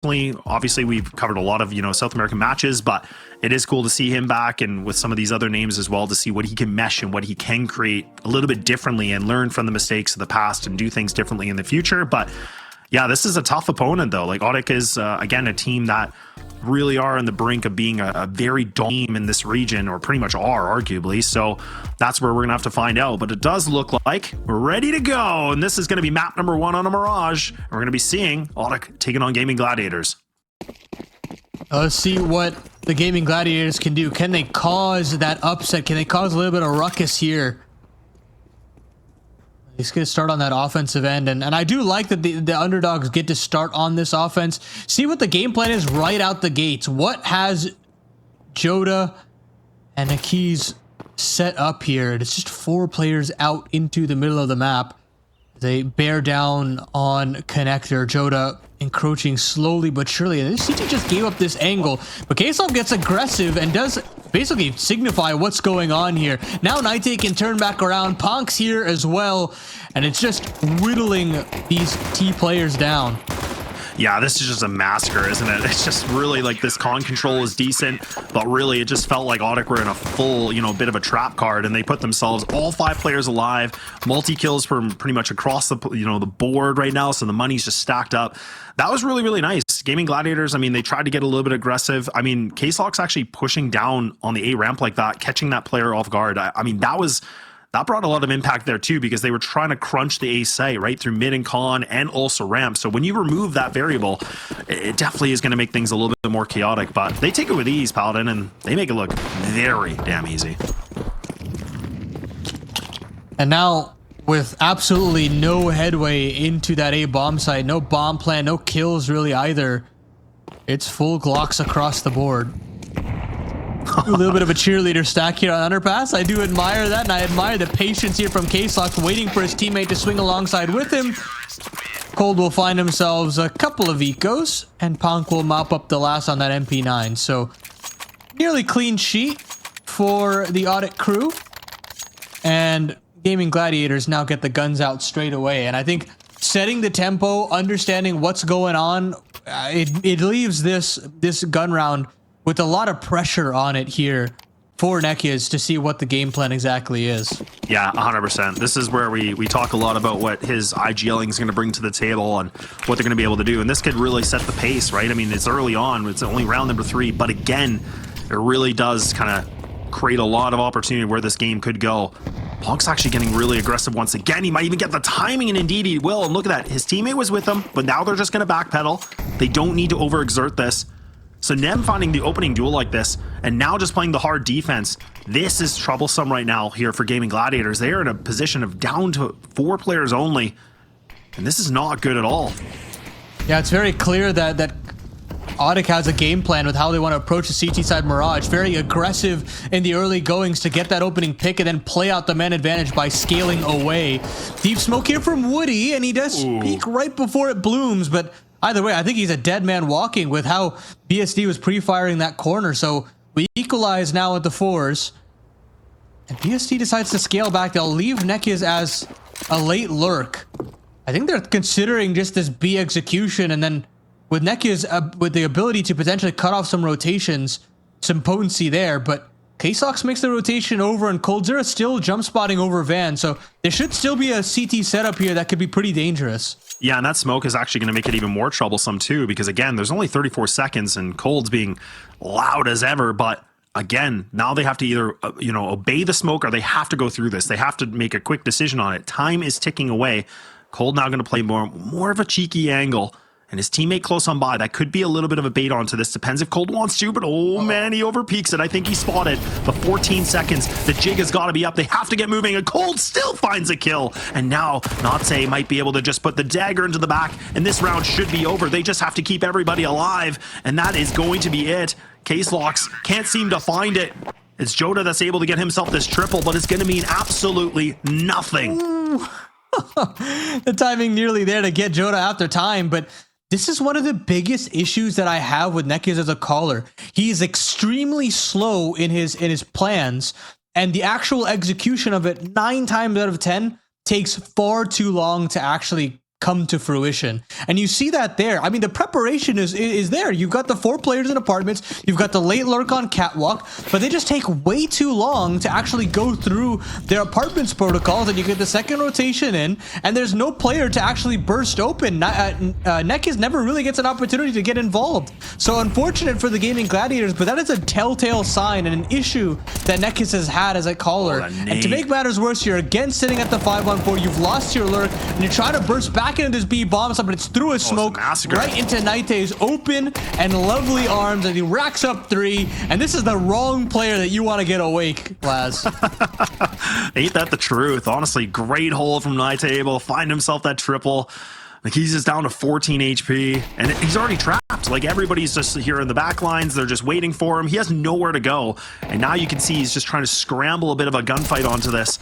personally, obviously we've covered a lot of, South American matches, but it is cool to see him back, and with some of these other names as well, to see what he can mesh and what he can create a little bit differently and learn from the mistakes of the past and do things differently in the future. But yeah, this is a tough opponent though. Like ODDIK is again a team that really are on the brink of being a very dominant team in this region, or pretty much are, arguably. So that's where we're gonna have to find out. But it does look like we're ready to go, and this is gonna be map number 1 on a Mirage. We're gonna be seeing ODDIK taking on Gaimin Gladiators. Let's see what the Gaimin Gladiators can do. Can they cause that upset? Can they cause a little bit of ruckus here? He's going to start on that offensive end, and I do like that the underdogs get to start on this offense. See what the game plan is right out the gates. What has Joda and Aki's set up here? It's just 4 players out into the middle of the map. They bear down on Connector. Joda encroaching slowly but surely. And this CT just gave up this angle, but K-Soft gets aggressive and does basically signify what's going on here. Now Nite can turn back around. Punk's here as well, and it's just whittling these T players down. Yeah, this is just a massacre, isn't it? It's just really like this con control is decent, but really it just felt like ODDIK were in a full, bit of a trap card, and they put themselves all 5 players alive, multi-kills from pretty much across the, the board right now, so the money's just stacked up. That was really, really nice. Gaimin Gladiators, I mean, they tried to get a little bit aggressive. I mean, K-Sock's actually pushing down on the A ramp like that, catching that player off guard. I mean, that brought a lot of impact there too, because they were trying to crunch the A site right through mid and con and also ramp. So when you remove that variable, it definitely is going to make things a little bit more chaotic, but they take it with ease, Paladin, and they make it look very damn easy. And now with absolutely no headway into that A bomb site, no bomb plan, no kills really either, it's full Glocks across the board. A little bit of a cheerleader stack here on Underpass. I do admire that, and I admire the patience here from K-Sox, waiting for his teammate to swing alongside with him. Cold will find themselves a couple of ecos, and Punk will mop up the last on that MP9. So nearly clean sheet for the ODDIK crew, and Gaimin Gladiators now get the guns out straight away. And I think setting the tempo, understanding what's going on, it leaves this gun round with a lot of pressure on it here for Nekiz to see what the game plan exactly is. Yeah, 100%. This is where we talk a lot about what his IGLing is going to bring to the table and what they're going to be able to do. And this could really set the pace, right? I mean, it's early on. It's only round number 3. But again, it really does kind of create a lot of opportunity where this game could go. Punk's actually getting really aggressive once again. He might even get the timing, and indeed he will. And look at that. His teammate was with him, but now they're just going to backpedal. They don't need to overexert this. So Nem finding the opening duel like this, and now just playing the hard defense, this is troublesome right now here for Gaimin Gladiators. They are in a position of down to 4 players only, and this is not good at all. Yeah, it's very clear that ODDIK has a game plan with how they want to approach the CT side Mirage. Very aggressive in the early goings to get that opening pick and then play out the man advantage by scaling away. Deep smoke here from Woody, and he does peek right before it blooms, but either way, I think he's a dead man walking with how BSD was pre-firing that corner. So we equalize now at the 4s. And BSD decides to scale back. They'll leave Nekiz as a late lurk. I think they're considering just this B execution, and then with Nekiz with the ability to potentially cut off some rotations, some potency there. But K-Sox makes the rotation over, and Coldzera still jump spotting over Van. So there should still be a CT setup here that could be pretty dangerous. Yeah, and that smoke is actually going to make it even more troublesome too, because again, there's only 34 seconds and Cold's being loud as ever, but again, now they have to either, obey the smoke, or they have to go through this. They have to make a quick decision on it. Time is ticking away. Cold now going to play more of a cheeky angle, and his teammate close on by. That could be a little bit of a bait onto this. Depends if Cold wants to, but oh man, he overpeaks it. I think he spotted. But 14 seconds. The jig has got to be up. They have to get moving, and Cold still finds a kill. And now Natse might be able to just put the dagger into the back, and this round should be over. They just have to keep everybody alive, and that is going to be it. Case-Locks can't seem to find it. It's Joda that's able to get himself this triple, but it's going to mean absolutely nothing. The timing nearly there to get Joda after time, but this is one of the biggest issues that I have with Nekiz as a caller. He is extremely slow in his plans, and the actual execution of it 9 times out of 10 takes far too long to actually come to fruition. And you see that there. I mean, the preparation is there. You've got the 4 players in apartments, you've got the late lurk on catwalk, but they just take way too long to actually go through their apartments protocols, and you get the second rotation in, and there's no player to actually burst open. Nekiz never really gets an opportunity to get involved. So unfortunate for the Gaimin Gladiators, but that is a telltale sign and an issue that Nekiz has had as a caller. And to make matters worse, you're again sitting at the 5-on-4, you've lost your lurk, and you're trying to burst back into this B bomb site, but it's through a smoke right into Nite's open and lovely arms, and he racks up 3, and this is the wrong player that you want to get awake, Laz. Ain't that the truth? Honestly, great hole from Nite, able to find himself that triple. Like, he's just down to 14 HP, and he's already trapped. Like, everybody's just here in the back lines. They're just waiting for him. He has nowhere to go. And now you can see he's just trying to scramble a bit of a gunfight onto this.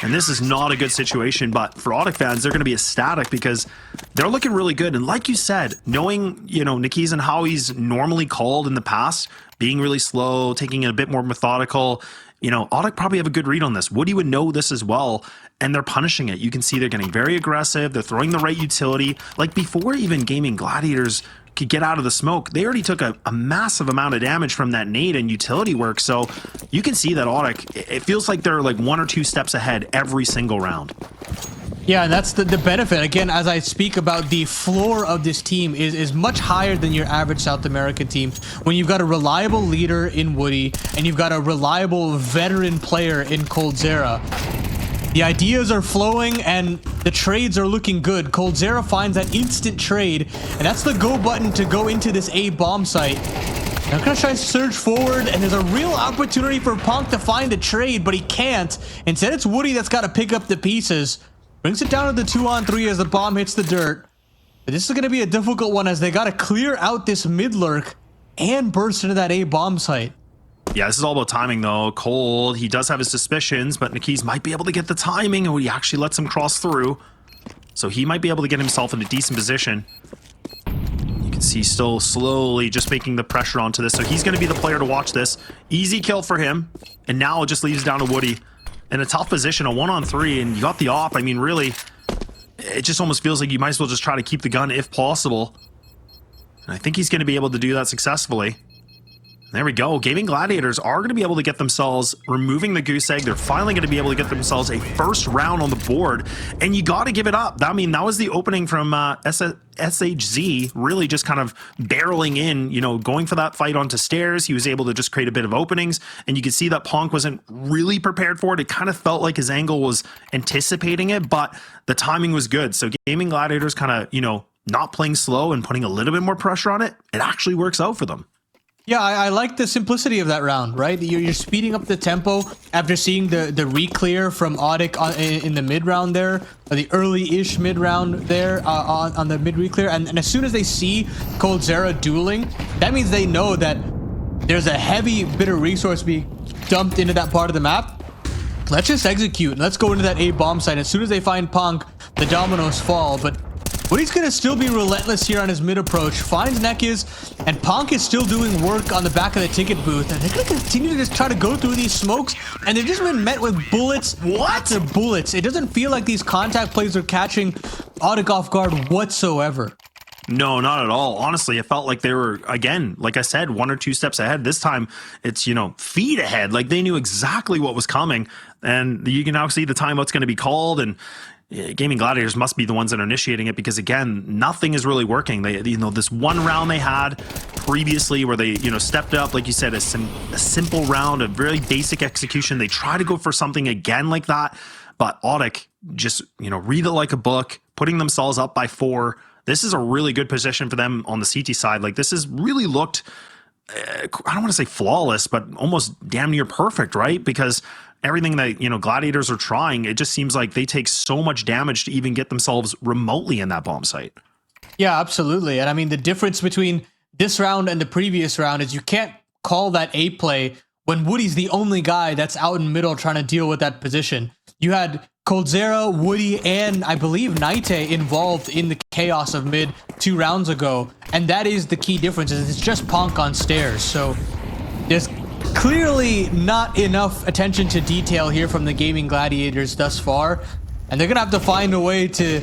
And this is not a good situation. But for ODDIK fans, they're going to be ecstatic because they're looking really good. And like you said, knowing, you know, Nekiz and how he's normally called in the past, being really slow, taking it a bit more methodical, you know, ODDIK probably have a good read on this. Woody would know this as well, and they're punishing it. You can see they're getting very aggressive. They're throwing the right utility. Like, before even Gaimin Gladiators could get out of the smoke, they already took a massive amount of damage from that nade and utility work. So you can see that ODDIK, it feels like they're like 1 or 2 steps ahead every single round. Yeah, and that's the benefit. Again, as I speak about, the floor of this team is much higher than your average South American team. When you've got a reliable leader in Woody, and you've got a reliable veteran player in coldzera, the ideas are flowing and the trades are looking good. coldzera finds that instant trade, and that's the go button to go into this A bomb site. Now gonna try to surge forward, and there's a real opportunity for Punk to find a trade, but he can't. Instead, it's Woody that's got to pick up the pieces. Brings it down to the 2-on-3 as the bomb hits the dirt. But this is going to be a difficult one as they got to clear out this mid lurk and burst into that A bomb site. Yeah, this is all about timing, though. Cold, he does have his suspicions, but Nekiz might be able to get the timing, and he actually lets him cross through. So he might be able to get himself in a decent position. You can see still slowly just making the pressure onto this. So he's going to be the player to watch this. Easy kill for him. And now it just leaves down to Woody in a tough position, a 1-on-3, and you got the op. I mean, really, it just almost feels like you might as well just try to keep the gun if possible. And I think he's going to be able to do that successfully. There we go. Gaimin Gladiators are going to be able to get themselves, removing the goose egg, they're finally going to be able to get themselves a first round on the board. And you got to give it up. I mean, that was the opening from SHZ, really just kind of barreling in, you know, going for that fight onto stairs. He was able to just create a bit of openings. And you can see that Ponk wasn't really prepared for it. It kind of felt like his angle was anticipating it, but the timing was good. So Gaimin Gladiators kind of, you know, not playing slow and putting a little bit more pressure on it. It actually works out for them. Yeah, I like the simplicity of that round, right? You're speeding up the tempo after seeing the re-clear from ODDIK in the mid-round there, or the early-ish mid-round there on the mid-re-clear. And as soon as they see coldzera dueling, that means they know that there's a heavy bit of resource being dumped into that part of the map. Let's just execute, and let's go into that A bomb site. As soon as they find Punk, the dominoes fall, but Woody's going to still be relentless here on his mid approach, finds Nekiz, and Punk is still doing work on the back of the ticket booth, and they're going to continue to just try to go through these smokes, and they've just been met with bullets after bullets. It doesn't feel like these contact plays are catching ODDIK off guard whatsoever. No, not at all. Honestly, it felt like they were, again, like I said, 1 or 2 steps ahead. This time, it's, you know, feet ahead. Like, they knew exactly what was coming, and you can now see the timeout's going to be called, and Gaimin Gladiators must be the ones that are initiating it because, again, nothing is really working. They, you know, this one round they had previously where they, you know, stepped up, like you said, a simple round, a very basic execution. They try to go for something again like that, but ODDIK just, you know, read it like a book, putting themselves up by 4. This is a really good position for them on the CT side. Like, this has really looked, I don't want to say flawless, but almost damn near perfect, right? Because everything that, you know, Gladiators are trying, it just seems like they take so much damage to even get themselves remotely in that bomb site. Yeah, absolutely. And I mean, the difference between this round and the previous round is you can't call that A play when Woody's the only guy that's out in middle trying to deal with that position. You had coldzera, Woody, and I believe Nite involved in the chaos of mid 2 rounds ago. And that is the key difference, is it's just Ponk on stairs. So there's clearly not enough attention to detail here from the Gaimin Gladiators thus far, and they're gonna have to find a way to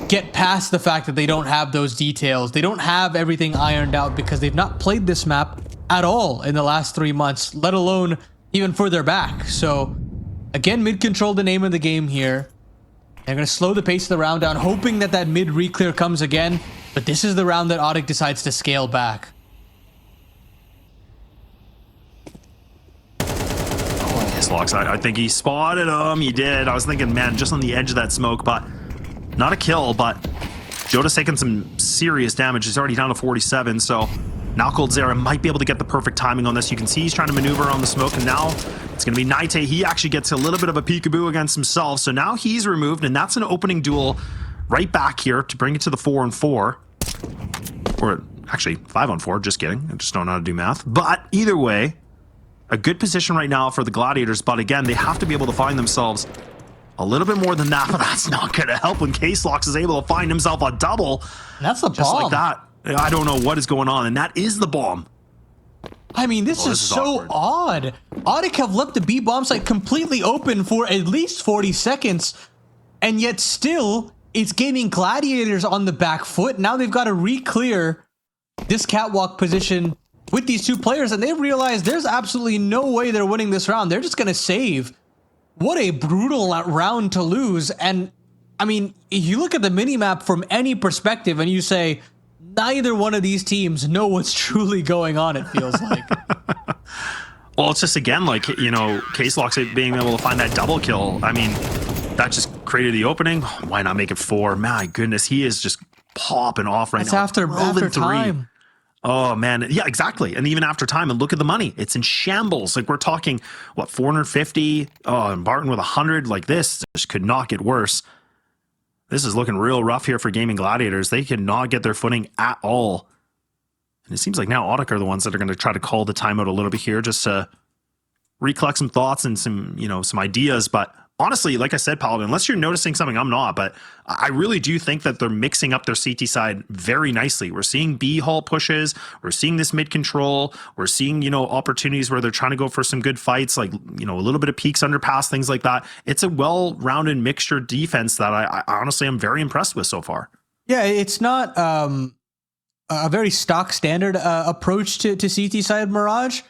get past the fact that they don't have those details. They don't have everything ironed out because they've not played this map at all in the last 3 months, let alone even further back. So again, mid control the name of the game here. They're going to slow the pace of the round down, hoping that that mid re-clear comes again. But this is the round that ODDIK decides to scale back. Locks. I think he spotted him. He did. I was thinking, man, just on the edge of that smoke, but not a kill. But Jota's taking some serious damage. He's already down to 47, so now coldzera might be able to get the perfect timing on this. You can see he's trying to maneuver on the smoke, and now it's going to be Naite. He actually gets a little bit of a peekaboo against himself, so now he's removed, and that's an opening duel right back here to bring it to the 4-on-4. Or actually, 5-on-4, just kidding. I just don't know how to do math. But either way, a good position right now for the Gladiators, but again, they have to be able to find themselves a little bit more than that, but that's not going to help when Caselocks is able to find himself a double. That's the just bomb. Like that. I don't know what is going on, and that is the bomb. I mean, this is so odd. ODDIK have left the B bomb site completely open for at least 40 seconds, and yet still, it's Gaimin Gladiators on the back foot. Now they've got to re-clear this catwalk position with these two players, and they realize there's absolutely no way they're winning this round. They're just going to save. What a brutal round to lose. And I mean, if you look at the minimap from any perspective and you say, neither one of these teams know what's truly going on, it feels like. Well, it's just, again, like, you know, Caselocks being able to find that double kill. I mean, that just created the opening. Why not make it 4? My goodness, he is just popping off right now. It's after time. Oh, man. Yeah, exactly. And even after time, and look at the money. It's in shambles. Like, we're talking, what, 450? Oh, and Barton with 100. Like, this just could not get worse. This is looking real rough here for Gaimin Gladiators. They cannot get their footing at all. And it seems like now ODDIK are the ones that are going to try to call the timeout a little bit here, just to recollect some thoughts and some, you know, some ideas. But honestly, like I said, Paladin, unless you're noticing something, I'm not, but I really do think that they're mixing up their CT side very nicely. We're seeing B-Hall pushes. We're seeing this mid-control. We're seeing, you know, opportunities where they're trying to go for some good fights, like, you know, a little bit of peaks, underpass, things like that. It's a well-rounded mixture defense that I honestly am very impressed with so far. Yeah, it's not a very stock standard approach to CT side Mirage.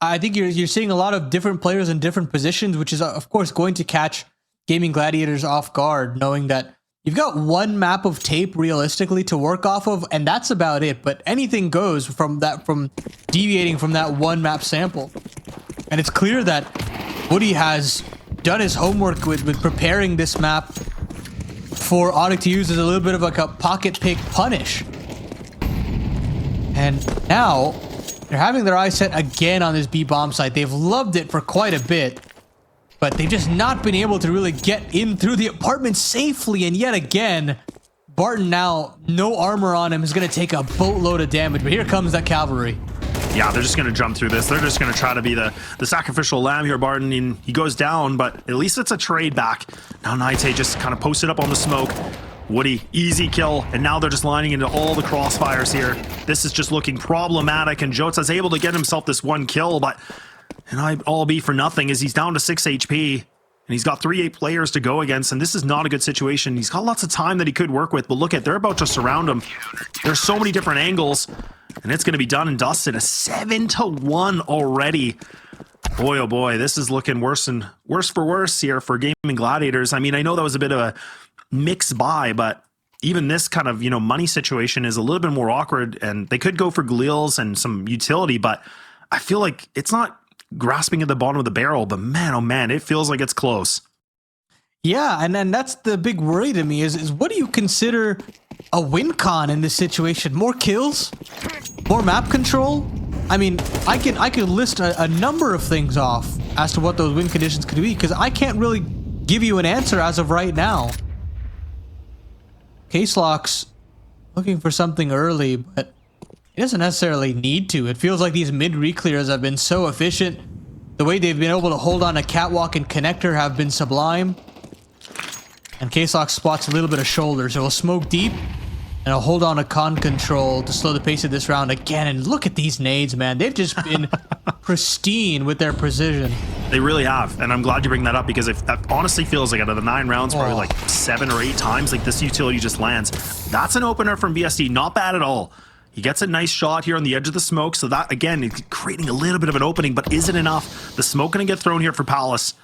I think you're seeing a lot of different players in different positions, which is, of course, going to catch Gaimin Gladiators off guard, knowing that you've got one map of tape realistically to work off of, and that's about it. But anything goes from deviating from that one map sample. And it's clear that Woody has done his homework with preparing this map for ODDIK to use as a little bit of like a pocket pick punish. And now they're having their eyes set again on this B bomb site. They've loved it for quite a bit, but they've just not been able to really get in through the apartment safely. And yet again, Barton, now no armor on him, is going to take a boatload of damage. But here comes that cavalry. Yeah, they're just going to jump through this. They're just going to try to be the sacrificial lamb here, Barton. And he goes down, but at least it's a trade back. Now Naite just kind of posted up on the smoke. Woody, easy kill, and now they're just lining into all the crossfires here. This is just looking problematic, and Jota's able to get himself this one kill, but all be for nothing as he's down to 6 HP, and he's got 3-8 players to go against, and this is not a good situation. He's got lots of time that he could work with, but look at, they're about to surround him. There's so many different angles, and it's going to be done and dusted. A 7-1 already. Boy, oh boy, this is looking worse for worse here for Gaimin Gladiators. I mean, I know that was a bit of a mixed buy, but even this kind of, you know, money situation is a little bit more awkward, and they could go for Gleals and some utility, but I feel like it's not grasping at the bottom of the barrel, but man, oh man, it feels like it's close. Yeah, and then that's the big worry to me is what do you consider a win con in this situation? More kills? More map control? I mean, I could list a number of things off as to what those win conditions could be, because I can't really give you an answer as of right now. Caselocks looking for something early, but he doesn't necessarily need to. It feels like these mid reclears have been so efficient. The way they've been able to hold on a catwalk and connector have been sublime. And Caselocks spots a little bit of shoulder, so he'll smoke deep and he'll hold on a con control to slow the pace of this round again. And look at these nades, man. They've just been pristine with their precision. They really have, and I'm glad you bring that up because that honestly feels like out of the 9 rounds, probably like 7 or 8 times, like this utility just lands. That's an opener from BSD, not bad at all. He gets a nice shot here on the edge of the smoke, so that, again, is creating a little bit of an opening, but is it enough? The smoke going to get thrown here for Palace,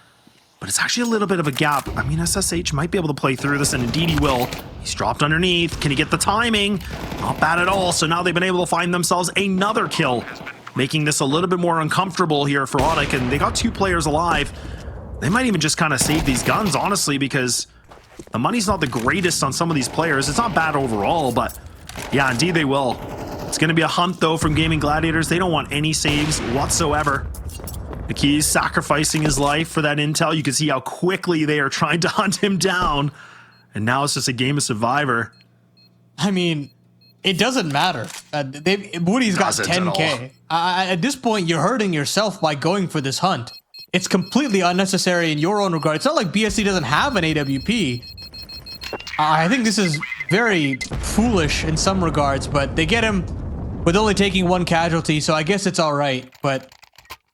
but it's actually a little bit of a gap. I mean, SSH might be able to play through this, and indeed he will. He's dropped underneath. Can he get the timing? Not bad at all, so now they've been able to find themselves another kill, making this a little bit more uncomfortable here for ODDIK, and they got 2 players alive. They might even just kind of save these guns, honestly, because the money's not the greatest on some of these players. It's not bad overall, but yeah, indeed they will. It's going to be a hunt, though, from Gaimin Gladiators. They don't want any saves whatsoever. Niki's sacrificing his life for that intel. You can see how quickly they are trying to hunt him down, and now it's just a game of Survivor. I mean, it doesn't matter. Woody's got 10K. At this point, you're hurting yourself by going for this hunt. It's completely unnecessary in your own regard. It's not like BSC doesn't have an AWP. I think this is very foolish in some regards, but they get him with only taking 1 casualty, so I guess it's all right. But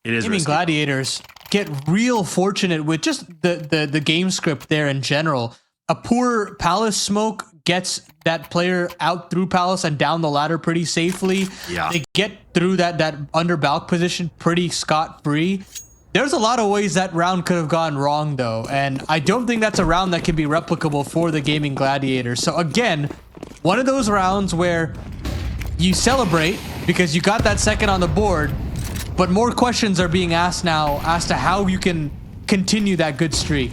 it is Gaimin Gladiators get real fortunate with just the game script there in general. A poor Palace smoke gets that player out through Palace and down the ladder pretty safely. Yeah. They get through that under balk position pretty scot-free. There's a lot of ways that round could have gone wrong, though, and I don't think that's a round that can be replicable for the Gaimin Gladiators. So again, one of those rounds where you celebrate because you got that second on the board, but more questions are being asked now as to how you can continue that good streak.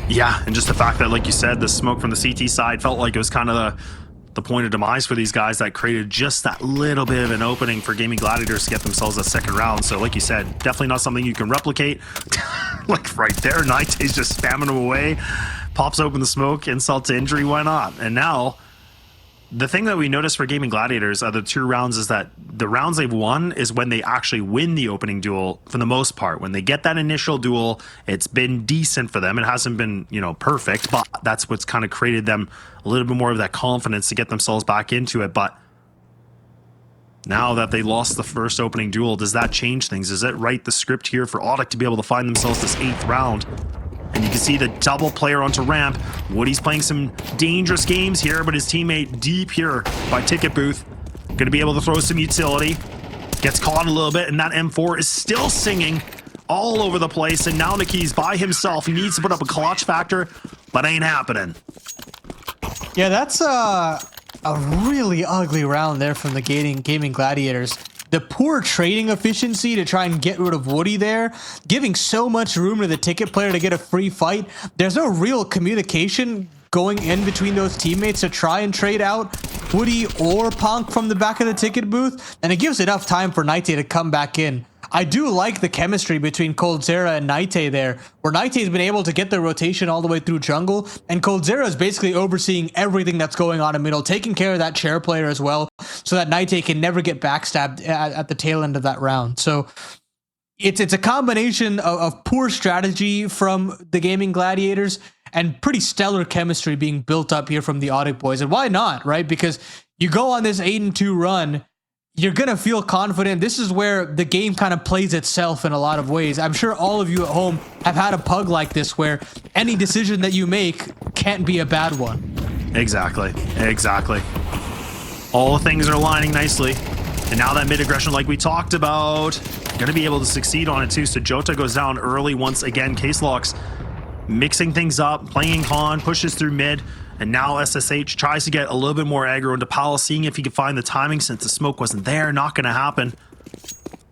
Yeah, and just the fact that, like you said, the smoke from the CT side felt like it was kind of the point of demise for these guys that created just that little bit of an opening for Gaimin Gladiators to get themselves a second round. So like you said, definitely not something you can replicate. Like right there, Nite's just spamming him away, pops open the smoke, insult to injury, why not? And now, the thing that we noticed for Gaimin Gladiators are the 2 rounds is that the rounds they've won is when they actually win the opening duel for the most part. When they get that initial duel, it's been decent for them. It hasn't been, you know, perfect, but that's what's kind of created them a little bit more of that confidence to get themselves back into it. But now that they lost the first opening duel, does that change things? Does it write the script here for ODDIK to be able to find themselves this 8th round? And you can see the double player onto ramp. Woody's playing some dangerous games here, but his teammate deep here by Ticket Booth. Going to be able to throw some utility. Gets caught a little bit, and that M4 is still singing all over the place. And now Niki's by himself. He needs to put up a clutch factor, but ain't happening. Yeah, that's a really ugly round there from the Gaimin Gladiators. The poor trading efficiency to try and get rid of Woody there, giving so much room to the ticket player to get a free fight. There's no real communication going in between those teammates to try and trade out Woody or Punk from the back of the ticket booth, and it gives enough time for Naite to come back in. I do like the chemistry between Coldzera and Naite there, where Naite's been able to get the rotation all the way through jungle, and Coldzera is basically overseeing everything that's going on in middle, taking care of that chair player as well, so that Naite can never get backstabbed at the tail end of that round. So it's a combination of poor strategy from the Gaimin Gladiators and pretty stellar chemistry being built up here from the ODDIK boys. And why not, right? Because you go on this 8-2 run, you're going to feel confident. This is where the game kind of plays itself in a lot of ways. I'm sure all of you at home have had a pug like this where any decision that you make can't be a bad one. Exactly. All things are aligning nicely. And now that mid aggression, like we talked about, going to be able to succeed on it too. So Jota goes down early once again. Case Locks mixing things up, playing con, pushes through mid. And now SSH tries to get a little bit more aggro into Palace, seeing if he can find the timing since the smoke wasn't there. Not going to happen.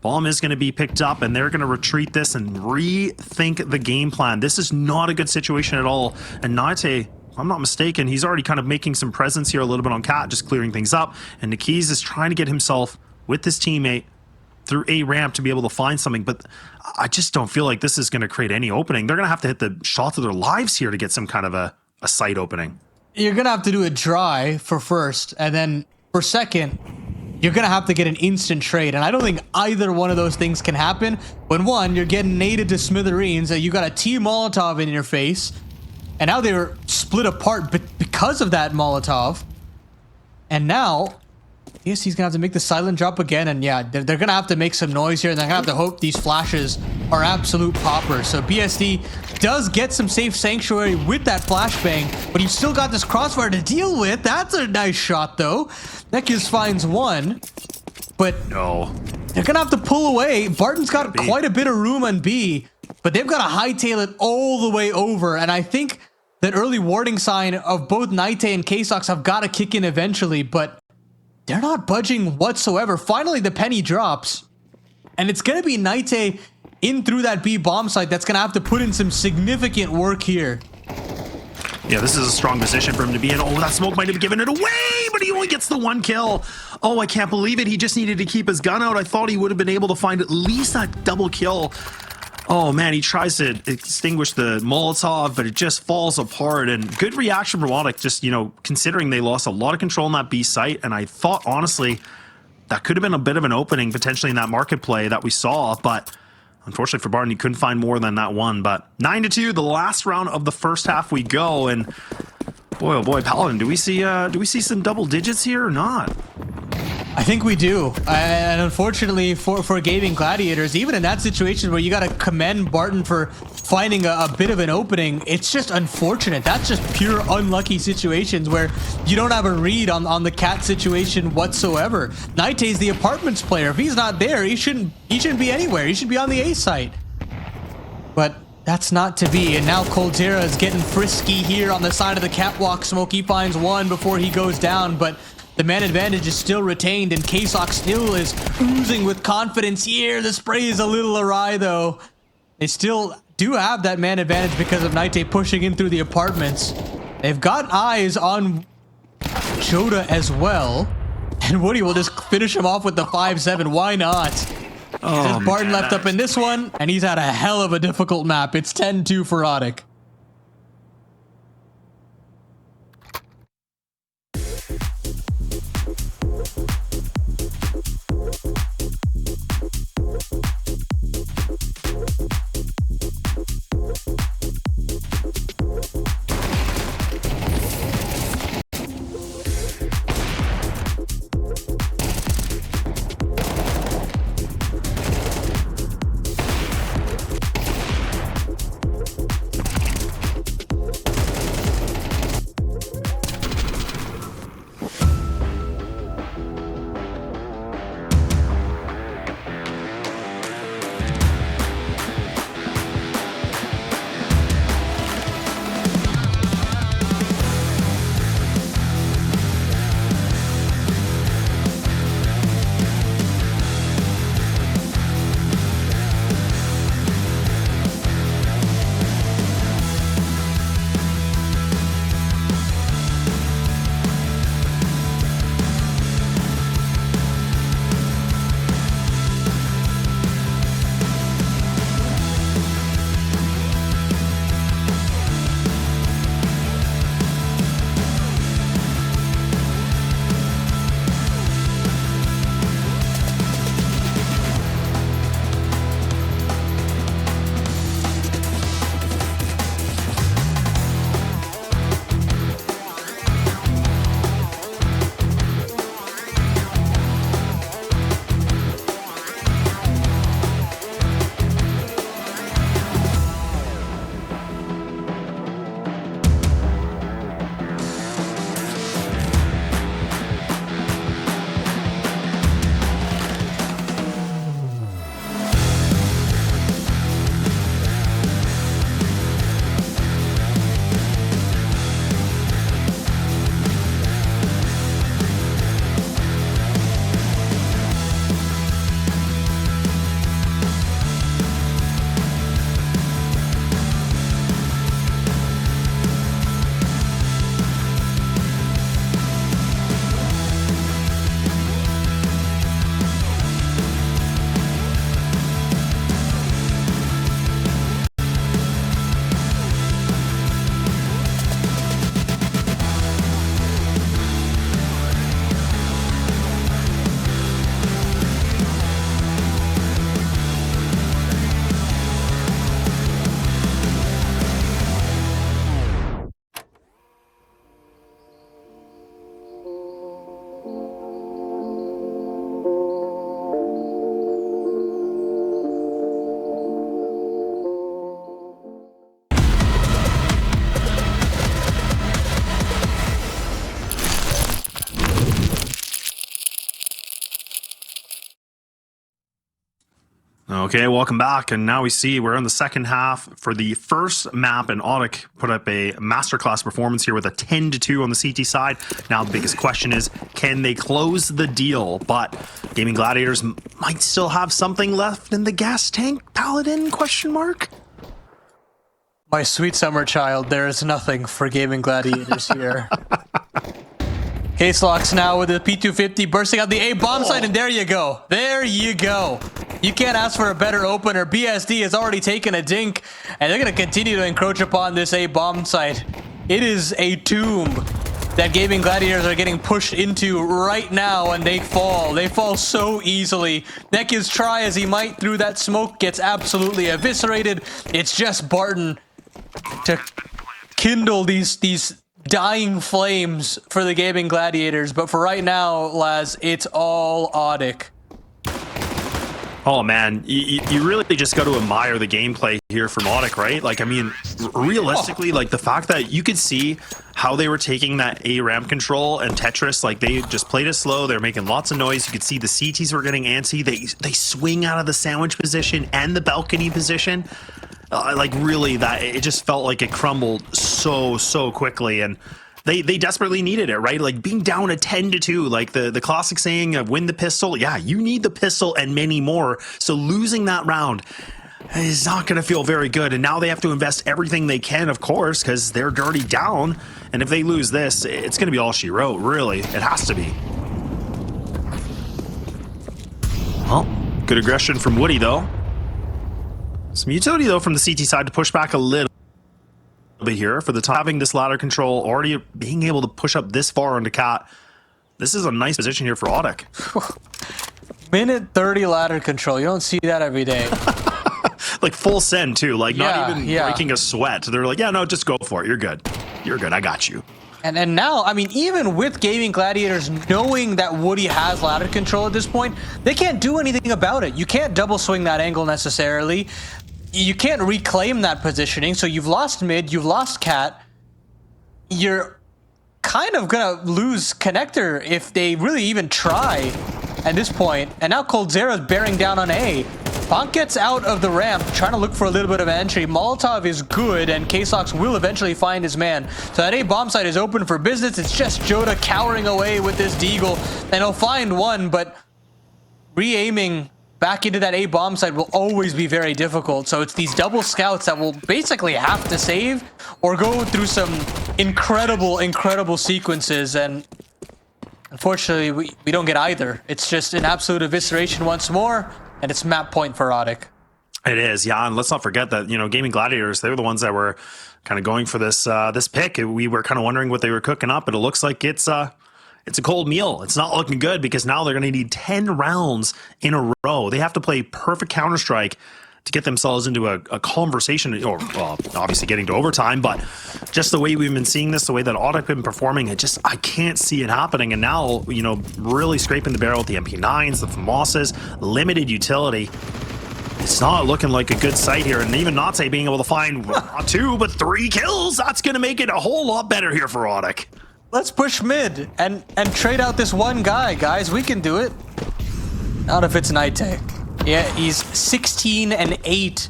Bomb is going to be picked up, and they're going to retreat this and rethink the game plan. This is not a good situation at all. And Naite, if I'm not mistaken, he's already kind of making some presence here a little bit on Cat, just clearing things up. And Nikis is trying to get himself with his teammate through a ramp to be able to find something, but I just don't feel like this is going to create any opening. They're going to have to hit the shots of their lives here to get some kind of a site opening. You're going to have to do a dry for first, and then for second, you're going to have to get an instant trade. And I don't think either one of those things can happen. When one, you're getting naded to smithereens, and you got a T Molotov in your face, and now they're split apart because of that Molotov. And now Yes, he's gonna have to make the silent drop again, and yeah, they're gonna have to make some noise here, and they're gonna have to hope these flashes are absolute poppers. So BSD does get some safe sanctuary with that flashbang, but you've still got this crossfire to deal with. That's a nice shot, though. That gives finds one, but No. they're gonna have to pull away. Barton's got quite a bit of room on B, but they've got to hightail it all the way over, and I think that early warning sign of both Naite and K-Sox have got to kick in eventually, but they're not budging whatsoever. Finally, the penny drops, and it's going to be Naite in through that B bomb site that's going to have to put in some significant work here. Yeah, this is a strong position for him to be in. Oh, that smoke might have given it away, but he only gets the one kill. Oh, I can't believe it. He just needed to keep his gun out. I thought he would have been able to find at least that double kill. Oh man, he tries to extinguish the Molotov, but it just falls apart. And good reaction from ODDIK, just, you know, considering they lost a lot of control in that B site. And I thought, honestly, that could have been a bit of an opening potentially in that market play that we saw. But unfortunately for Barton, he couldn't find more than that one. But 9-2, the last round of the first half we go. And boy, oh boy, Paladin, do we see some double digits here or not? I think we do, and unfortunately for Gaimin Gladiators, even in that situation where you got to commend Barton for finding a bit of an opening, it's just unfortunate. That's just pure unlucky situations where you don't have a read on the cat situation whatsoever. Naite's the apartments player. If he's not there, he shouldn't be anywhere. He should be on the A site. But that's not to be, and now Coldzera is getting frisky here on the side of the catwalk. Smokey finds one before he goes down, but the man advantage is still retained, and K-Sox still is oozing with confidence here. The spray is a little awry, though. They still do have that man advantage because of Naite pushing in through the apartments. They've got eyes on Joda as well, and Woody will just finish him off with the 5-7. Why not? Oh, Barton man. left up in this one, and he's had a hell of a difficult map. It's 10-2 for ODDIK. Okay, welcome back. And now we see we're in the second half for the first map, and ODDIK put up a masterclass performance here with a 10-2 on the CT side. Now the biggest question is, can they close the deal? But Gaimin Gladiators might still have something left in the gas tank. Paladin, question mark? My sweet summer child, there is nothing for Gaimin Gladiators here. Case locks now with the P250 bursting out the A bomb site, and there you go. There you go. You can't ask for a better opener. BSD has already taken a dink, and they're going to continue to encroach upon this A bomb site. It is a tomb that Gaimin Gladiators are getting pushed into right now, and they fall. They fall so easily. Nekiz, try as he might through that smoke, gets absolutely eviscerated. It's just Barton to kindle these dying flames for the Gaimin Gladiators. But for right now, Laz, it's all ODDIK. Oh man, you really just got to admire the gameplay here from ODDIK, right? Like, I mean, realistically, like the fact that you could see how they were taking that A ramp control and Tetris, like they just played it slow. They're making lots of noise. You could see the CTs were getting antsy. They swing out of the sandwich position and the balcony position. Like really, that it just felt like it crumbled so quickly, and they desperately needed it, right? Like being down a 10-2, like the classic saying of win the pistol. Yeah, you need the pistol and many more. So losing that round is not going to feel very good, and now they have to invest everything they can, of course, because they're already down. And if they lose this, it's going to be all she wrote. Really, it has to be. Well, good aggression from Woody though. Some utility, though, from the CT side to push back a little bit here. For the time, having this ladder control, already being able to push up this far onto Cat. This is a nice position here for ODDIK. Minute 30 ladder control. You don't see that every day. Like full send, too. Like not even breaking a sweat. They're like, yeah, no, just go for it. You're good. You're good. I got you. And now, I mean, even with Gaimin Gladiators knowing that Woody has ladder control at this point, they can't do anything about it. You can't double swing that angle necessarily. You can't reclaim that positioning, so you've lost mid, you've lost Cat. You're kind of gonna lose connector if they really even try at this point. And now Coldzera's bearing down on A. Bonk gets out of the ramp, trying to look for a little bit of entry. Molotov is good, and K-Sox will eventually find his man. So that A bomb site is open for business. It's just Joda cowering away with this Deagle, and he'll find one, but re-aiming back into that A bomb site will always be very difficult. So it's these double scouts that will basically have to save or go through some incredible sequences, and unfortunately we don't get either. It's just an absolute evisceration once more, and it's map point for ODDIK. It is, yeah, and let's not forget that, you know, Gaimin Gladiators, they were the ones that were kind of going for this this pick. We were kind of wondering what they were cooking up, but it looks like it's a cold meal. It's not looking good because now they're going to need 10 rounds in a row. They have to play perfect Counter-Strike to get themselves into a conversation, or well, obviously getting to overtime, but just the way we've been seeing this, the way that ODDIK been performing, I can't see it happening. And now, you know, really scraping the barrel with the MP9s, the FAMASs, limited utility. It's not looking like a good sight here, and even Nate being able to find not 2, but 3 kills, that's going to make it a whole lot better here for ODDIK. Let's push mid and trade out this one guy, guys. We can do it. Not if it's Nate. Yeah, he's 16-8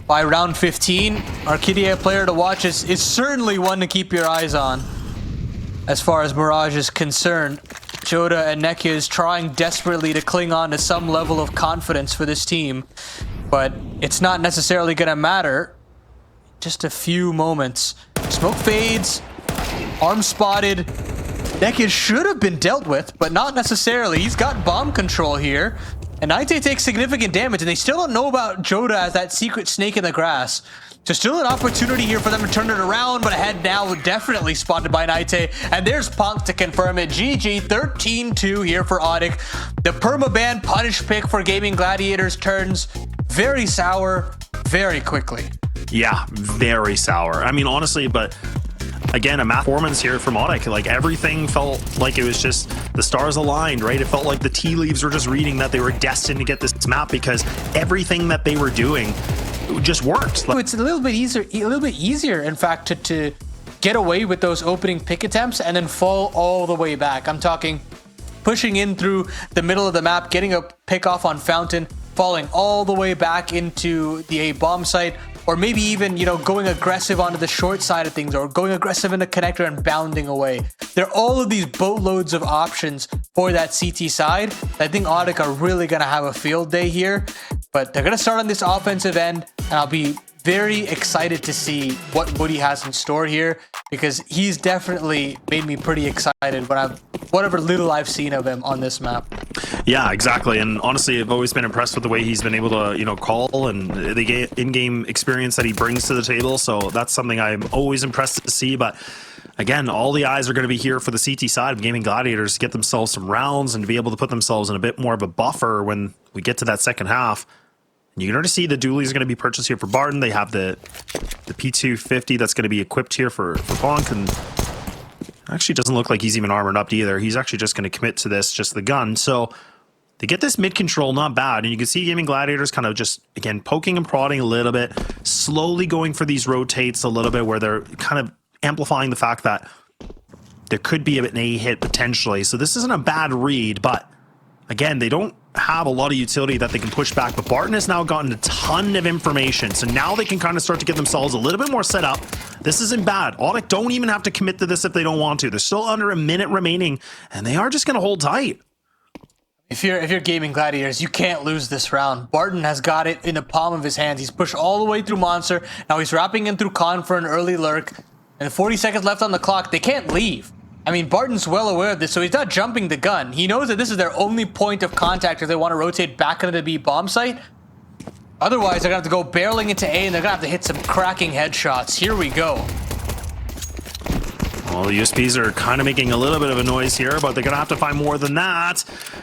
by round 15. Arcadia player to watch is certainly one to keep your eyes on as far as Mirage is concerned. Joda and Nekiz trying desperately to cling on to some level of confidence for this team, but it's not necessarily going to matter. Just a few moments. Smoke fades. Arm spotted. Nekiz should have been dealt with, but not necessarily. He's got bomb control here. And Nate takes significant damage, and they still don't know about Joda as that secret snake in the grass. So still an opportunity here for them to turn it around, but ahead now definitely spotted by Nate. And there's Punk to confirm it. GG, 13-2 here for ODDIK. The permaban punish pick for Gaimin Gladiators turns very sour very quickly. Yeah, very sour. I mean, honestly, but again, a math performance here from ODDIK. Like everything felt like it was just the stars aligned, right? It felt like the tea leaves were just reading that they were destined to get this map because everything that they were doing just worked. It's a little bit easier, in fact, to get away with those opening pick attempts and then fall all the way back. I'm talking pushing in through the middle of the map, getting a pick off on Fountain, falling all the way back into the A bomb site, or maybe even, you know, going aggressive onto the short side of things, or going aggressive in the connector and bounding away. There are all of these boatloads of options for that CT side. I think ODDIK are really going to have a field day here, but they're going to start on this offensive end, and I'll be very excited to see what Woody has in store here, because he's definitely made me pretty excited when whatever little I've seen of him on this map. Yeah, exactly. And honestly, I've always been impressed with the way he's been able to, you know, call and the in-game experience that he brings to the table. So that's something I'm always impressed to see. But again, all the eyes are going to be here for the CT side of Gaimin Gladiators to get themselves some rounds and to be able to put themselves in a bit more of a buffer when we get to that second half. And you're going to see the dualies are going to be purchased here for Barton. They have the P250 that's going to be equipped here for Bonk, and actually doesn't look like he's even armored up either. He's actually just going to commit to this, just the gun. So they get this mid control, not bad. And you can see Gaimin Gladiators kind of just, again, poking and prodding a little bit, slowly going for these rotates a little bit, where they're kind of amplifying the fact that there could be an A hit potentially. So this isn't a bad read, but again, they don't have a lot of utility that they can push back, but Barton has now gotten a ton of information, so now they can kind of start to get themselves a little bit more set up. This isn't bad. ODDIK don't even have to commit to this if they don't want to. There's still under a minute remaining, and they are just going to hold tight. If you're Gaimin Gladiators, you can't lose this round. Barton has got it in the palm of his hands. He's pushed all the way through Monster. Now he's wrapping in through Con for an early lurk, and 40 seconds left on the clock. They can't leave. I mean, Barton's well aware of this, so he's not jumping the gun. He knows that this is their only point of contact if they want to rotate back into the B bomb site. Otherwise, they're going to have to go barreling into A, and they're going to have to hit some cracking headshots. Here we go. Well, the USPs are kind of making a little bit of a noise here, but they're going to have to find more than that.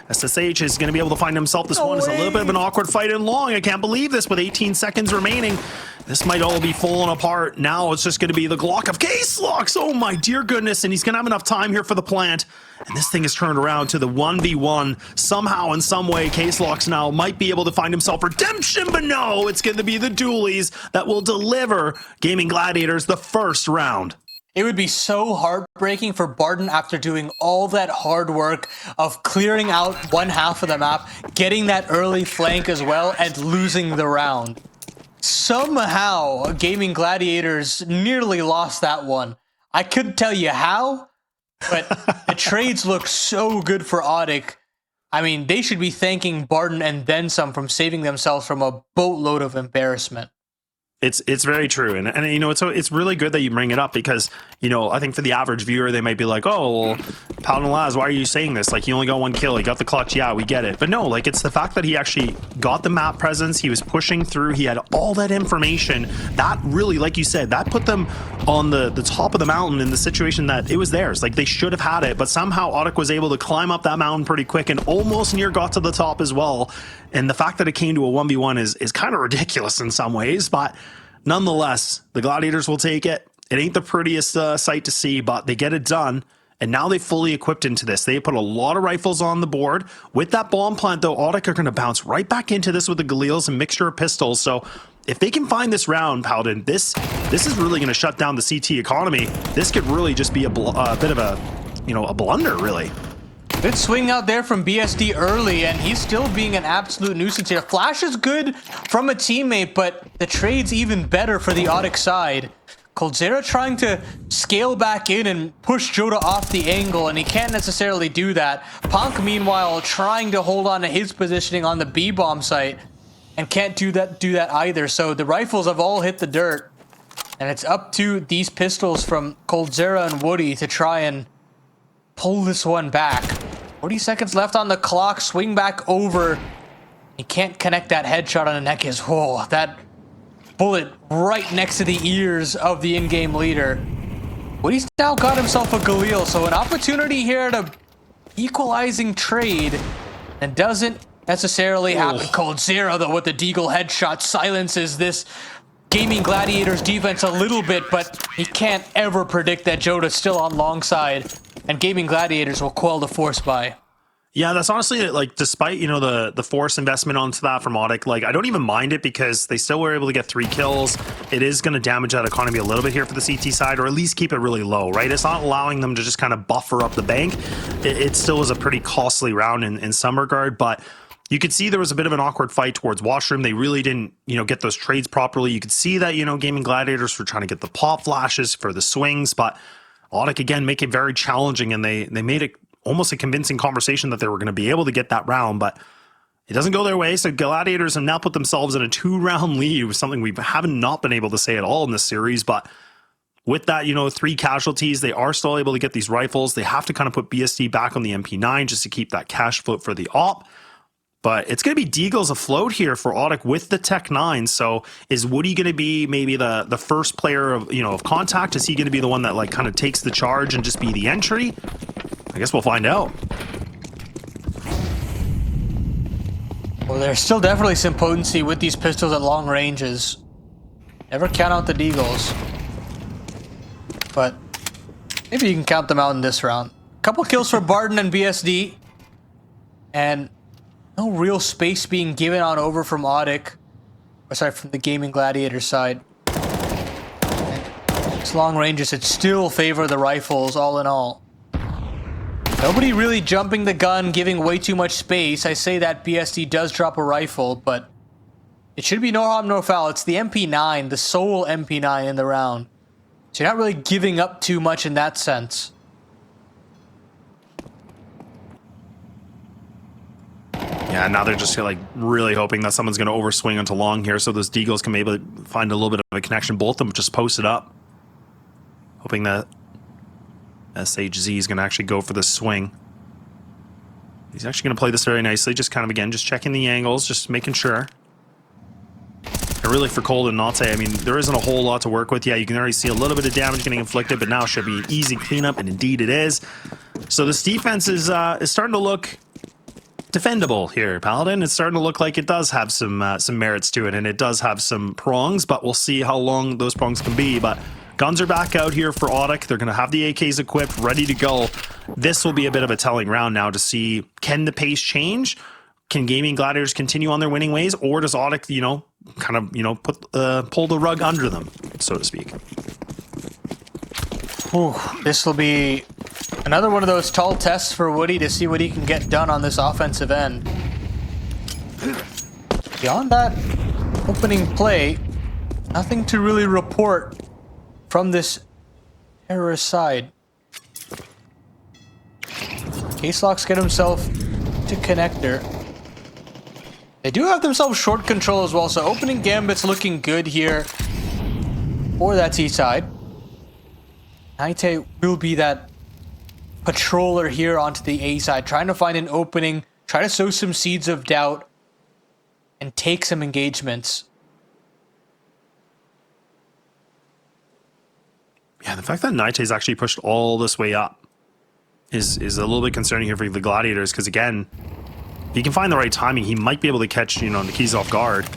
SSH is going to be able to find himself. This one is a little bit of an awkward fight and long. I can't believe this with 18 seconds remaining. This might all be falling apart. Now it's just going to be the Glock of Case-Locks. Oh my dear goodness. And he's going to have enough time here for the plant. And this thing is turned around to the 1v1. Somehow, in some way, Case-Locks now might be able to find himself redemption. But no, it's going to be the dualies that will deliver Gaimin Gladiators the first round. It would be so heartbreaking for Barton after doing all that hard work of clearing out one half of the map, getting that early flank as well, and losing the round. Somehow, Gaimin Gladiators nearly lost that one. I couldn't tell you how, but the trades look so good for ODDIK. I mean, they should be thanking Barton and then some from saving themselves from a boatload of embarrassment. It's very true, and you know, it's really good that you bring it up, because you know, I think for the average viewer they might be like, oh well, Paladin Laz, why are you saying this? Like, he only got one kill, he got the clutch, yeah, we get it. But no, like, it's the fact that he actually got the map presence, he was pushing through, he had all that information that really, like you said, that put them on the top of the mountain in the situation that it was theirs. Like, they should have had it, but somehow ODDIK was able to climb up that mountain pretty quick and almost near got to the top as well. And the fact that it came to a 1v1 is kind of ridiculous in some ways, but nonetheless, the Gladiators will take it. It ain't the prettiest sight to see, but they get it done. And now they fully equipped into this. They put a lot of rifles on the board. With that bomb plant, though, ODDIK are going to bounce right back into this with the Galils and mixture of pistols. So if they can find this round, Paladin, this is really going to shut down the CT economy. This could really just be a bit of a, you know, a blunder, really. Good swing out there from BSD early, and he's still being an absolute nuisance here. Flash is good from a teammate, but the trade's even better for the ODDIK side. coldzera trying to scale back in and push Joda off the angle, and he can't necessarily do that. Punk, meanwhile, trying to hold on to his positioning on the B-bomb site, and can't do that either. So the rifles have all hit the dirt, and it's up to these pistols from coldzera and Woody to try and pull this one back. 40 seconds left on the clock. Swing back over. He can't connect that headshot on the neck. Whoa, that bullet right next to the ears of the in-game leader. Woody's now got himself a Galil, so an opportunity here at a equalizing trade, and doesn't necessarily happen. coldzera, though, with the Deagle headshot silences this Gaimin Gladiators defense a little bit, but he can't ever predict that Joda's still on long side, and Gaimin Gladiators will quell the force buy. Yeah, that's honestly, like, despite, you know, the force investment onto that from ODDIK, like, I don't even mind it, because they still were able to get 3 kills. It is going to damage that economy a little bit here for the CT side, or at least keep it really low, right? It's not allowing them to just kind of buffer up the bank. It still is a pretty costly round in some regard, but You could see there was a bit of an awkward fight towards washroom. They really didn't, get those trades properly. You could see that, Gaimin Gladiators were trying to get the pop flashes for the swings, but ODDIK again make it very challenging, and they made it almost a convincing conversation that they were going to be able to get that round, but it doesn't go their way. So Gladiators have now put themselves in a 2-round lead, with something we haven't not been able to say at all in this series, but with that, 3 casualties, they are still able to get these rifles. They have to kind of put BSD back on the MP9 just to keep that cash float for the op. But it's going to be Deagles afloat here for ODDIK with the Tech 9. So is Woody going to be maybe the first player of contact? Is he going to be the one that kind of takes the charge and just be the entry? I guess we'll find out. Well, there's still definitely some potency with these pistols at long ranges. Never count out the Deagles. But maybe you can count them out in this round. Couple kills for Barton and BSD. And no real space being given on over from ODDIK. Or sorry, from the Gaimin Gladiator side. It's long ranges, it still favor the rifles all in all. Nobody really jumping the gun, giving way too much space. I say that BSD does drop a rifle, but it should be no harm, no foul. It's the MP9, the sole MP9 in the round. So you're not really giving up too much in that sense. Yeah, now they're just really hoping that someone's going to overswing onto long here, so those Deagles can maybe find a little bit of a connection. Both of them just posted up, hoping that SHZ is going to actually go for the swing. He's actually going to play this very nicely, just kind of, again, just checking the angles, just making sure. And really for Cold and Nate, I mean, there isn't a whole lot to work with. Yeah, you can already see a little bit of damage getting inflicted, but now should be an easy cleanup, and indeed it is. So this defense is starting to look defendable here, Paladin. It's starting to look like it does have some merits to it, and it does have some prongs, but we'll see how long those prongs can be. But guns are back out here for ODDIK. They're going to have the AKs equipped, ready to go. This will be a bit of a telling round now to see, can the pace change? Can Gaimin Gladiators continue on their winning ways, or does ODDIK, pull the rug under them, so to speak? Ooh, this will be another one of those tall tests for Woody to see what he can get done on this offensive end. Beyond that opening play, nothing to really report from this terrorist side. Caselock's get himself to connector. They do have themselves short control as well, so opening gambit's looking good here for that T side. Naite will be that patroller here onto the A side, trying to find an opening, try to sow some seeds of doubt, and take some engagements. Yeah, the fact that Naite's actually pushed all this way up is a little bit concerning here for the Gladiators, because again, if he can find the right timing, he might be able to catch, the keys off guard.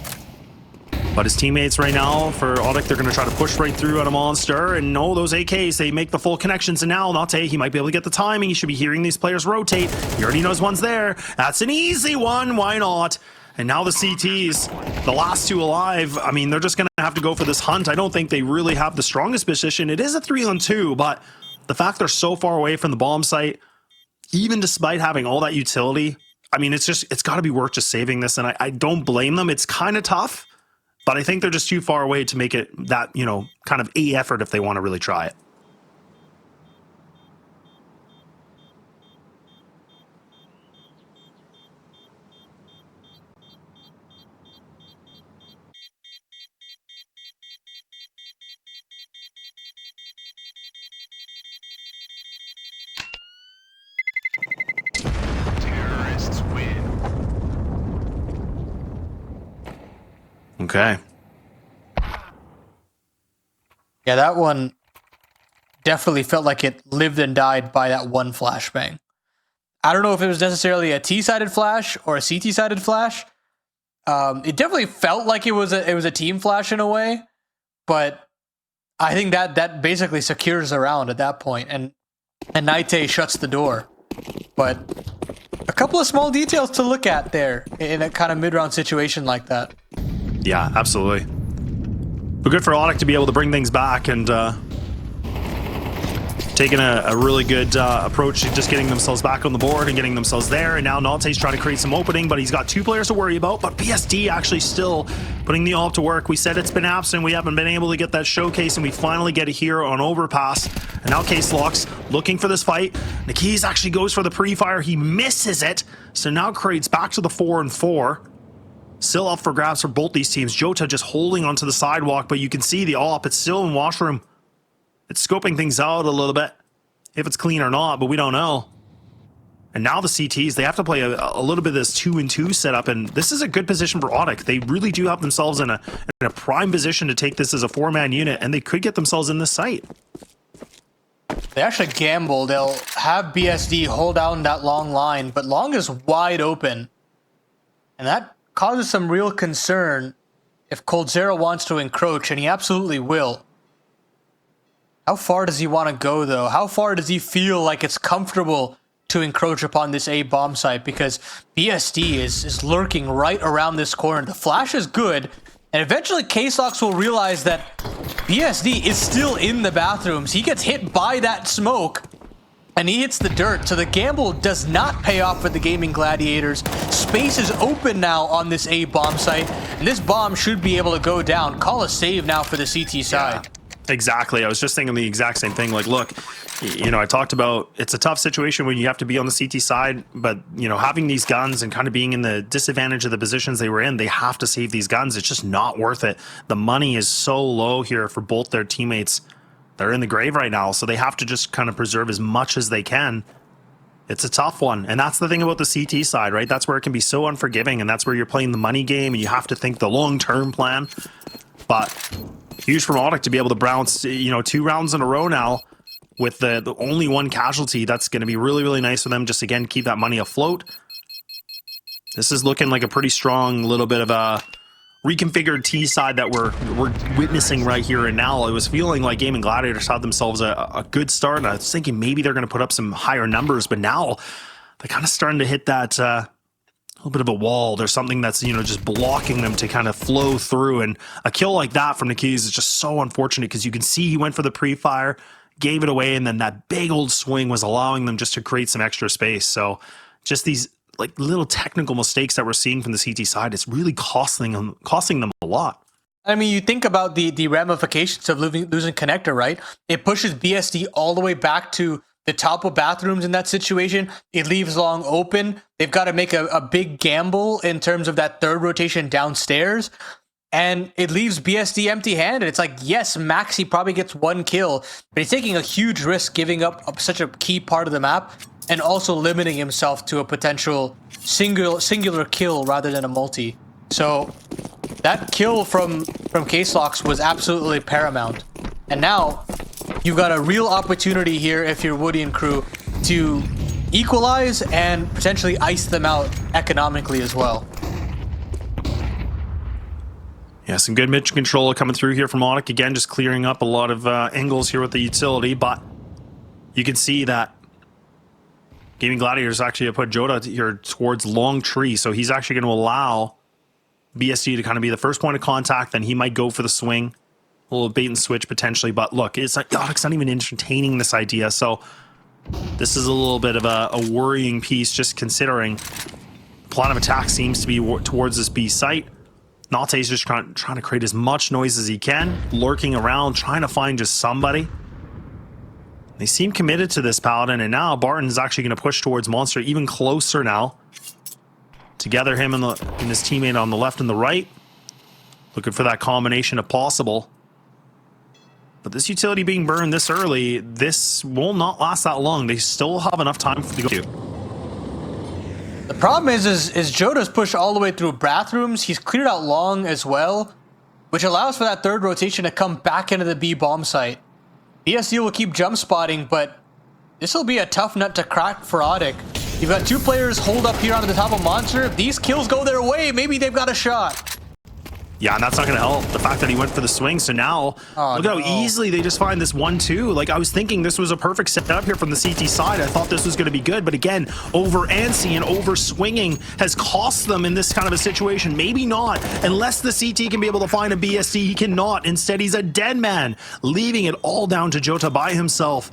But his teammates right now for ODDIK, they're going to try to push right through at a monster, and no, those AKs, they make the full connections, and now Nate, he might be able to get the timing. He should be hearing these players rotate. He already knows one's there. That's an easy one, why not? And now the CTs, the last two alive, I mean, they're just going to have to go for this hunt. I don't think they really have the strongest position. It is a 3-on-2, but the fact they're so far away from the bomb site, even despite having all that utility, I mean, it's got to be worth just saving this, and I don't blame them. It's kind of tough, but I think they're just too far away to make it that, kind of a effort if they want to really try it. Terrorists win. Okay. Yeah, that one definitely felt like it lived and died by that one flashbang. I don't know if it was necessarily a T-sided flash or a CT-sided flash. It definitely felt like it was a team flash in a way, but I think that basically secures the round at that point, and Naite shuts the door. But a couple of small details to look at there in a kind of mid-round situation like that. Yeah, absolutely. But good for ODDIK to be able to bring things back and taking a really good approach to just getting themselves back on the board and getting themselves there. And now Nalte's trying to create some opening, but he's got 2 players to worry about. But BSD actually still putting the ult to work. We said it's been absent. We haven't been able to get that showcase, and we finally get it here on Overpass. And now K-Slox looking for this fight. Nikis actually goes for the pre-fire. He misses it. So now Crate's back to the 4-4. Still up for grabs for both these teams. Jota just holding onto the sidewalk, but you can see the all-up. It's still in washroom. It's scoping things out a little bit, if it's clean or not, but we don't know. And now the CTs, they have to play a little bit of this 2-2 setup, and this is a good position for ODDIK. They really do have themselves in a prime position to take this as a 4-man unit, and they could get themselves in this site. They actually gamble. They'll have BSD hold down that long line, but long is wide open. And that causes some real concern if coldzera wants to encroach, and he absolutely will. How far does he want to go, though? How far does he feel like it's comfortable to encroach upon this A bomb site? Because BSD is lurking right around this corner. The flash is good, and eventually K-Slox will realize that BSD is still in the bathrooms. He gets hit by that smoke, and he hits the dirt. So the gamble does not pay off for the Gaimin Gladiators. Space is open now on this A bomb site, and this bomb should be able to go down. Call a save now for the CT side. Yeah. Exactly. I was just thinking the exact same thing. Like, look, you know, I talked about it's a tough situation when you have to be on the CT side, but, you know, having these guns and kind of being in the disadvantage of the positions they were in, they have to save these guns. It's just not worth it. The money is so low here for both their teammates. They're in the grave right now, so they have to just kind of preserve as much as they can. It's a tough one, and that's the thing about the CT side, right? That's where it can be so unforgiving, and that's where you're playing the money game, and you have to think the long-term plan. But huge from ODDIK to be able to bounce, you know, 2 rounds in a row now with the only 1 casualty. That's going to be really, really nice for them. Just, again, keep that money afloat. This is looking like a pretty strong little bit of a reconfigured T side that we're witnessing right here and now. It was feeling like Gaimin Gladiators had themselves a good start, and I was thinking maybe they're going to put up some higher numbers, but now they're kind of starting to hit that little bit of a wall. There's something that's, you know, just blocking them to kind of flow through, and a kill like that from Nikis is just so unfortunate because you can see he went for the pre-fire, gave it away, and then that big old swing was allowing them just to create some extra space. So just these like little technical mistakes that we're seeing from the CT side, it's really costing them a lot. I mean, you think about the ramifications of losing connector, right? It pushes BSD all the way back to the top of bathrooms in that situation. It leaves long open. They've got to make a big gamble in terms of that 3rd rotation downstairs. And it leaves BSD empty-handed. It's like, yes, Maxi probably gets 1 kill, but he's taking a huge risk giving up such a key part of the map and also limiting himself to a potential singular kill rather than a multi. So that kill from K-Slox was absolutely paramount. And now you've got a real opportunity here if you're Woody and crew to equalize and potentially ice them out economically as well. Yeah, some good mid control coming through here from ODDIK. Again, just clearing up a lot of angles here with the utility, but you can see that Gaimin Gladiators actually put Jota here towards long tree, so he's actually going to allow BSD to kind of be the first point of contact. Then he might go for the swing, a little bait and switch potentially. But look, it's like ODDIK's not even entertaining this idea, so this is a little bit of a worrying piece, just considering the plan of attack seems to be towards this B site. Nalte's just trying to create as much noise as he can, lurking around, trying to find just somebody. They seem committed to this Paladin, and now Barton's actually going to push towards Monster even closer now. Together, him and his teammate on the left and the right. Looking for that combination if possible. But this utility being burned this early, this will not last that long. They still have enough time to go to. The problem is Jota's pushed all the way through bathrooms. He's cleared out long as well, which allows for that 3rd rotation to come back into the B bomb site. BSD will keep jump spotting, but this will be a tough nut to crack for ODDIK. You've got 2 players hold up here onto the top of Monster. If these kills go their way, maybe they've got a shot. Yeah, and that's not going to help. The fact that he went for the swing, so now look how easily they just find this 1-2. Like, I was thinking this was a perfect setup here from the CT side. I thought this was going to be good, but again, over antsy and over swinging has cost them in this kind of a situation. Maybe not, unless the CT can be able to find a BSD. He cannot. Instead, he's a dead man, leaving it all down to Jota by himself.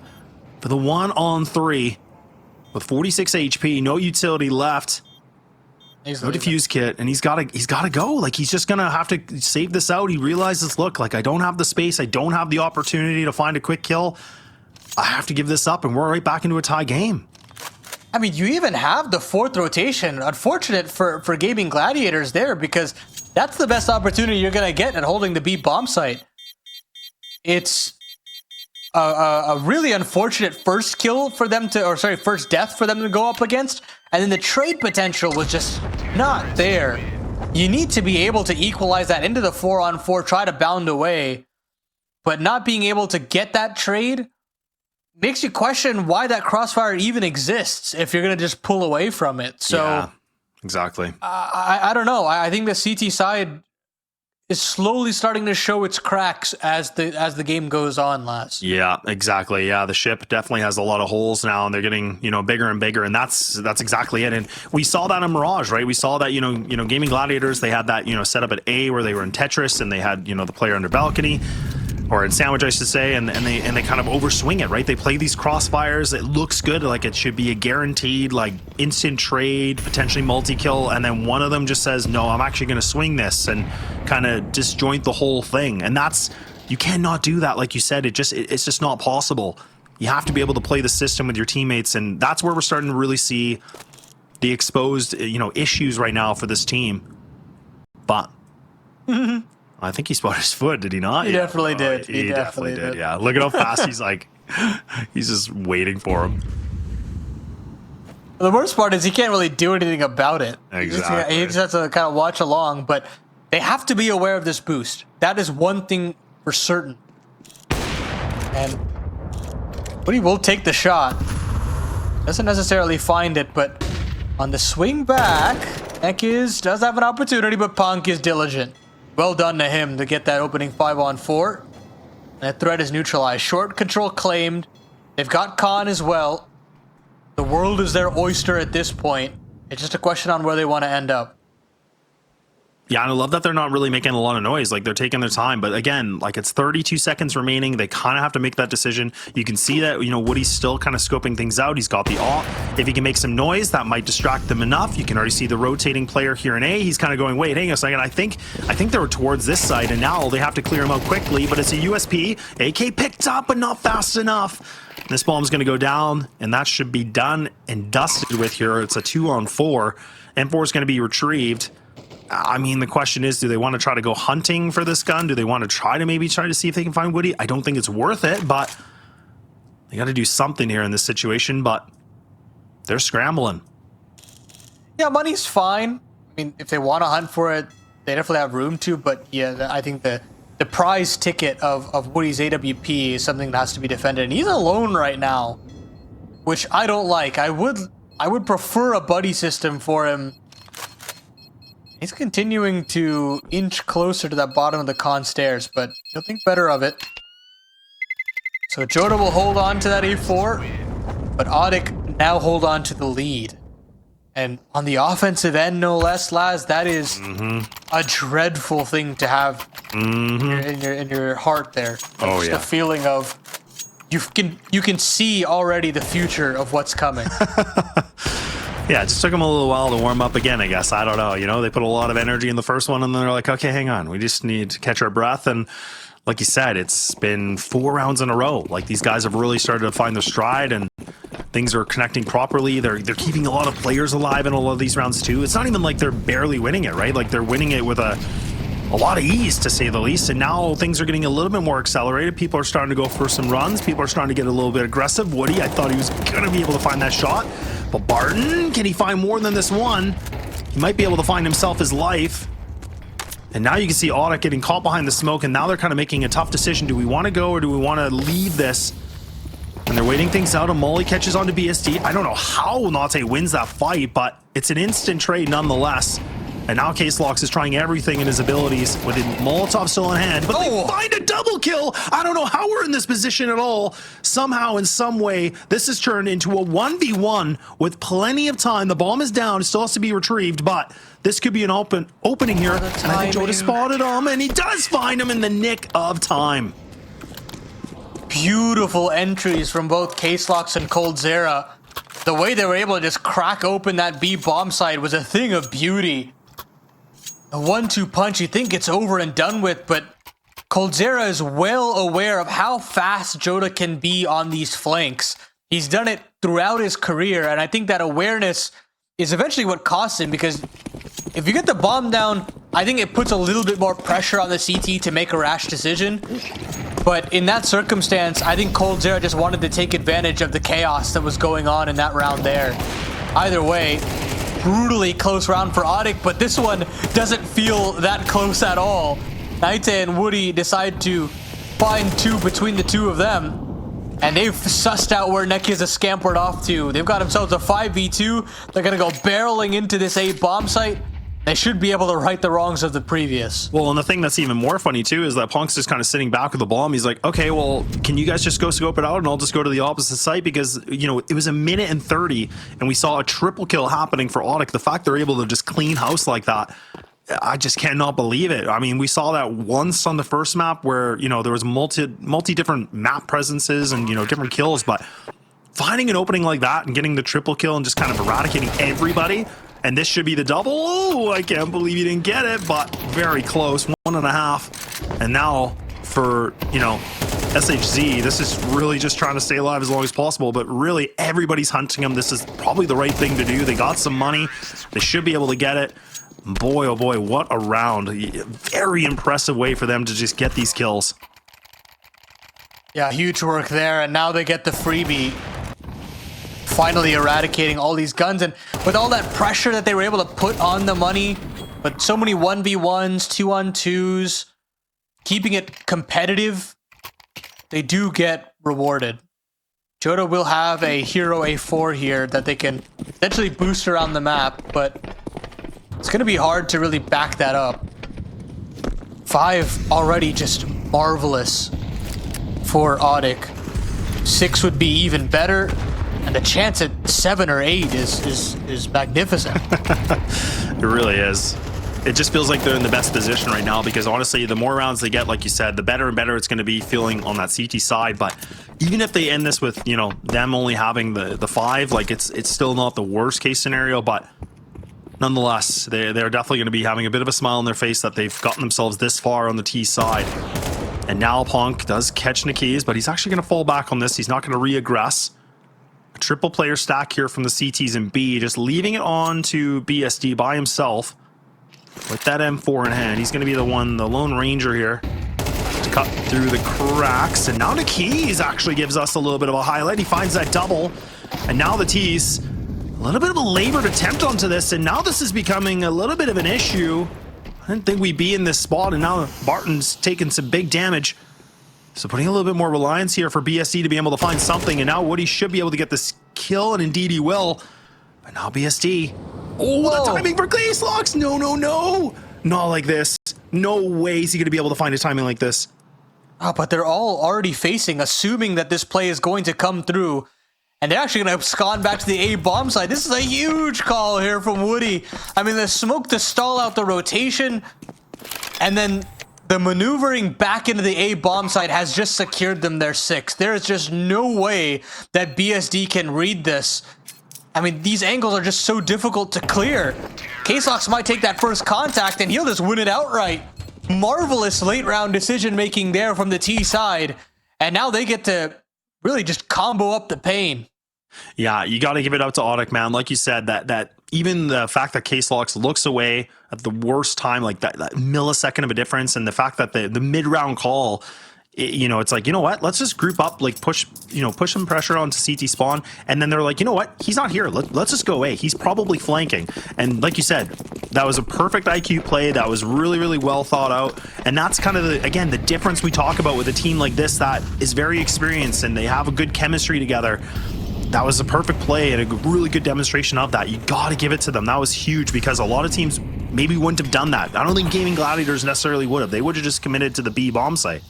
for the 1-on-3 with 46 HP, no utility left. No defuse kit, and he's gotta go. Like, he's just gonna have to save this out. He realizes, look, like, I don't have the space, I don't have the opportunity to find a quick kill. I have to give this up, and we're right back into a tie game. I mean, you even have the 4th rotation. Unfortunate for Gaimin Gladiators there, because that's the best opportunity you're gonna get at holding the B bomb site. It's a really unfortunate first kill for them to, or sorry, first death for them to go up against, and then the trade potential was just not there. You need to be able to equalize that into the 4-on-4, try to bound away, but not being able to get that trade makes you question why that crossfire even exists if you're going to just pull away from it. So, yeah, exactly. I don't know. I think the CT side is slowly starting to show its cracks as the game goes on, Laz. Yeah, exactly. Yeah, the ship definitely has a lot of holes now, and they're getting, you know, bigger and bigger, and that's exactly it. And we saw that in Mirage, right? We saw that, you know, Gaimin Gladiators, they had that, you know, set up at A where they were in Tetris, and they had, you know, the player under balcony, or in Sandwich, I should say, and they kind of overswing it, right? They play these crossfires. It looks good, like it should be a guaranteed, like, instant trade, potentially multi-kill, and then one of them just says, no, I'm actually going to swing this, and kind of disjoint the whole thing. And that's, you cannot do that, like you said. It's just not possible. You have to be able to play the system with your teammates, and that's where we're starting to really see the exposed, you know, issues right now for this team. But I think he spotted his foot, did he not? He definitely did. He definitely did. Yeah. Look at how fast he's like, he's just waiting for him. The worst part is he can't really do anything about it. Exactly. He just has to kind of watch along, but they have to be aware of this boost. That is one thing for certain. And Woody will take the shot. Doesn't necessarily find it, but on the swing back, Ekiz does have an opportunity, but Punk is diligent. Well done to him to get that opening 5-on-4. That threat is neutralized. Short control claimed. They've got Khan as well. The world is their oyster at this point. It's just a question on where they want to end up. Yeah, and I love that they're not really making a lot of noise. Like, they're taking their time. But again, like, it's 32 seconds remaining. They kind of have to make that decision. You can see that, you know, Woody's still kind of scoping things out. He's got the ult. If he can make some noise, that might distract them enough. You can already see the rotating player here in A. He's kind of going, wait, hang on a second. I think they were towards this side, and now they have to clear him out quickly. But it's a USP. AK picked up, but not fast enough. This bomb's going to go down, and that should be done and dusted with here. It's a 2-on-4. M4 is going to be retrieved. I mean, the question is, do they want to try to go hunting for this gun? Do they want to try to see if they can find Woody? I don't think it's worth it, but they got to do something here in this situation, but they're scrambling. Yeah, money's fine. I mean, if they want to hunt for it, they definitely have room to, but yeah, I think the prize ticket of Woody's AWP is something that has to be defended, and he's alone right now, which I don't like. I would prefer a buddy system for him. He's continuing to inch closer to that bottom of the con stairs, but he'll think better of it. So Joda will hold on to that A4, but ODDIK now hold on to the lead. And on the offensive end, no less, Laz, that is a dreadful thing to have in your heart there. Oh, just yeah. the feeling of you can see already the future of what's coming. Yeah, it just took them a little while to warm up again, I guess. I don't know. You know, they put a lot of energy in the first one, and then they're like, okay, hang on. We just need to catch our breath. And like you said, it's been 4 rounds in a row. Like, these guys have really started to find their stride, and things are connecting properly. They're keeping a lot of players alive in a lot of these rounds, too. It's not even like they're barely winning it, right? Like, they're winning it with a lot of ease, to say the least. And now things are getting a little bit more accelerated. People are starting to go for some runs. People are starting to get a little bit aggressive. Woody, I thought he was going to be able to find that shot. But Barton, can he find more than this one? He might be able to find himself his life. And now you can see ODDIK getting caught behind the smoke, and now they're kind of making a tough decision. Do we want to go, or do we want to leave this? And they're waiting things out. A Molly catches onto BST. I don't know how Nate wins that fight, but it's an instant trade nonetheless. And now Case-Lox is trying everything in his abilities with a Molotov still in hand. But they find a double kill. I don't know how we're in this position at all. Somehow, in some way, this has turned into a 1v1 with plenty of time. The bomb is down. It still has to be retrieved, but this could be an opening here. And I think Joda spotted him, and he does find him in the nick of time. beautiful entries from both Caselox and Coldzera. The way they were able to just crack open that B bomb site was a thing of beauty. A 1-2 punch, you think it's over and done with, but Coldzera is well aware of how fast Joda can be on these flanks. He's done it throughout his career, and I think that awareness is eventually what costs him, because if you get the bomb down, I think it puts a little bit more pressure on the CT to make a rash decision. But in that circumstance, I think Coldzera just wanted to take advantage of the chaos that was going on in that round there. Either way, brutally close round for ODDIK, but this one doesn't feel that close at all. Naite and Woody decide to find two between the two of them, and they've sussed out where Nekia's scampered off to. They've got themselves a 5v2. They're going to go barreling into this A bomb site. They should be able to right the wrongs of the previous. Well, and the thing that's even more funny too is that Punk's just kind of sitting back with the bomb. He's like, okay, well, can you guys just go scope it out and I'll just go to the opposite site? Because, you know, it was a minute and 30 and we saw a triple kill happening for ODDIK. The fact they're able to just clean house like that, I just cannot believe it. I mean, we saw that once on the first map where, you know, there was multi different map presences and, you know, different kills, but finding an opening like that and getting the triple kill and just kind of eradicating everybody. And this should be the double. Oh, I can't believe you didn't get it, but very close, 1.5. And now for, you know, SHZ, this is really just trying to stay alive as long as possible, but really everybody's hunting them. This is probably the right thing to do. They got some money. They should be able to get it. Boy, oh boy, what a round. Very impressive way for them to just get these kills. Yeah, huge work there, and now they get the freebie. Finally eradicating all these guns, and with all that pressure that they were able to put on the money, but so many 1v1s, 2-on-2s, keeping it competitive, they do get rewarded. Joda will have a hero A4 here that they can potentially boost around the map, but it's going to be hard to really back that up. 5 already just marvelous for ODDIK. 6 would be even better. And the chance at 7 or 8 is magnificent. It really is. It just feels like they're in the best position right now because honestly, the more rounds they get, like you said, the better and better it's going to be feeling on that CT side. But even if they end this with, you know, them only having the 5, like it's still not the worst case scenario. But nonetheless, they're definitely going to be having a bit of a smile on their face that they've gotten themselves this far on the T side. And now Punk does catch Niki's, but he's actually going to fall back on this. He's not going to re-aggress. Triple player stack here from the CTs and B, just leaving it on to BSD by himself with that M4 in hand. He's going to be the lone ranger here to cut through the cracks. And now Niki's actually gives us a little bit of a highlight. He finds that double. And now the T's, a little bit of a labored attempt onto this. And now this is becoming a little bit of an issue. I didn't think we'd be in this spot. And now Barton's taking some big damage. So putting a little bit more reliance here for BSD to be able to find something. And now Woody should be able to get this kill, and indeed he will. But now BSD. Oh, whoa. The timing for Caselox. No, no, no. Not like this. No way is he going to be able to find a timing like this. Oh, but they're all already facing, assuming that this play is going to come through. And they're actually going to abscond back to the A bomb side. This is a huge call here from Woody. I mean, the smoke to stall out the rotation. And then the maneuvering back into the A bomb site has just secured them their 6. There is just no way that BSD can read this. I mean, these angles are just so difficult to clear. Caselox might take that first contact and he'll just win it outright. Marvelous late round decision making there from the T side. And now they get to really just combo up the pain. Yeah, you got to give it up to ODDIK, man. Like you said, that even the fact that Caselox looks away at the worst time, like that millisecond of a difference, and the fact that the mid-round call, you know, it's like, you know what, let's just group up, like push some pressure onto CT spawn, and then they're like, you know what, he's not here, let's just go A. He's probably flanking. And like you said, that was a perfect IQ play. That was really, really well thought out. And that's kind of again the difference we talk about with a team like this that is very experienced and they have a good chemistry together. That was a perfect play and a really good demonstration of that. You got to give it to them. That was huge because a lot of teams maybe wouldn't have done that. I don't think Gaimin Gladiators necessarily would have. They would have just committed to the B bomb site.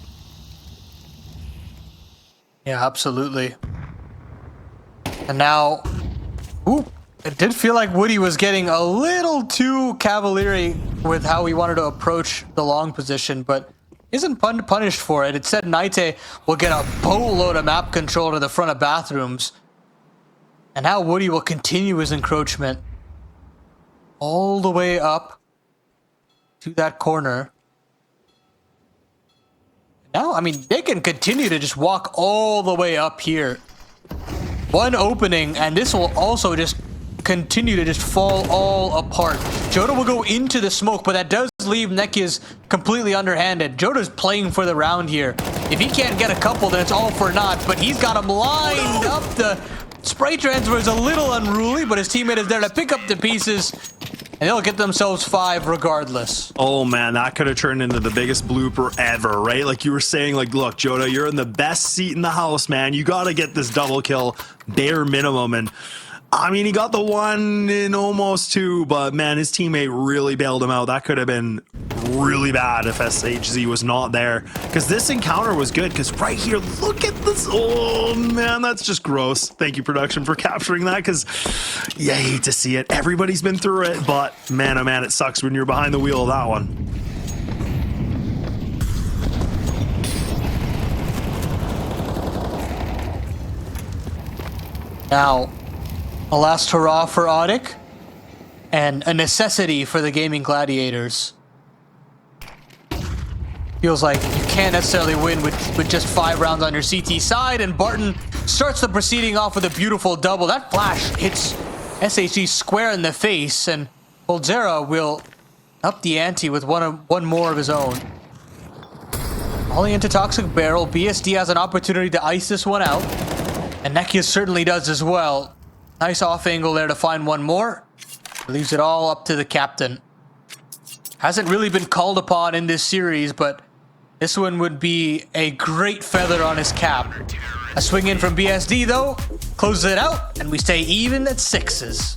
Yeah, absolutely. And now, ooh, it did feel like Woody was getting a little too cavalier with how he wanted to approach the long position, but isn't punished for it. It said Naite will get a boatload of map control to the front of bathrooms. And now Woody will continue his encroachment all the way up to that corner. Now, I mean, they can continue to just walk all the way up here. One opening, and this will also just continue to just fall all apart. Joda will go into the smoke, but that does leave Nekia's completely underhanded. Joda's playing for the round here. If he can't get a couple, then it's all for naught, but he's got him lined up. The spray transfer is a little unruly, but his teammate is there to pick up the pieces, and they'll get themselves 5 regardless. Oh man, that could have turned into the biggest blooper ever, right? Like you were saying, like, look, Joda, you're in the best seat in the house, man. You got to get this double kill, bare minimum. And I mean, he got the 1 in almost 2, but man, his teammate really bailed him out. That could have been really bad if SHZ was not there, because this encounter was good. Because right here, look at this. Oh man, that's just gross. Thank you, production, for capturing that, because you hate to see it. Everybody's been through it, but man, oh man, it sucks when you're behind the wheel of that one. Now, a last hurrah for ODDIK, and a necessity for the Gaimin Gladiators. Feels like you can't necessarily win with just 5 rounds on your CT side, and Barton starts the proceeding off with a beautiful double. That flash hits SHG square in the face, and Bolzera will up the ante with one more of his own. Falling into Toxic Barrel, BSD has an opportunity to ice this one out, and Nekia certainly does as well. Nice off angle there to find one more. Leaves it all up to the captain. Hasn't really been called upon in this series, but this one would be a great feather on his cap. A swing in from BSD though, closes it out, and we stay even at 6s.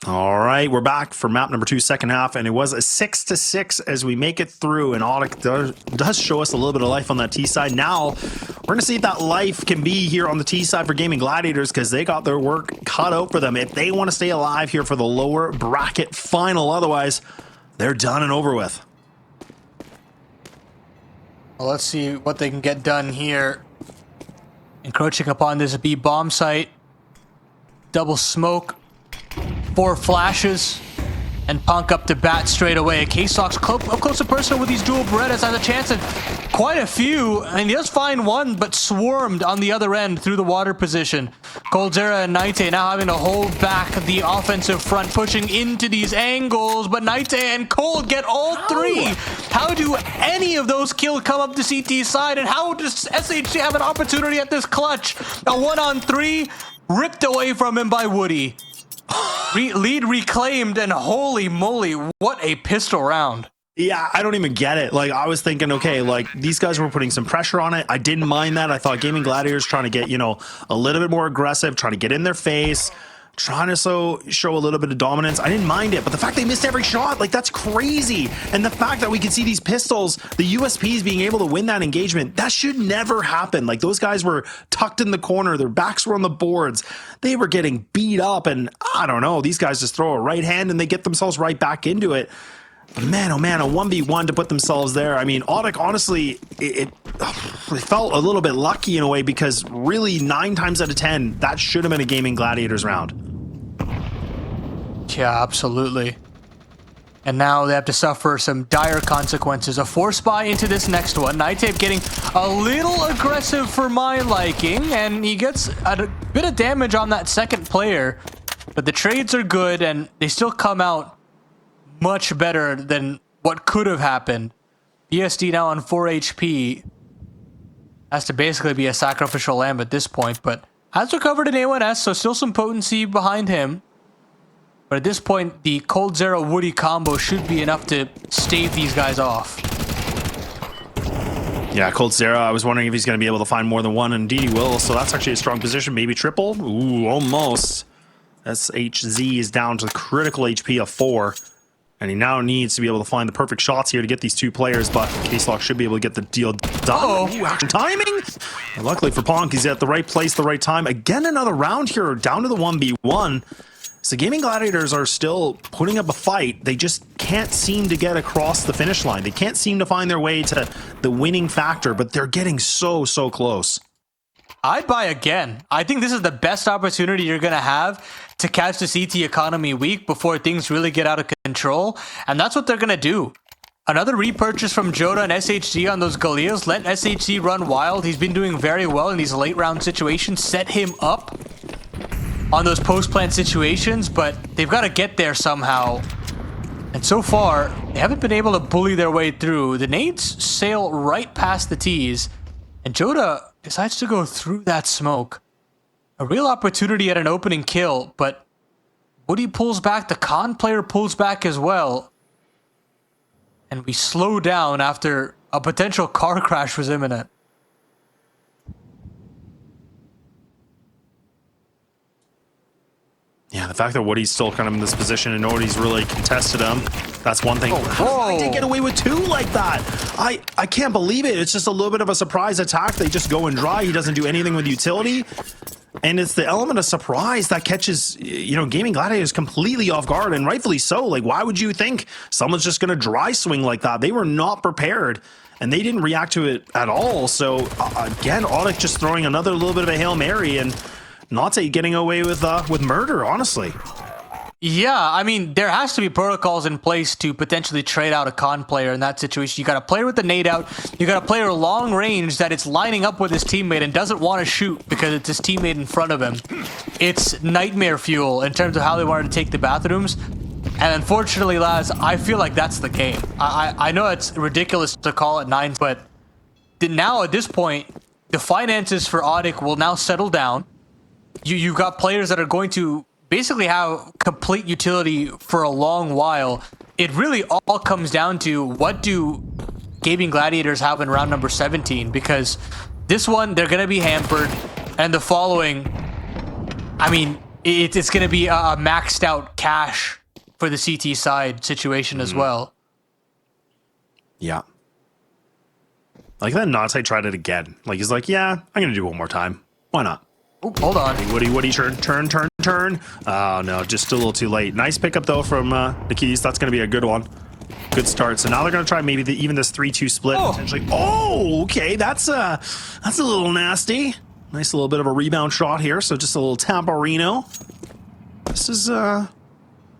All right, we're back for map number 2, second half, and it was a 6-6 as we make it through, and ODDIK does show us a little bit of life on that T side. Now, we're going to see if that life can be here on the T side for Gaimin Gladiators, because they got their work cut out for them if they want to stay alive here for the lower bracket final. Otherwise, they're done and over with. Well, let's see what they can get done here. Encroaching upon this B bomb site. Double smoke. 4 flashes, and Punk up to bat straight away. K-Sox up close and personal with these dual Berettas, has a chance at quite a few, and he does find one, but swarmed on the other end through the water position. coldzera and Naite now having to hold back the offensive front, pushing into these angles, but Naite and Cold get all 3. How do any of those kills come up the CT side, and how does SHG have an opportunity at this clutch? A 1-on-3 ripped away from him by Woody. Lead reclaimed, and holy moly, what a pistol round. Yeah, I don't even get it. Like, I was thinking, okay, like, these guys were putting some pressure on it. I didn't mind that. I thought Gaimin Gladiators trying to get, you know, a little bit more aggressive, trying to get in their face, trying to show a little bit of dominance. I didn't mind it, but the fact they missed every shot, like, that's crazy. And the fact that we could see these pistols, the USPs being able to win that engagement, that should never happen. Like, those guys were tucked in the corner, their backs were on the boards, they were getting beat up, and I don't know, these guys just throw a right hand and they get themselves right back into it. But man, oh man, a 1v1 to put themselves there. I mean, ODDIK, honestly, it felt a little bit lucky in a way, because really 9 times out of 10, that should have been a Gaimin Gladiators round. Yeah, absolutely. And now they have to suffer some dire consequences. A force buy into this next one. Naite getting a little aggressive for my liking, and he gets a bit of damage on that second player. But the trades are good, and they still come out much better than what could have happened. BSD now on 4 HP. Has to basically be a sacrificial lamb at this point, but has recovered an A1S, so still some potency behind him. But at this point, the coldzera Woody combo should be enough to stave these guys off. Yeah, coldzera, I was wondering if he's going to be able to find more than one, and indeed he will, so that's actually a strong position. Maybe triple? Ooh, almost. SHZ is down to critical HP of 4, and he now needs to be able to find the perfect shots here to get these 2 players, but K-Lock should be able to get the deal done. Ooh, action timing! And luckily for Ponk, he's at the right place, the right time. Again, another round here, down to the 1v1. So Gaimin Gladiators are still putting up a fight. They just can't seem to get across the finish line. They can't seem to find their way to the winning factor, but they're getting so close. I'd buy again. I think this is the best opportunity you're going to have to catch the CT economy weak before things really get out of control. And that's what they're going to do. Another repurchase from Joda and SHG on those Galeas. Let SHG run wild. He's been doing very well in these late round situations. Set him up on those post-plant situations, but they've got to get there somehow. And so far, they haven't been able to bully their way through. The nades sail right past the T's, and Joda decides to go through that smoke. A real opportunity at an opening kill, but Woody pulls back, the con player pulls back as well. And we slow down after a potential car crash was imminent. Yeah, the fact that Woody's still kind of in this position and nobody's really contested him, that's one thing. How did they get away with 2 like that? I can't believe it. It's just a little bit of a surprise attack. They just go and dry. He doesn't do anything with utility. And it's the element of surprise that catches, you know, Gaimin Gladiators completely off guard, and rightfully so. Like, why would you think someone's just going to dry swing like that? They were not prepared, and they didn't react to it at all. So, again, ODDIK just throwing another little bit of a Hail Mary, and Nate getting away with murder, honestly. Yeah, I mean, there has to be protocols in place to potentially trade out a con player in that situation. You got a player with the nade out. You got a player long range that it's lining up with his teammate and doesn't want to shoot because it's his teammate in front of him. It's nightmare fuel in terms of how they wanted to take the bathrooms. And unfortunately, lads, I feel like that's the game. I know it's ridiculous to call it 9, but now at this point, the finances for ODDIK will now settle down. You've got players that are going to basically have complete utility for a long while. It really all comes down to what do Gaimin Gladiators have in round number 17, because this one, they're going to be hampered, and the following, I mean, it's going to be a maxed out cash for the CT side situation as well. Yeah. Like then Nate tried it again. Like he's like, yeah, I'm going to do it one more time. Why not? Ooh, hold on. Woody, turn. Oh, no, just a little too late. Nice pickup, though, from the Keys. That's going to be a good one. Good start. So now they're going to try maybe even this 3-2 split, potentially. Oh, okay, that's a little nasty. Nice little bit of a rebound shot here. So just a little Tamburino. This is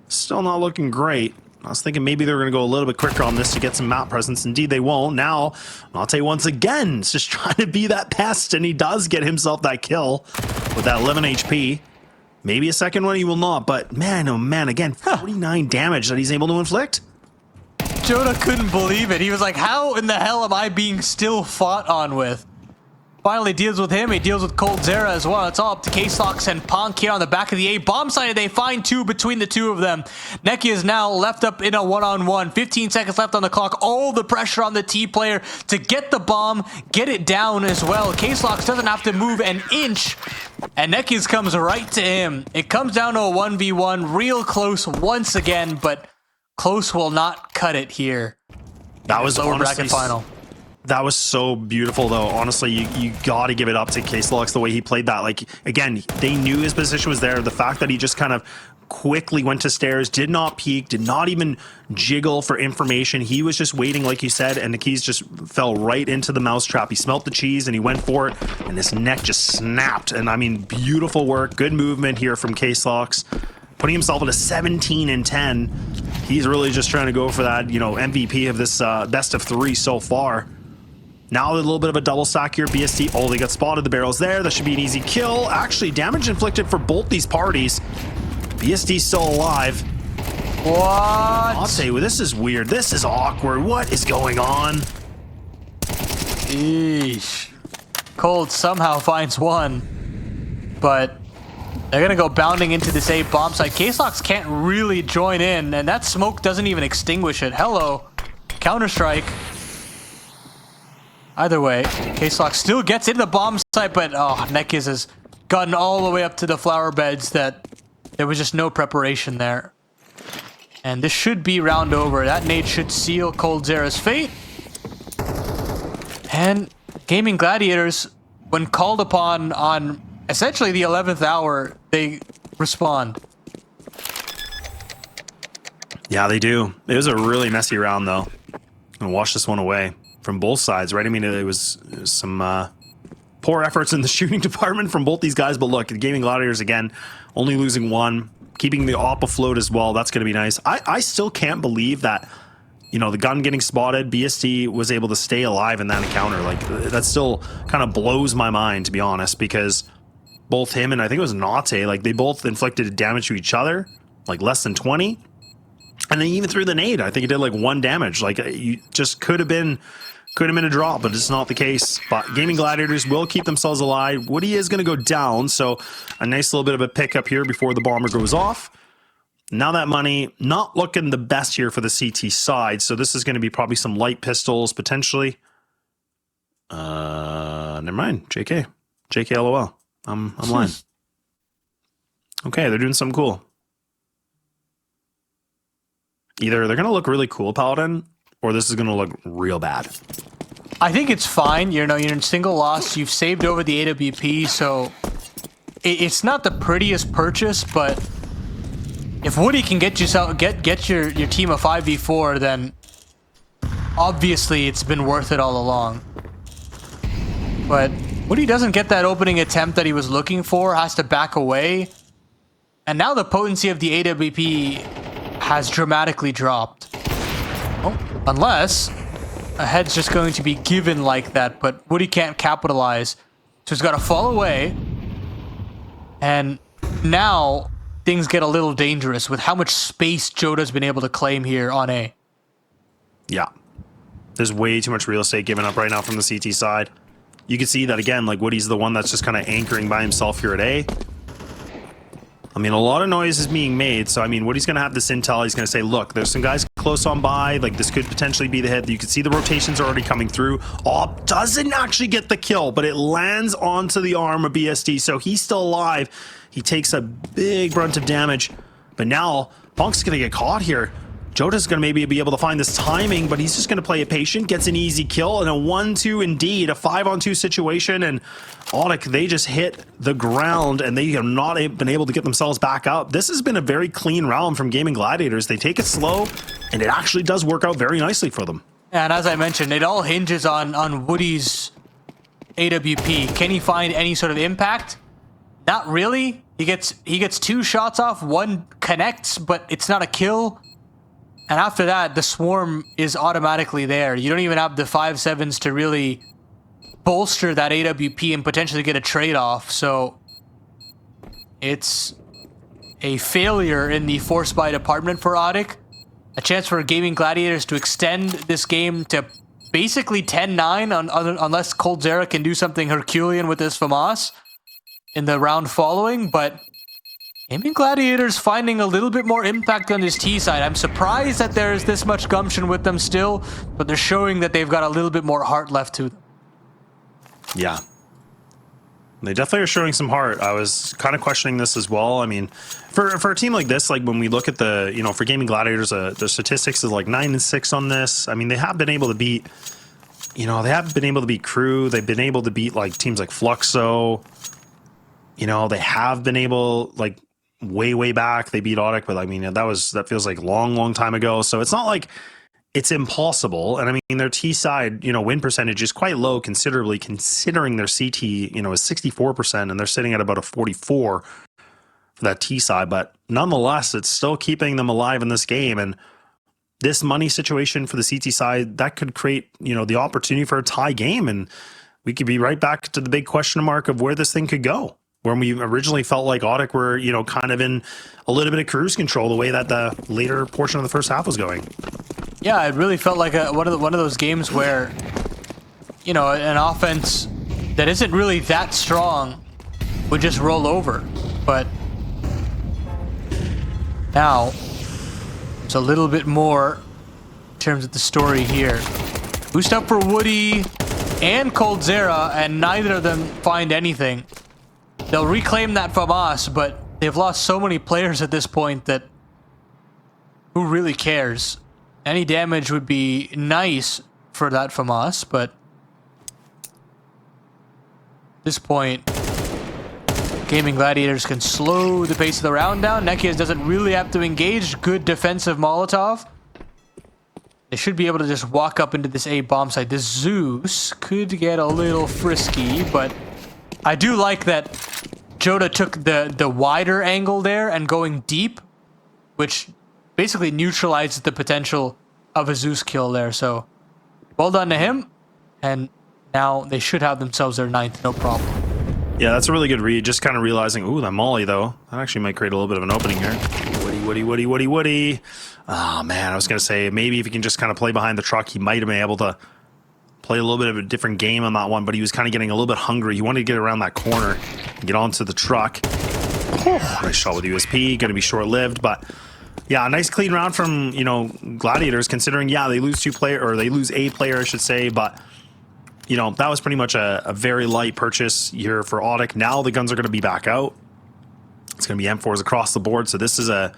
still not looking great. I was thinking maybe they're going to go a little bit quicker on this to get some map presence. Indeed, they won't. Now, Nate once again is just trying to be that pest, and he does get himself that kill with that 11 HP. Maybe a second one he will not, but man, oh man, again, 49 damage that he's able to inflict. Joda couldn't believe it. He was like, how in the hell am I being still fought on with? Finally deals with him. He deals with coldzera as well. It's all up to K-Slox and Ponk here on the back of the A bomb side. They find two between the two of them. Neki is now left up in a one-on-one. 15 seconds left on the clock. All the pressure on the T player to get the bomb, get it down as well. K-Slox doesn't have to move an inch, and Neki's comes right to him. It comes down to a 1v1. Real close once again, but close will not cut it here. That was lower honestly bracket final. That was so beautiful, though. Honestly, you got to give it up to K-Slox the way he played that. Like, again, they knew his position was there. The fact that he just kind of quickly went to stairs, did not peek, did not even jiggle for information. He was just waiting, like you said, and the keys just fell right into the mousetrap. He smelt the cheese and he went for it, and his neck just snapped. And I mean, beautiful work, good movement here from K-Slox, putting himself at a 17-10. He's really just trying to go for that, you know, MVP of this best of three so far. Now a little bit of a double stack here. BST, oh, they got spotted. The barrel's there. That should be an easy kill. Actually, damage inflicted for both these parties. BST still alive. What? I'll tell you, this is weird. This is awkward. What is going on? Eesh. Cold somehow finds one, but they're going to go bounding into this A bomb site. K-Slox can't really join in, and that smoke doesn't even extinguish it. Hello. Counter-Strike. Either way, K-Slox still gets into the bomb site, but Nekiz has gotten all the way up to the flower beds that there was just no preparation there. And this should be round over. That nade should seal coldzera's fate. And Gaimin Gladiators, when called upon on essentially the 11th hour, they respond. Yeah, they do. It was a really messy round, though. I'm gonna wash this one away from both sides, right? I mean, it was some poor efforts in the shooting department from both these guys, but look, the Gaimin Gladiators, again, only losing one, keeping the op afloat as well. That's going to be nice. I still can't believe that, you know, the gun getting spotted, BST was able to stay alive in that encounter. Like, that still kind of blows my mind, to be honest, because both him and I think it was Nate, like, they both inflicted damage to each other, like less than 20. And then even through the nade, I think it did like 1 damage. Like, you just could have been a draw, but it's not the case. But Gaimin Gladiators will keep themselves alive. Woody is going to go down, so a nice little bit of a pickup here before the bomber goes off. Now that money, not looking the best here for the CT side, so this is going to be probably some light pistols, potentially. Never mind. JK. JK LOL. I'm lying. Okay, they're doing something cool. Either they're going to look really cool, Paladin, or this is going to look real bad. I think it's fine. You know, you're in single loss. You've saved over the AWP, so it's not the prettiest purchase, but if Woody can get your team a 5v4, then obviously it's been worth it all along. But Woody doesn't get that opening attempt that he was looking for, has to back away. And now the potency of the AWP has dramatically dropped. Oh, unless a head's just going to be given like that, but Woody can't capitalize. So he's got to fall away. And now things get a little dangerous with how much space Joda's been able to claim here on A. Yeah. There's way too much real estate given up right now from the CT side. You can see that again, like Woody's the one that's just kind of anchoring by himself here at A. I mean, a lot of noise is being made. So, I mean, Woody's going to have this intel. He's going to say, look, there's some guys close on by. Like, this could potentially be the hit. You can see the rotations are already coming through. Oh, doesn't actually get the kill, but it lands onto the arm of BSD. So he's still alive. He takes a big brunt of damage. But now, Punk's going to get caught here. Joda's going to maybe be able to find this timing, but he's just going to play it patient, gets an easy kill, and a 1-2 indeed, a 5-on-2 situation, and ODDIK, they just hit the ground, and they have not been able to get themselves back up. This has been a very clean round from Gaimin Gladiators. They take it slow, and it actually does work out very nicely for them. And as I mentioned, it all hinges on Woody's AWP. Can he find any sort of impact? Not really. He gets 2 shots off, 1 connects, but it's not a kill. And after that, the swarm is automatically there. You don't even have the 5-7s to really bolster that AWP and potentially get a trade-off. So it's a failure in the force buy department for ODDIK. A chance for Gaimin Gladiators to extend this game to basically 10-9 unless coldzera can do something Herculean with this FAMAS in the round following. But Gaimin Gladiators finding a little bit more impact on this T side. I'm surprised that there's this much gumption with them still, but they're showing that they've got a little bit more heart left to them. Yeah. They definitely are showing some heart. I was kind of questioning this as well. I mean, for a team like this, like when we look at the, you know, for Gaimin Gladiators, the statistics is like 9-6 on this. I mean, they have been able to beat, you know, they have been able to beat Crew. They've been able to beat like teams like Fluxo. You know, they have been able, like, way back they beat ODDIK, but I mean that feels like long time ago. So it's not like it's impossible. And I mean their T side, you know, win percentage is quite low considerably, considering their CT, you know, is 64%, and they're sitting at about a 44 for that T side. But nonetheless, it's still keeping them alive in this game. And this money situation for the CT side, that could create, you know, the opportunity for a tie game, and we could be right back to the big question mark of where this thing could go. When we originally felt like ODDIK were, you know, kind of in a little bit of cruise control the way that the later portion of the first half was going. Yeah, it really felt like one of those games where, you know, an offense that isn't really that strong would just roll over. But now it's a little bit more in terms of the story here. Boost up for Woody and coldzera, and neither of them find anything. They'll reclaim that FAMAS, but they've lost so many players at this point that who really cares? Any damage would be nice for that FAMAS, but at this point, Gaimin Gladiators can slow the pace of the round down. Nekias doesn't really have to engage. Good defensive Molotov. They should be able to just walk up into this A bomb site. This Zeus could get a little frisky, but I do like that Joda took the wider angle there and going deep, which basically neutralizes the potential of a Zeus kill there. So well done to him. And now they should have themselves their 9th, no problem. Yeah, that's a really good read. Just kind of realizing, ooh, that molly, though. That actually might create a little bit of an opening here. Woody. Oh, man, I was going to say, maybe if he can just kind of play behind the truck, he might have been able to play a little bit of a different game on that one, but he was kind of getting a little bit hungry. He wanted to get around that corner and get onto the truck. Oh, nice shot with USP. Going to be short-lived, but yeah, a nice clean round from, you know, Gladiators, considering, yeah, they lose they lose a player, I should say, but, you know, that was pretty much a very light purchase here for ODDIK. Now the guns are going to be back out. It's going to be M4s across the board, so this is a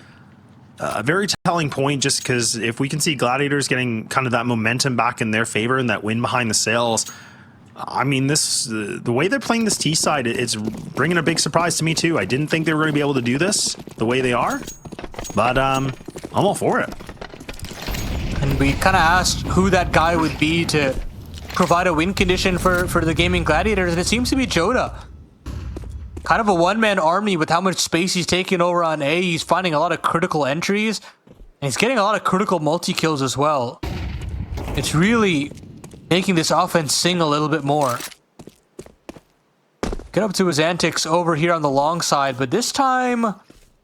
very telling point, just because if we can see Gladiators getting kind of that momentum back in their favor and that win behind the sails, I mean, the way they're playing this T side, it's bringing a big surprise to me too. I didn't think they were going to be able to do this the way they are, but I'm all for it. And we kind of asked who that guy would be to provide a win condition for the Gaimin Gladiators, and it seems to be Joda. Kind of a one-man army with how much space he's taking over on A. He's finding a lot of critical entries, and he's getting a lot of critical multi-kills as well. It's really making this offense sing a little bit more. Get up to his antics over here on the long side, but this time, I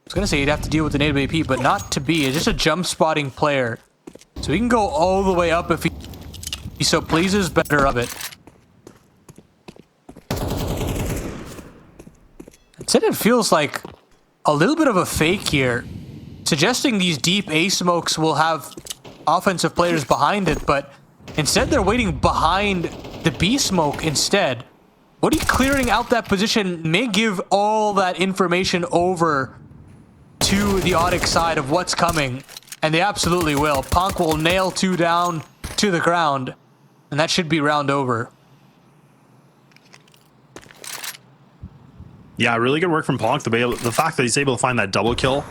was going to say he'd have to deal with the native AP, but not to be. It's just a jump-spotting player. So he can go all the way up if he so pleases, better of it. Instead, it feels like a little bit of a fake here, suggesting these deep A smokes will have offensive players behind it, but instead they're waiting behind the B smoke instead. ODDIK clearing out that position may give all that information over to the ODDIK side of what's coming, and they absolutely will. Punk will nail 2 down to the ground, and that should be round over. Yeah, really good work from Punk. The fact that he's able to find that double kill.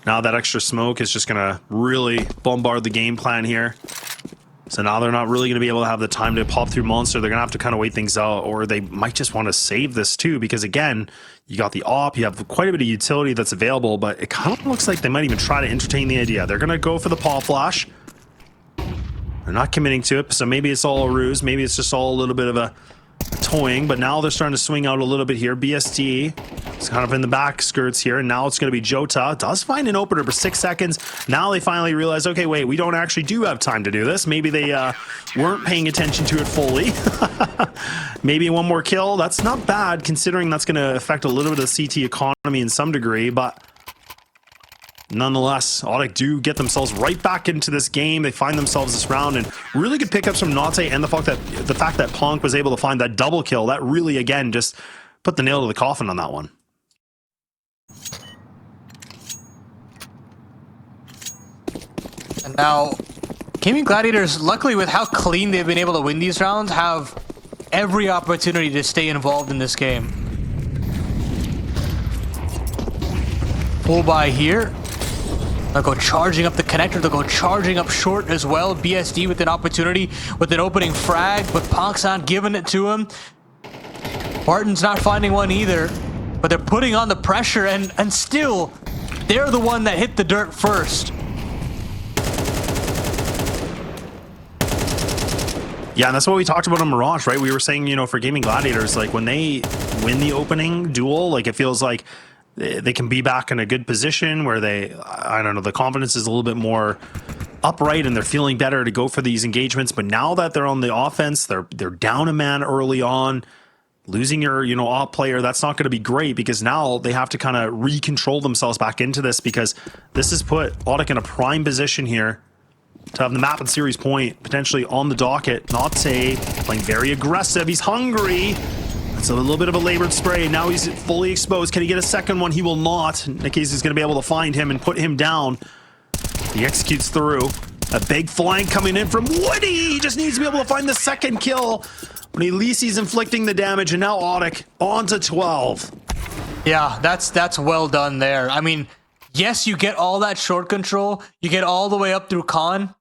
Now that extra smoke is just going to really bombard the game plan here. So now they're not really going to be able to have the time to pop through Monster. They're going to have to kind of wait things out, or they might just want to save this too, because again, you got the op, you have quite a bit of utility that's available, but it kind of looks like they might even try to entertain the idea. They're going to go for the pop flash. They're not committing to it, so maybe it's all a ruse. Maybe it's just all a little bit of a toying, but now they're starting to swing out a little bit here. BSD is kind of in the back skirts here, and now it's going to be Jota. Does find an opener for 6 seconds. Now they finally realize, okay, wait, we don't actually do have time to do this. Maybe they weren't paying attention to it fully. Maybe one more kill. That's not bad, considering that's going to affect a little bit of the CT economy in some degree, but nonetheless, ODDIK do get themselves right back into this game. They find themselves this round, and really good pickups from Nate, and the fact that Punk was able to find that double kill, that really, again, just put the nail to the coffin on that one. And now, Gaimin Gladiators, luckily with how clean they've been able to win these rounds, have every opportunity to stay involved in this game. Full buy here. They'll go charging up the connector. They'll go charging up short as well. BSD with an opportunity with an opening frag, but Punk's not giving it to him. Barton's not finding one either, but they're putting on the pressure, and still, they're the one that hit the dirt first. Yeah, and that's what we talked about on Mirage, right? We were saying, you know, for Gaimin Gladiators, like when they win the opening duel, like it feels like they can be back in a good position where they, I don't know, the confidence is a little bit more upright and they're feeling better to go for these engagements. But now that they're on the offense, they're down a man early on. Losing your, you know, op player, that's not going to be great, because now they have to kind of recontrol themselves back into this, because this has put ODDIK in a prime position here to have the map and series point potentially on the docket. Nate playing very aggressive. He's hungry. It's a little bit of a labored spray. Now he's fully exposed. Can he get a second one? He will not. Nikes is going to be able to find him and put him down. He executes through. A big flank coming in from Woody. He just needs to be able to find the second kill. But at least he's inflicting the damage, and now ODDIK on to 12. Yeah, that's well done there. I mean, yes, you get all that short control. You get all the way up through con.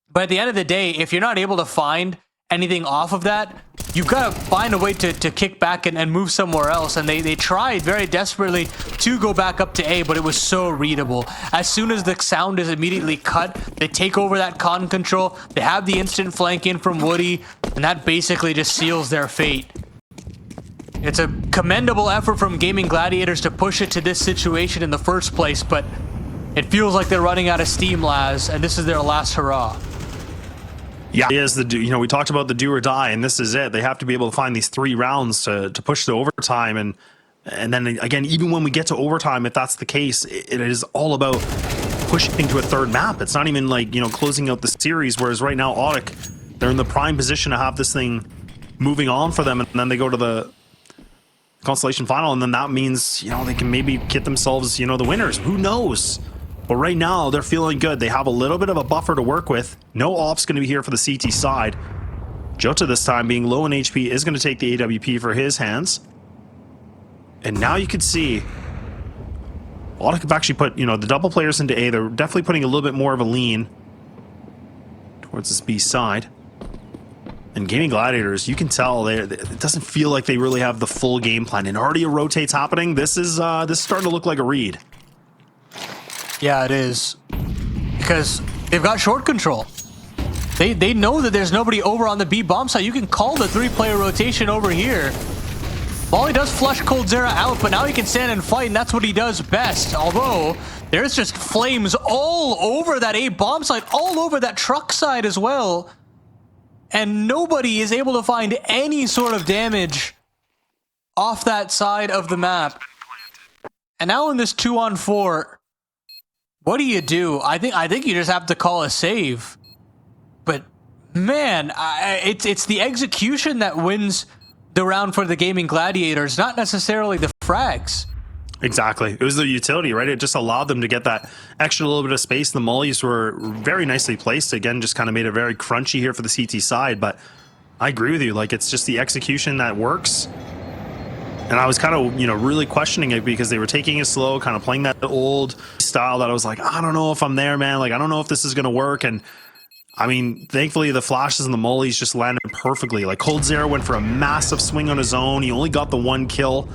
But at the end of the day, if you're not able to find anything off of that, you've got to find a way to kick back and move somewhere else. And they tried very desperately to go back up to A, but it was so readable. As soon as the sound is immediately cut, they take over that con control. They have the instant flank in from Woody, and that basically just seals their fate. It's a commendable effort from Gaimin Gladiators to push it to this situation in the first place, but it feels like they're running out of steam, Laz, and this is their last hurrah. Yeah, it is you know, we talked about the do or die, and this is it. They have to be able to find these 3 rounds to push the overtime, and then again, even when we get to overtime, if that's the case, it is all about pushing to a third map. It's not even like, you know, closing out the series, whereas right now ODDIK, they're in the prime position to have this thing moving on for them, and then they go to the Constellation Final, and then that means, you know, they can maybe get themselves, you know, the winners. Who knows? But right now, they're feeling good. They have a little bit of a buffer to work with. No ops going to be here for the CT side. Jota this time, being low in HP, is going to take the AWP for his hands. And now you can see ODDIK have actually put, you know, the double players into A. They're definitely putting a little bit more of a lean towards this B side. And Gaimin Gladiators, you can tell it doesn't feel like they really have the full game plan. And already a rotate's happening. This is starting to look like a read. Yeah, it is. Because they've got short control. They know that there's nobody over on the B bomb side. You can call the 3-player rotation over here. Molly does flush coldzera out, but now he can stand and fight, and that's what he does best. Although, there's just flames all over that A bomb side, all over that truck side as well. And nobody is able to find any sort of damage off that side of the map. And now in this 2-on-4, what do? I think you just have to call a save. But man, it's the execution that wins the round for the Gaimin Gladiators, not necessarily the frags. Exactly. It was the utility, right? It just allowed them to get that extra little bit of space. The mollies were very nicely placed. Again, just kind of made it very crunchy here for the CT side. But I agree with you. Like, it's just the execution that works. And I was kind of, really questioning it because they were taking it slow, kind of playing that old style that I was like, I don't know if I'm there, man. Like, I don't know if this is going to work. And I mean, thankfully, the flashes and the mollies just landed perfectly. Like, coldzera went for a massive swing on his own. He only got the one kill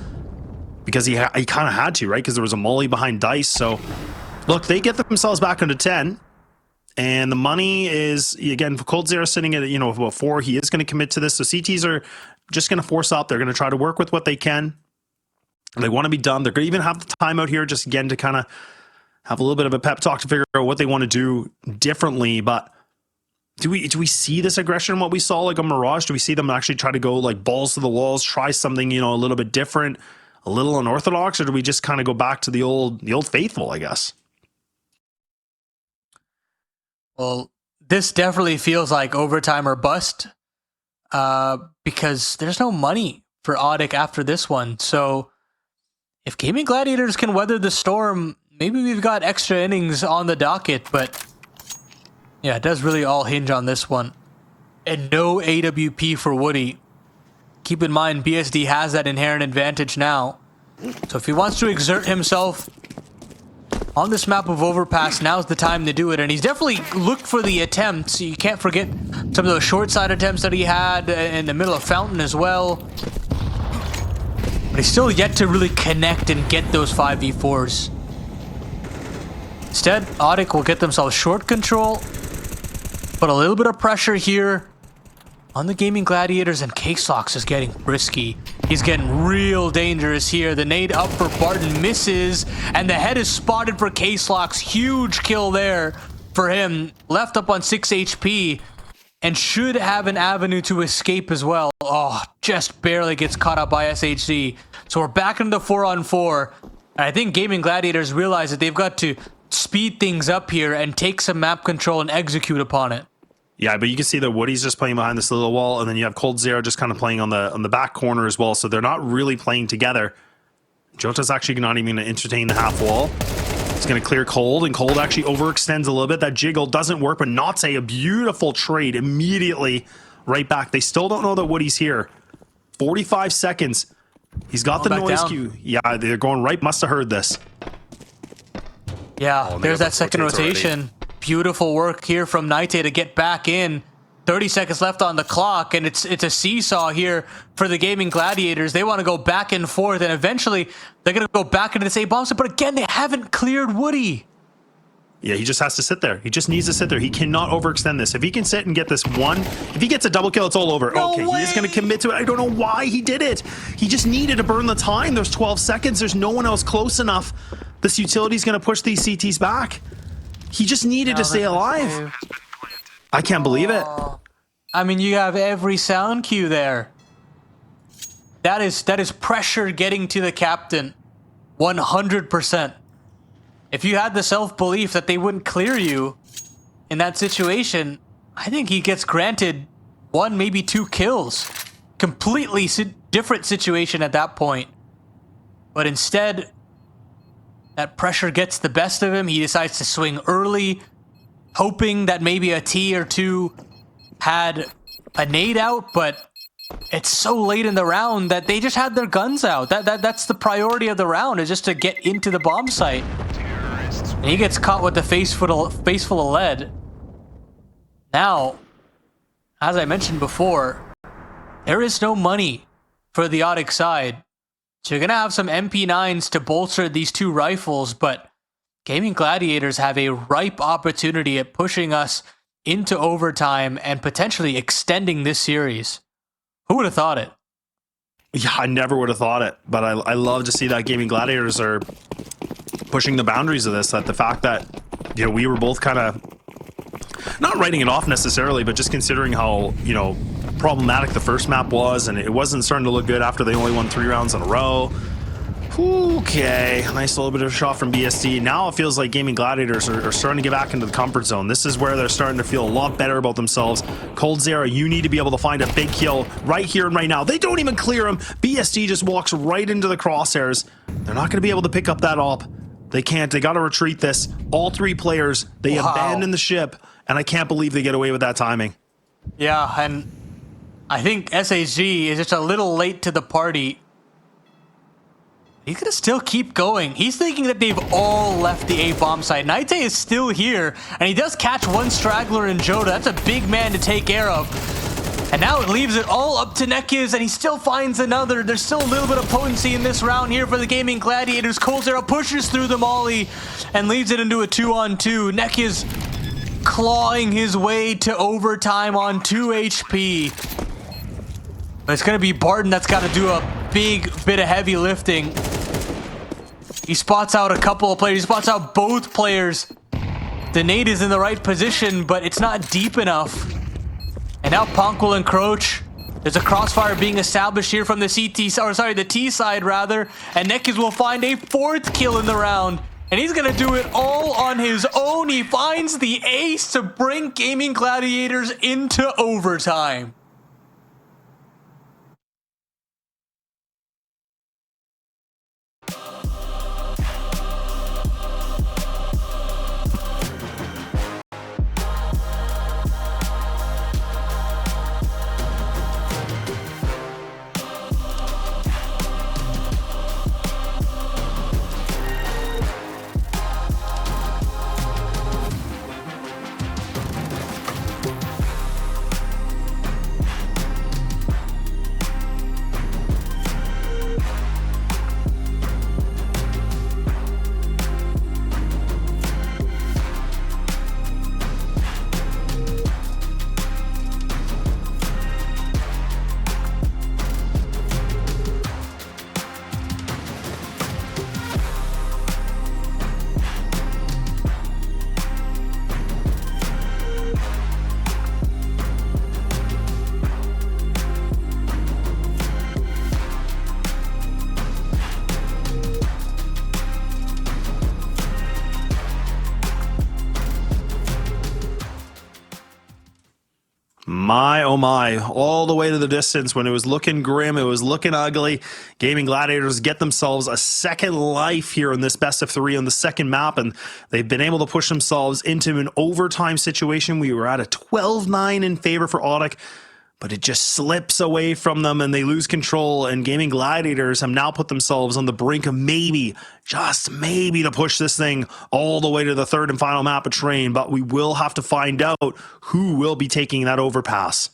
because he kind of had to, right? Because there was a molly behind Dice. So, look, they get themselves back into 10. And the money is, again, coldzera sitting at, about 4. He is going to commit to this. So, CTs are just going to force up. They're going to try to work with what they can. They want to be done. They're going to even have the timeout here just, again, to kind of have a little bit of a pep talk to figure out what they want to do differently. But do we see this aggression, what we saw like a Mirage? Do we see them actually try to go like balls to the walls, try something, a little bit different, a little unorthodox, or do we just kind of go back to the old faithful, I guess? Well, this definitely feels like overtime or bust because there's no money for ODDIK after this one. So if Gaimin Gladiators can weather the storm, maybe we've got extra innings on the docket, but yeah, it does really all hinge on this one. And no AWP for Woody. Keep in mind, BSD has that inherent advantage now. So if he wants to exert himself on this map of Overpass, now's the time to do it. And he's definitely looked for the attempts. You can't forget some of those short side attempts that he had in the middle of Fountain as well. But he's still yet to really connect and get those 5v4s. Instead, ODDIK will get themselves short control. Put a little bit of pressure here on the Gaimin Gladiators, and K-Slox is getting risky. He's getting real dangerous here. The nade up for Barton misses, and the head is spotted for K-Slox. Huge kill there for him. Left up on 6 HP, and should have an avenue to escape as well. Oh, just barely gets caught up by SHC. So we're back into the 4-on-4. And I think Gaimin Gladiators realize that they've got to speed things up here and take some map control and execute upon it. Yeah, but you can see that Woody's just playing behind this little wall, and then you have coldzera just kind of playing on the back corner as well. So they're not really playing together. Jota's actually not even going to entertain the half wall. He's going to clear Cold, and Cold actually overextends a little bit. That jiggle doesn't work, but Notse, a beautiful trade immediately right back. They still don't know that Woody's here. 45 seconds. He's got the noise cue. Yeah, they're going right. Must have heard this. Yeah, there's that second rotation. Already. Beautiful work here from Naite to get back in. 30 seconds left on the clock, and it's a seesaw here for the Gaimin Gladiators. They want to go back and forth, and eventually they're going to go back into this A-bomb site, but again, they haven't cleared Woody. Yeah, he just has to sit there. He just needs to sit there. He cannot overextend this. If he can sit and get this one, if he gets a double kill, it's all over. No okay, way. He is going to commit to it. I don't know why he did it. He just needed to burn the time. There's 12 seconds. There's no one else close enough. This utility is going to push these CTs back. He just needed to stay alive. I can't believe it. I mean, you have every sound cue there. That is pressure getting to the captain. 100%. If you had the self-belief that they wouldn't clear you in that situation, I think he gets granted 1, maybe 2 kills. Completely different situation at that point. But instead, that pressure gets the best of him. He decides to swing early, hoping that maybe a T or 2 had a nade out, but it's so late in the round that they just had their guns out. That's the priority of the round, is just to get into the bomb site. And he gets caught with the face full of lead. Now, as I mentioned before, there is no money for the ODDIK side. So you're going to have some MP9s to bolster these 2 rifles, but Gaimin Gladiators have a ripe opportunity at pushing us into overtime and potentially extending this series. Who would have thought it? Yeah, I never would have thought it, but I love to see that Gaimin Gladiators are pushing the boundaries of this. That the fact that, we were both kind of not writing it off necessarily, but just considering how, problematic the first map was, and it wasn't starting to look good after they only won 3 rounds in a row. Okay, nice little bit of a shot from BSD. Now it feels like Gaimin Gladiators are starting to get back into the comfort zone. This is where they're starting to feel a lot better about themselves. coldzera, you need to be able to find a big kill right here and right now. They don't even clear him. BSD just walks right into the crosshairs. They're not going to be able to pick up that op. They can't. They got to retreat this. All three players, they abandon the ship, and I can't believe they get away with that timing. Yeah, and I think SAG is just a little late to the party. He's going to still keep going. He's thinking that they've all left the A bomb site. Naite is still here, and he does catch one straggler in Joda. That's a big man to take care of. And now it leaves it all up to Nekiz, and he still finds another. There's still a little bit of potency in this round here for the Gaimin Gladiators. coldzera pushes through the molly and leads it into a 2-on-2. Nekiz clawing his way to overtime on 2 HP. But it's going to be Barton that's got to do a big bit of heavy lifting. He spots out a couple of players. He spots out both players. The nade is in the right position, but it's not deep enough. And now Punk will encroach. There's a crossfire being established here from the the T side rather. And Nekiz will find a 4th kill in the round. And he's going to do it all on his own. He finds the ace to bring Gaimin Gladiators into overtime. My, oh my, all the way to the distance when it was looking grim, it was looking ugly. Gaimin Gladiators get themselves a second life here in this best of 3 on the second map, and they've been able to push themselves into an overtime situation. We were at a 12-9 in favor for ODDIK, but it just slips away from them and they lose control, and Gaimin Gladiators have now put themselves on the brink of maybe, just maybe, to push this thing all the way to the 3rd and final map of Train, but we will have to find out who will be taking that overpass.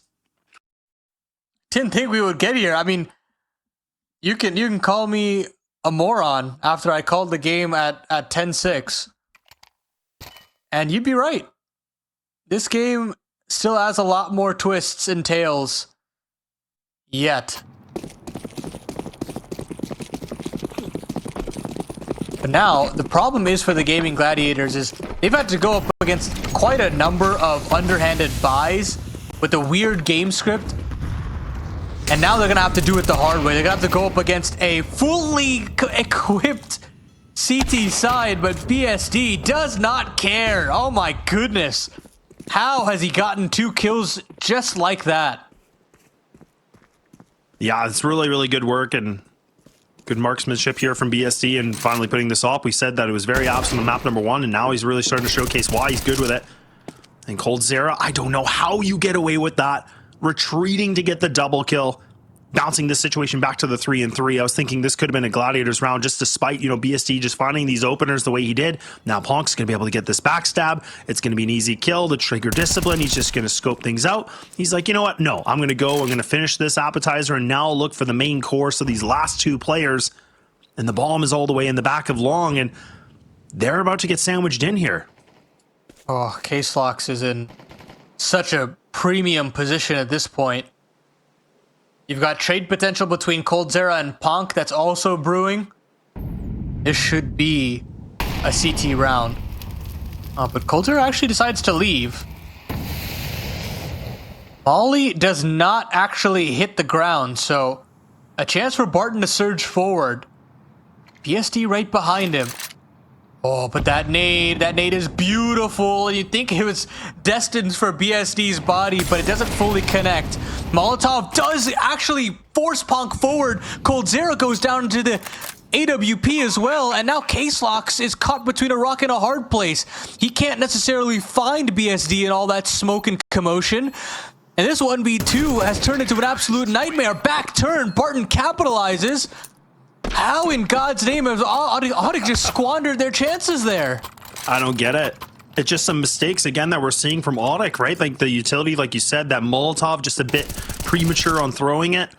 Didn't think we would get here. I mean, you can call me a moron after I called the game at 10-6. And you'd be right. This game still has a lot more twists and tails yet. But now, the problem is for the Gaimin Gladiators is they've had to go up against quite a number of underhanded buys with a weird game script. And now they're going to have to do it the hard way. They're going to have to go up against a fully equipped CT side, but BSD does not care. Oh my goodness. How has he gotten 2 kills just like that? Yeah, it's really, really good work and good marksmanship here from BSD and finally putting this off. We said that it was very absent on map number 1, and now he's really starting to showcase why he's good with it. And coldzera, I don't know how you get away with that. Retreating to get the double kill. Bouncing this situation back to the 3-3. I was thinking this could have been a Gladiators round just despite, BSD just finding these openers the way he did. Now Punk's going to be able to get this backstab. It's going to be an easy kill. The trigger discipline. He's just going to scope things out. He's like, you know what? No, I'm going to go. I'm going to finish this appetizer and now look for the main course of these last 2 players. And the bomb is all the way in the back of Long, and they're about to get sandwiched in here. Oh, Case-Lox is in such a premium position at this point. You've got trade potential between coldzera and Punk that's also brewing. This should be a CT round. But coldzera actually decides to leave. Molly does not actually hit the ground, so a chance for Barton to surge forward. BSD right behind him. Oh, but that nade is beautiful. You'd think it was destined for BSD's body, but it doesn't fully connect. Molotov does actually force Punk forward. coldzera goes down into the AWP as well, and now Caselox is caught between a rock and a hard place. He can't necessarily find BSD in all that smoke and commotion. And this 1v2 has turned into an absolute nightmare. Back turn, Barton capitalizes. How in God's name has ODDIK just squandered their chances there? I don't get it. It's just some mistakes, again, that we're seeing from ODDIK, right? Like the utility, like you said, that Molotov just a bit premature on throwing it.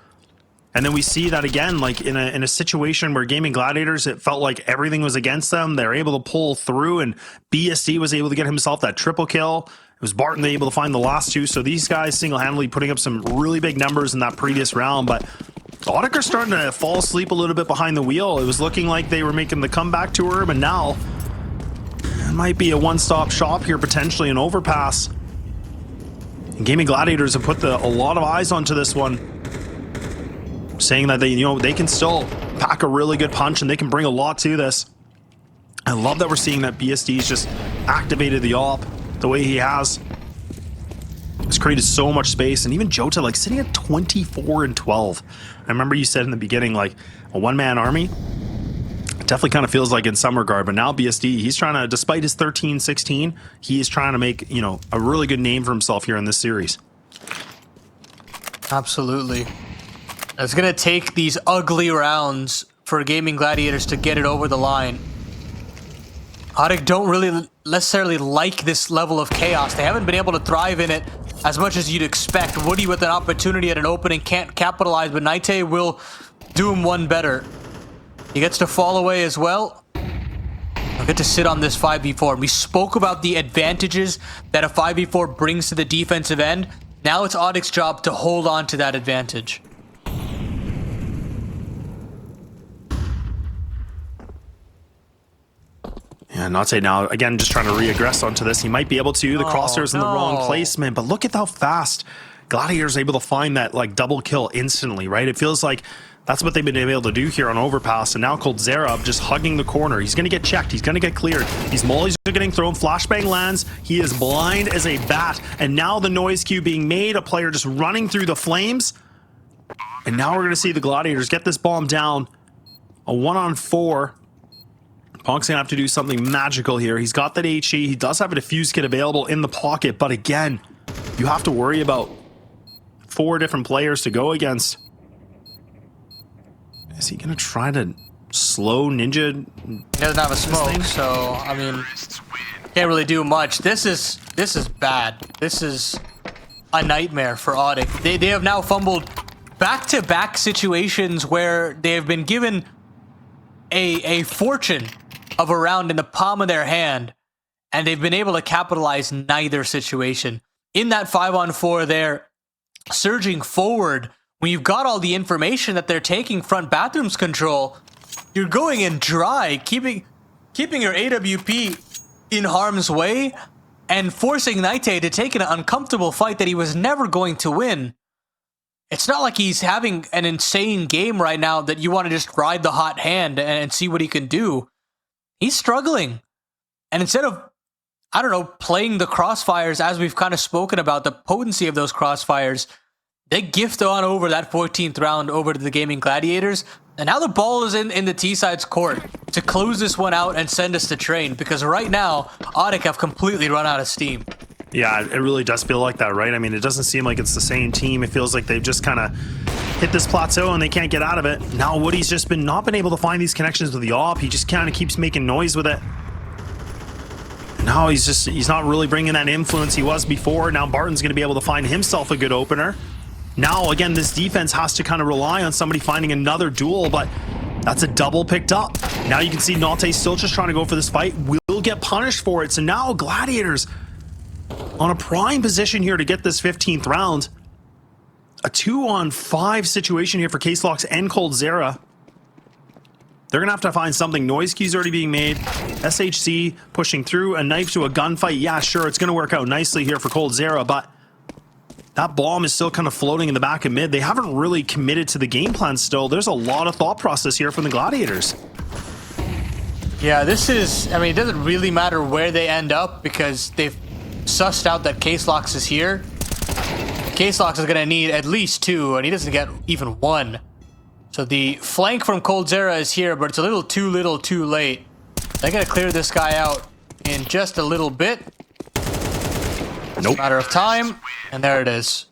And then we see that again, like in a situation where Gaimin Gladiators, it felt like everything was against them. They're able to pull through, and BSD was able to get himself that triple kill. It was Barton able to find the last two. So these guys single-handedly putting up some really big numbers in that previous round. But ODDIK are starting to fall asleep a little bit behind the wheel. It was looking like they were making the comeback tour, but now it might be a one-stop shop here potentially in Overpass. And Gaimin Gladiators have put a lot of eyes onto this one, saying that they can still pack a really good punch and they can bring a lot to this. I love that we're seeing that BSD's just activated the AWP the way he has. It's created so much space, and even Jota like sitting at 24 and 12. I remember you said in the beginning, like a one-man army. It definitely kind of feels like in some regard, but now BSD, he's trying to, despite his 13-16, he is trying to make, a really good name for himself here in this series. Absolutely. It's going to take these ugly rounds for Gaimin Gladiators to get it over the line. ODDIK don't really necessarily like this level of chaos. They haven't been able to thrive in it as much as you'd expect. Woody with an opportunity at an opening can't capitalize, but Naite will do him one better. He gets to fall away as well. He'll get to sit on this 5v4. We spoke about the advantages that a 5v4 brings to the defensive end. Now it's ODDIK's job to hold on to that advantage. Yeah, Nate now, again, just trying to re-aggress onto this. He might be able to. The crosshairs in the wrong placement, but look at how fast Gladiator's able to find that like double kill instantly, right? It feels like that's what they've been able to do here on Overpass, and now coldzera just hugging the corner. He's going to get checked. He's going to get cleared. These mollies are getting thrown. Flashbang lands. He is blind as a bat, and now the noise cue being made. A player just running through the flames, and now we're going to see the Gladiators get this bomb down. A 1-on-4. Punk's gonna have to do something magical here. He's got that HE. He does have a defuse kit available in the pocket, but again, you have to worry about 4 different players to go against. Is he gonna try to slow Ninja? He doesn't have a smoke, so I mean, can't really do much. This is bad. This is a nightmare for ODDIK. They have now fumbled back-to-back situations where they have been given a fortune of a round in the palm of their hand, and they've been able to capitalize neither situation. In that 5-on-4 there, surging forward, when you've got all the information that they're taking front bathrooms control, you're going in dry, keeping your AWP in harm's way, and forcing Naite to take an uncomfortable fight that he was never going to win. It's not like he's having an insane game right now that you want to just ride the hot hand and see what he can do. He's struggling. And instead of, I don't know, playing the crossfires as we've kind of spoken about, the potency of those crossfires, they gift on over that 14th round over to the Gaimin Gladiators. And now the ball is in the T-Side's court to close this one out and send us to train. Because right now, ODDIK have completely run out of steam. Yeah, it really does feel like that, right? I mean, it doesn't seem like it's the same team. It feels like they've just kind of hit this plateau and they can't get out of it. Now Woody's just not been able to find these connections with the AWP. He just kind of keeps making noise with it. Now he's not really bringing that influence he was before. Now Barton's going to be able to find himself a good opener. Now, again, this defense has to kind of rely on somebody finding another duel, but that's a double picked up. Now you can see Nate still just trying to go for this fight. Will get punished for it. So now Gladiators on a prime position here to get this 15th round. A 2-on-5 situation here for Caselox and coldzera. They're going to have to find something. Noise cue's already being made. SHC pushing through. A knife to a gunfight. Yeah, sure, it's going to work out nicely here for coldzera, but that bomb is still kind of floating in the back of mid. They haven't really committed to the game plan still. There's a lot of thought process here from the Gladiators. Yeah, this is, I mean, it doesn't really matter where they end up because they've sussed out that Case-Lox is here. Case-Lox is going to need at least 2, and he doesn't get even 1. So the flank from coldzera is here, but it's a little too late. They're going to clear this guy out in just a little bit. It's a matter of time, and there it is.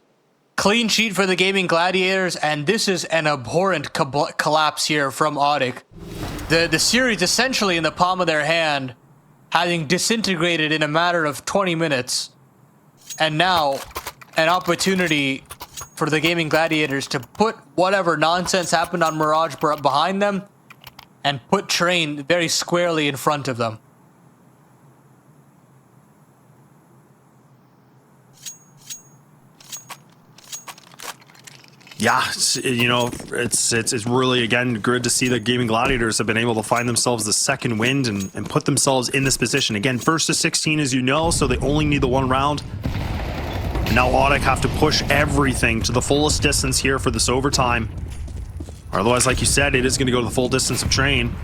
Clean sheet for the Gaimin Gladiators, and this is an abhorrent collapse here from ODDIK. The series essentially in the palm of their hand, having disintegrated in a matter of 20 minutes. And now, an opportunity for the Gaimin Gladiators to put whatever nonsense happened on Mirage behind them and put Train very squarely in front of them. Yeah, you know, it's really, again, good to see that Gaimin Gladiators have been able to find themselves the second wind and put themselves in this position. Again, first to 16, as you know, so they only need the 1 round. And now ODDIK have to push everything to the fullest distance here for this overtime. Otherwise, like you said, it is going to go to the full distance of Train.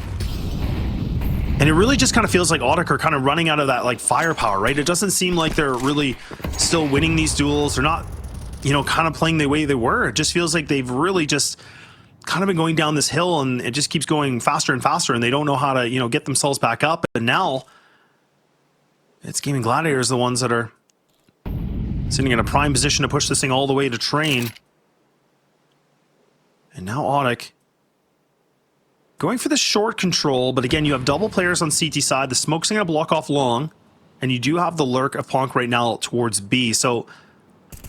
And it really just kind of feels like ODDIK are kind of running out of that, like, firepower, right? It doesn't seem like they're really still winning these duels. They're not, you know, kind of playing the way they were. It just feels like they've really just kind of been going down this hill, and it just keeps going faster and faster, and they don't know how to, you know, get themselves back up. And now it's Gaimin Gladiators, the ones that are sitting in a prime position to push this thing all the way to Train. And now ODDIK going for the short control, but again, you have double players on CT side. The smoke's going to block off long, and you do have the lurk of Ponk right now towards B. So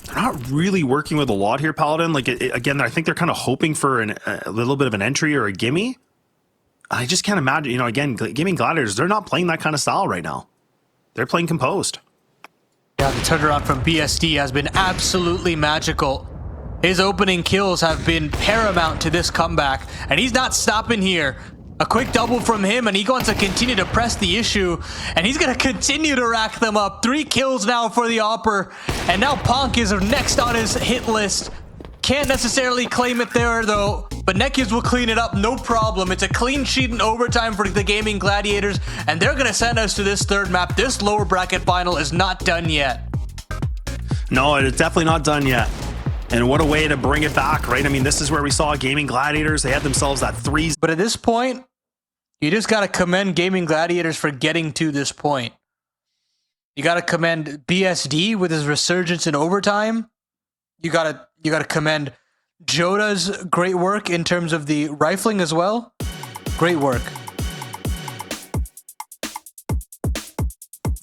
they're not really working with a lot here, Paladin. Like, again, I think they're kind of hoping for a little bit of an entry or a gimme. I just can't imagine, you know, again, Gaimin Gladiators, they're not playing that kind of style right now. They're playing composed. Yeah, the turnaround from BSD has been absolutely magical. His opening kills have been paramount to this comeback, and he's not stopping here. A quick double from him, and he wants to continue to press the issue, and he's going to continue to rack them up. 3 kills now for the Opper, and now Ponk is next on his hit list. Can't necessarily claim it there, though, but Nekiz will clean it up, no problem. It's a clean sheet in overtime for the Gaimin Gladiators, and they're going to send us to this third map. This lower bracket final is not done yet. No, it's definitely not done yet. And what a way to bring it back, right? I mean, this is where we saw Gaimin Gladiators. They had themselves that 3. But at this point, you just got to commend Gaimin Gladiators for getting to this point. You got to commend BSD with his resurgence in overtime. You got to commend Joda's great work in terms of the rifling as well. Great work.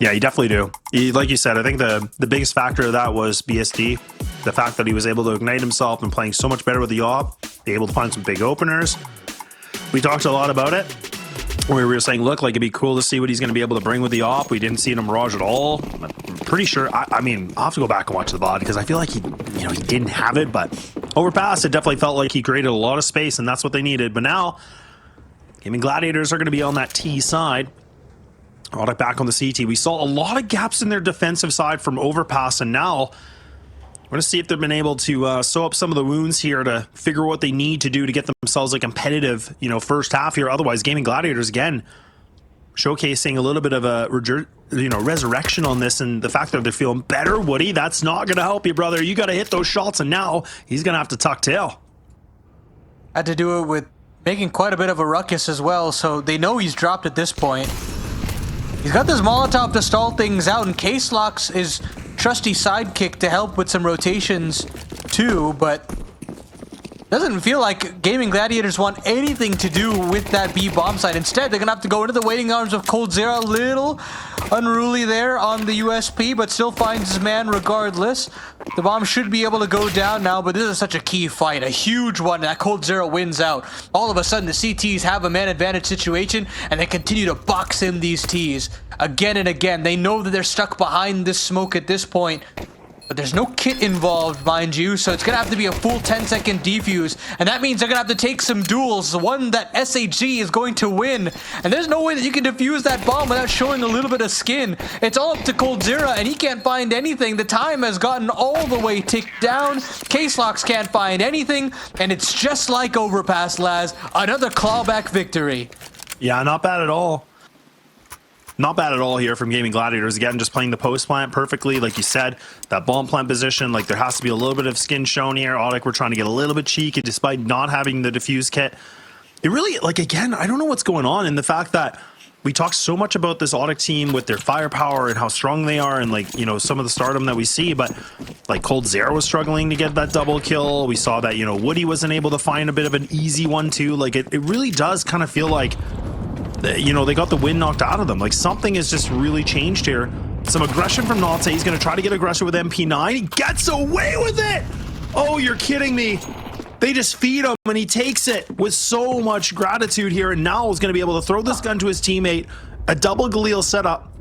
Yeah, you definitely do. Like you said, I think the biggest factor of that was BSD. The fact that he was able to ignite himself and playing so much better with the op, be able to find some big openers. We talked a lot about it. We were saying, look, like, it'd be cool to see what he's going to be able to bring with the op. We didn't see it in Mirage at all. I'm pretty sure. I mean, I'll have to go back and watch the VOD because I feel like he didn't have it. But Overpass, it definitely felt like he created a lot of space, and that's what they needed. But now, Gaimin Gladiators are going to be on that T side. ODDIK back on the CT. We saw a lot of gaps in their defensive side from Overpass, and now we're going to see if they've been able to sew up some of the wounds here to figure what they need to do to get themselves a competitive, you know, first half here. Otherwise, Gaimin Gladiators, again, showcasing a little bit of a resurrection on this, and the fact that they're feeling better, Woody, that's not going to help you, brother. You got to hit those shots, and now he's going to have to tuck tail. Had to do it with making quite a bit of a ruckus as well, so they know he's dropped at this point. He's got this Molotov to stall things out, and Case-Lox is trusty sidekick to help with some rotations too, but doesn't feel like Gaimin Gladiators want anything to do with that B bomb site. Instead, they're gonna have to go into the waiting arms of coldzera. A little unruly there on the USP, but still finds his man regardless. The bomb should be able to go down now, but this is such a key fight, a huge one. That coldzera wins out. All of a sudden, the CTs have a man advantage situation, and they continue to box in these Ts again and again. They know that they're stuck behind this smoke at this point, but there's no kit involved, mind you, so it's going to have to be a full 10-second defuse, and that means they're going to have to take some duels, the one that SAG is going to win, and there's no way that you can defuse that bomb without showing a little bit of skin. It's all up to coldzera, and he can't find anything. The time has gotten all the way ticked down. Case-Lox can't find anything, and it's just like Overpass, Laz. Another clawback victory. Yeah, not bad at all. not bad at all here from Gaimin Gladiators. Again, just playing the post plant perfectly. Like you said, that bomb plant position, like there has to be a little bit of skin shown here. ODDIK, we're trying to get a little bit cheeky despite not having the defuse kit. It really, like, again, I don't know what's going on in the fact that we talk so much about this ODDIK team with their firepower and how strong they are and, like, you know, some of the stardom that we see, but like coldzera was struggling to get that double kill. We saw that, you know, Woody wasn't able to find a bit of an easy one too. Like it really does kind of feel like, you know, they got the wind knocked out of them. Like something has just really changed here. Some aggression from Nate. He's going to try to get aggressive with MP9. He gets away with it. Oh, you're kidding me. They just feed him and he takes it with so much gratitude here. And now is going to be able to throw this gun to his teammate. A double Galil setup.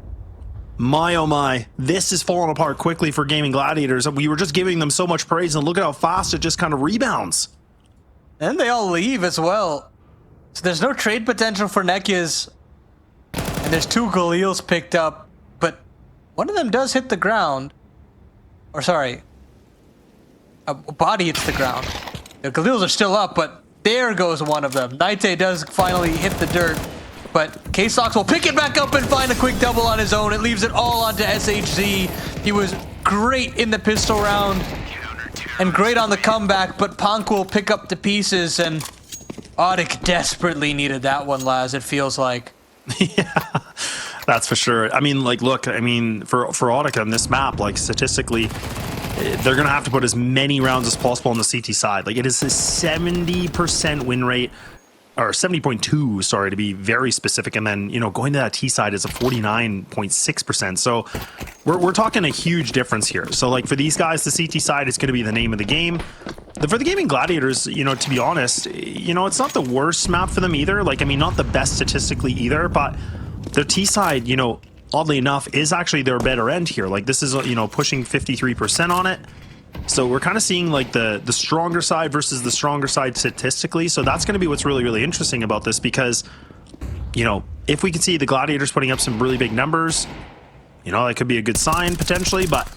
My, oh my. This is falling apart quickly for Gaimin Gladiators. We were just giving them so much praise and look at how fast it just kind of rebounds. And they all leave as well. So there's no trade potential for Nekias. And there's 2 Galils picked up. But one of them does hit the ground. Or sorry. A body hits the ground. The Galils are still up, but there goes one of them. Nate does finally hit the dirt. But K-Sox will pick it back up and find a quick double on his own. It leaves it all onto SHZ. He was great in the pistol round. And great on the comeback, but Punk will pick up the pieces and ODDIK desperately needed that one, Laz, it feels like. Yeah, that's for sure. I mean, like, look, I mean, for ODDIK on this map, like, statistically, they're going to have to put as many rounds as possible on the CT side. Like, it is a 70% win rate, or 70.2, sorry, to be very specific. And then, you know, going to that T side is a 49.6%. So we're talking a huge difference here. So, like, for these guys, the CT side is going to be the name of the game. For the Gaimin Gladiators, you know, to be honest, you know, it's not the worst map for them either. Like, I mean, not the best statistically either, but the T side, you know, oddly enough, is actually their better end here. Like, this is, you know, pushing 53% on it. So we're kind of seeing, like, the stronger side versus the stronger side statistically. So that's going to be what's really, really interesting about this because, you know, if we can see the Gladiators putting up some really big numbers, you know, that could be a good sign potentially, but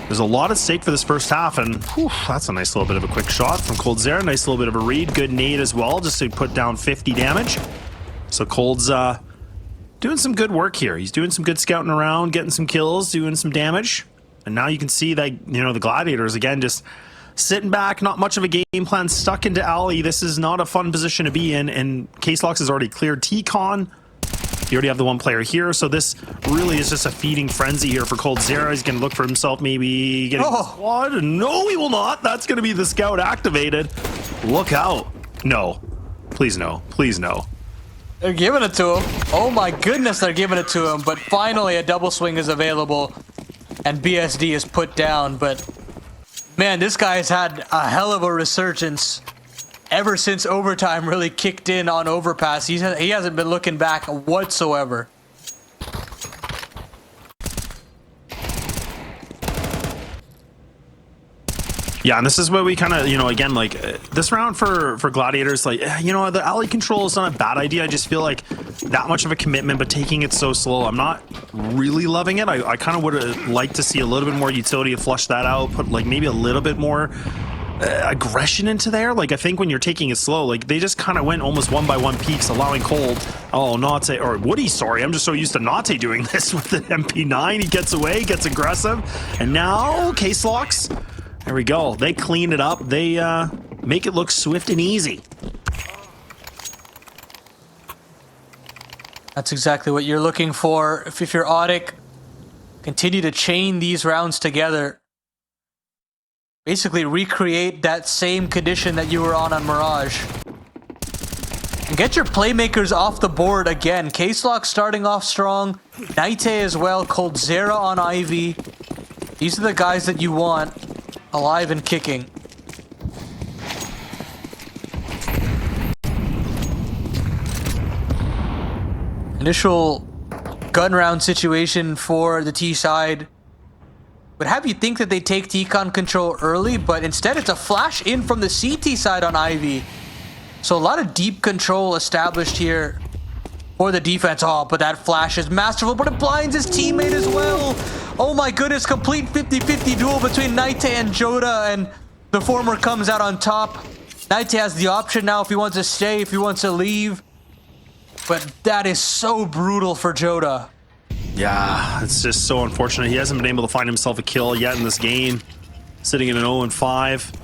there's a lot at stake for this first half, and whew, that's a nice little bit of a quick shot from coldzera. Nice little bit of a read. Good nade as well, just to put down 50 damage. So Cold's doing some good work here. He's doing some good scouting around, getting some kills, doing some damage. And now you can see that, you know, the Gladiators, again, just sitting back, not much of a game plan, stuck into alley. This is not a fun position to be in, and K-Slox has already cleared T-Con. You already have the one player here, so this really is just a feeding frenzy here for coldzera. He's going to look for himself, maybe getting the squad. No, he will not. That's going to be the scout activated. Look out. No. Please no. Please no. They're giving it to him. Oh my goodness, they're giving it to him. But finally, a double swing is available, and BSD is put down. But man, this guy's had a hell of a resurgence ever since overtime really kicked in on Overpass. He hasn't been looking back whatsoever. Yeah, and this is what we kind of, you know, again, like this round for Gladiators, like, you know, the alley control is not a bad idea. I just feel like that much of a commitment, but taking it so slow, I'm not really loving it. I kind of would have liked to see a little bit more utility to flush that out, put like maybe a little bit more aggression into there. Like, I think when you're taking it slow, like they just kind of went almost one by one peaks, allowing Cold, Nate, or Woody, sorry, I'm just so used to Nate doing this with the MP9. He gets away, gets aggressive, and now K-Slox, there we go. They clean it up. They make it look swift and easy. That's exactly what you're looking for. If you're ODDIK, continue to chain these rounds together. Basically recreate that same condition that you were on Mirage. And get your playmakers off the board again. K-Slox starting off strong. Nate as well. coldzera on Ivy. These are the guys that you want alive and kicking. Initial gun round situation for the T side would have you think that they take T-Con control early, but instead it's a flash in from the CT side on Ivy. So a lot of deep control established here for the defense. Oh, but that flash is masterful, but it blinds his teammate as well. Oh my goodness, complete 50-50 duel between Nate and Joda, and the former comes out on top. Nate has the option now if he wants to stay, if he wants to leave. but that is so brutal for Joda. Yeah, it's just so unfortunate. He hasn't been able to find himself a kill yet in this game, sitting in an 0-5.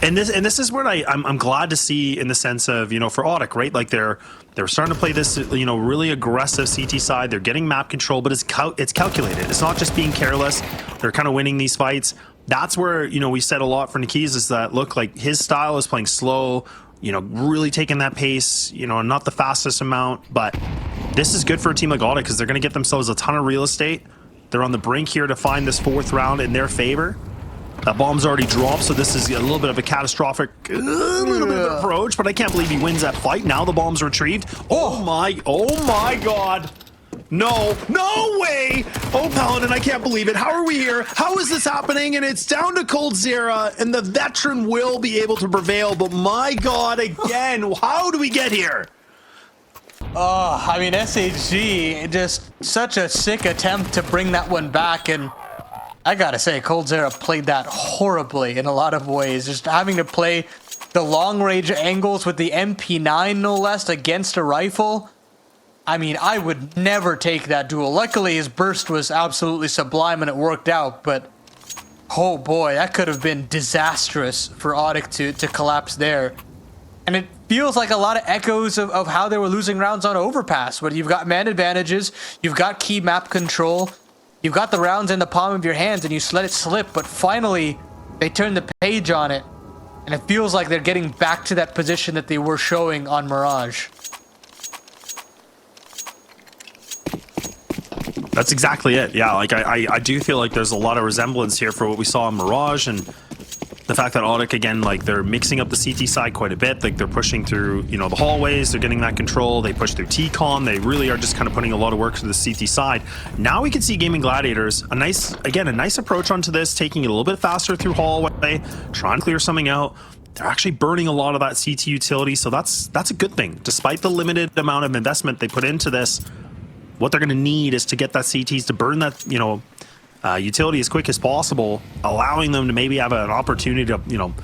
And this is what I'm glad to see in the sense of, you know, for ODDIK, right? Like they're starting to play this, you know, really aggressive CT side. They're getting map control, but it's calculated. It's not just being careless. They're kind of winning these fights. That's where, you know, we said a lot for Nikiz is that, look, like his style is playing slow, you know, really taking that pace, you know, not the fastest amount, but this is good for a team like ODDIK because they're going to get themselves a ton of real estate. They're on the brink here to find this 4th round in their favor. That bomb's already dropped, so this is a little bit of a catastrophic approach, but I can't believe he wins that fight. Now the bomb's retrieved. Oh my God. No way. Oh, Paladin, I can't believe it. How are we here? How is this happening? And it's down to coldzera, and the veteran will be able to prevail, but my God, again, how do we get here? Oh, I mean, SHG, just such a sick attempt to bring that one back, and I gotta say, coldzera played that horribly in a lot of ways. Just having to play the long-range angles with the MP9, no less, against a rifle. I mean, I would never take that duel. Luckily, his burst was absolutely sublime and it worked out, but oh boy, that could have been disastrous for ODDIK to collapse there. And it feels like a lot of echoes of how they were losing rounds on Overpass, where you've got man advantages, you've got key map control, you've got the rounds in the palm of your hands and you just let it slip, but finally they turn the page on it, and it feels like they're getting back to that position that they were showing on Mirage. That's exactly it. Yeah, like I do feel like there's a lot of resemblance here for what we saw in Mirage, and the fact that ODDIK, again, like they're mixing up the CT side quite a bit. Like they're pushing through, you know, the hallways, they're getting that control, they push through T-Con, they really are just kind of putting a lot of work to the CT side. Now we can see Gaimin Gladiators, a nice approach onto this, taking it a little bit faster through hallway, trying to clear something out. They're actually burning a lot of that CT utility, so that's a good thing. Despite the limited amount of investment they put into this, what they're going to need is to get that CTs to burn that, you know, utility as quick as possible, allowing them to maybe have an opportunity to, you know,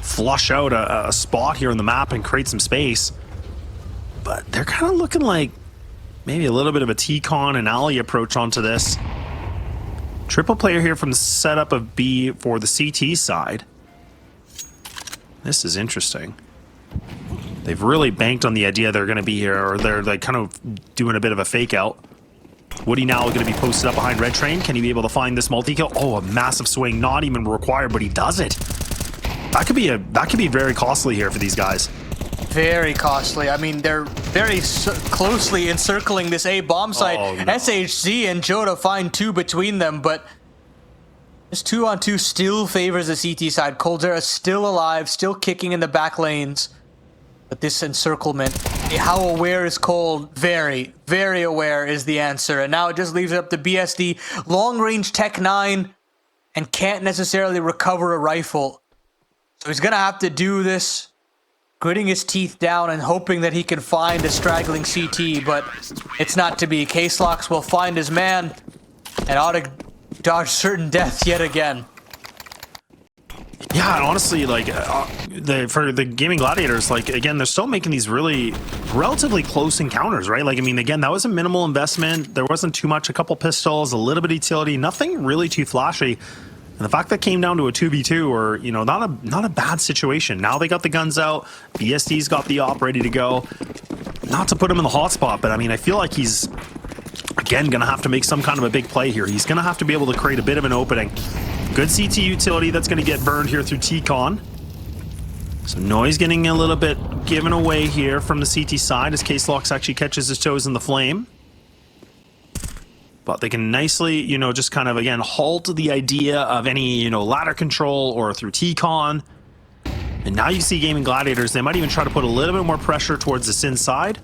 flush out a spot here on the map and create some space. But they're kind of looking like maybe a little bit of a T-Con and alley approach onto this. Triple player here from the setup of B for the CT side. This is interesting. They've really banked on the idea they're going to be here, or they're like kind of doing a bit of a fake out. Woody now going to be posted up behind Red Train. Can he be able to find this multi-kill? Oh, a massive swing, not even required, but he does it. That could be very costly here for these guys. Very costly. I mean, they're very closely encircling this A bomb site. Oh, no. SHC and Joda find 2 between them, but this 2-on-2 still favors the CT side. coldzera still alive, still kicking in the back lanes. But this encirclement, how aware is Cold? Very, very aware is the answer. And now it just leaves it up to BSD. Long-range Tech 9 and can't necessarily recover a rifle. So he's going to have to do this, gritting his teeth down and hoping that he can find a straggling CT, but it's not to be. Case-Locks will find his man, and ODDIK dodge certain death yet again. Yeah, and honestly, like for the Gaimin Gladiators, like again, they're still making these really relatively close encounters, right? Like, I mean, again, that was a minimal investment. There wasn't too much, a couple pistols, a little bit of utility, nothing really too flashy. And the fact that came down to a 2v2, or, you know, not a bad situation. Now they got the guns out. BSD's got the op ready to go. Not to put him in the hot spot, but I mean, I feel like he's, again, going to have to make some kind of a big play here. He's going to have to be able to create a bit of an opening. Good CT utility that's going to get burned here through T-Con. So Noise getting a little bit given away here from the CT side as Case-Locks actually catches his toes in the flame. But they can nicely, you know, just kind of, again, halt the idea of any, you know, ladder control or through T-Con. And now you see Gaimin Gladiators, they might even try to put a little bit more pressure towards this inside.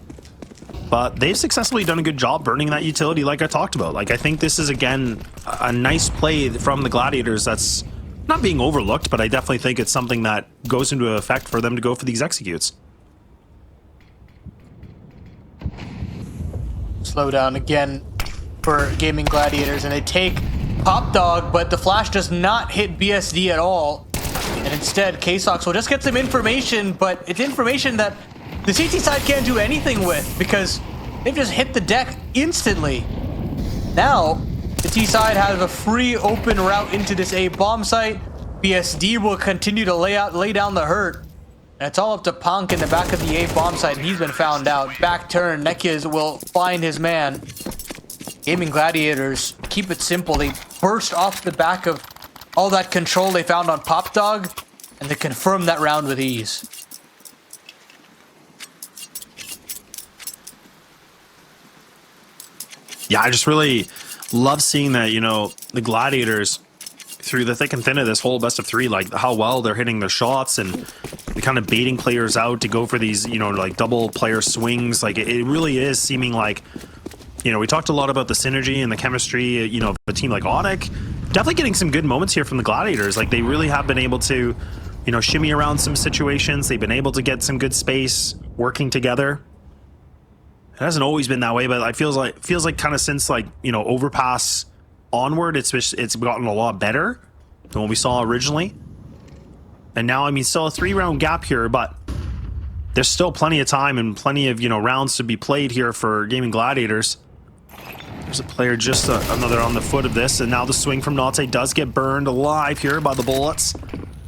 But they've successfully done a good job burning that utility like I talked about. Like, I think this is, again, a nice play from the Gladiators that's not being overlooked, but I definitely think it's something that goes into effect for them to go for these executes. Slow down again for Gaimin Gladiators, and they take Pop Dog, but the flash does not hit BSD at all. And instead, Case-Locks will just get some information, but it's information that the CT side can't do anything with because they've just hit the deck instantly. Now, the T side has a free open route into this A bomb site. BSD will continue to lay down the hurt. And it's all up to Punk in the back of the A bomb site, and he's been found out. Back turn, Nekiz will find his man. Gaimin Gladiators keep it simple. They burst off the back of all that control they found on Pop Dog, and they confirm that round with ease. Yeah, I just really love seeing that, you know, the Gladiators through the thick and thin of this whole best of three, like how well they're hitting their shots and the kind of baiting players out to go for these, you know, like double player swings. Like it really is seeming like, you know, we talked a lot about the synergy and the chemistry, you know, of a team like ODDIK. Definitely getting some good moments here from the Gladiators. Like they really have been able to, you know, shimmy around some situations. They've been able to get some good space working together. It hasn't always been that way, but it feels like kind of since like, you know, Overpass onward, it's gotten a lot better than what we saw originally. And now, I mean, still a 3-round gap here, but there's still plenty of time and plenty of, you know, rounds to be played here for Gaimin Gladiators. There's a player just another on the foot of this, and now the swing from Nate does get burned alive here by the bullets.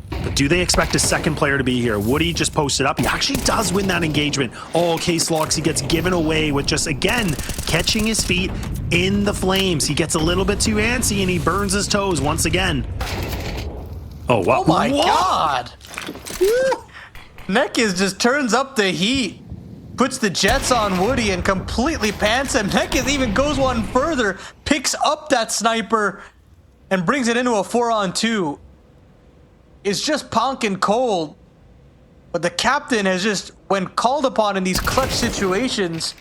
But do they expect a second player to be here? Woody just posted up. He actually does win that engagement. Oh, Case Locks, he gets given away with just, again, catching his feet in the flames. He gets a little bit too antsy, and he burns his toes once again. Oh, wow. Oh, my God. Nekiz just turns up the heat. Puts the jets on Woody and completely pants him. Nekiz even goes one further, picks up that sniper, and brings it into a 4-on-2. It's just Punk and cold, but the captain has just, when called upon in these clutch situations,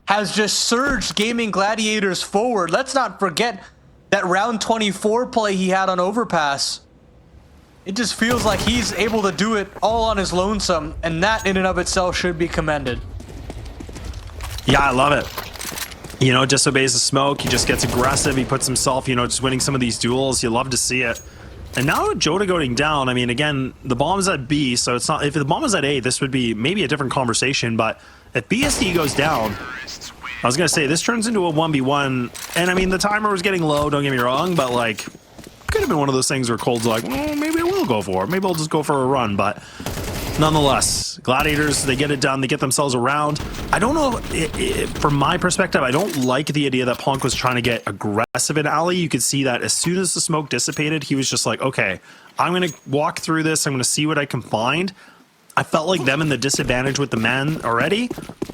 has just surged Gaimin Gladiators forward. Let's not forget that round 24 play he had on Overpass. It just feels like he's able to do it all on his lonesome, and that in and of itself should be commended. Yeah, I love it. You know, disobeys the smoke. He just gets aggressive. He puts himself, you know, just winning some of these duels. You love to see it. And now with Joda going down, I mean, again, the bomb's at B, so it's not, if the bomb was at A, this would be maybe a different conversation, but if BSD goes down, I was going to say, this turns into a 1v1, and I mean, the timer was getting low, don't get me wrong, but like, could have been one of those things where Cold's like, well, maybe I will go for it, maybe I'll just go for a run, but nonetheless, Gladiators, they get it done, they get themselves around. I don't know, from my perspective, I don't like the idea that Punk was trying to get aggressive in alley. You could see that as soon as the smoke dissipated, he was just like, okay, I'm going to walk through this, I'm going to see what I can find. I felt like them in the disadvantage with the man already.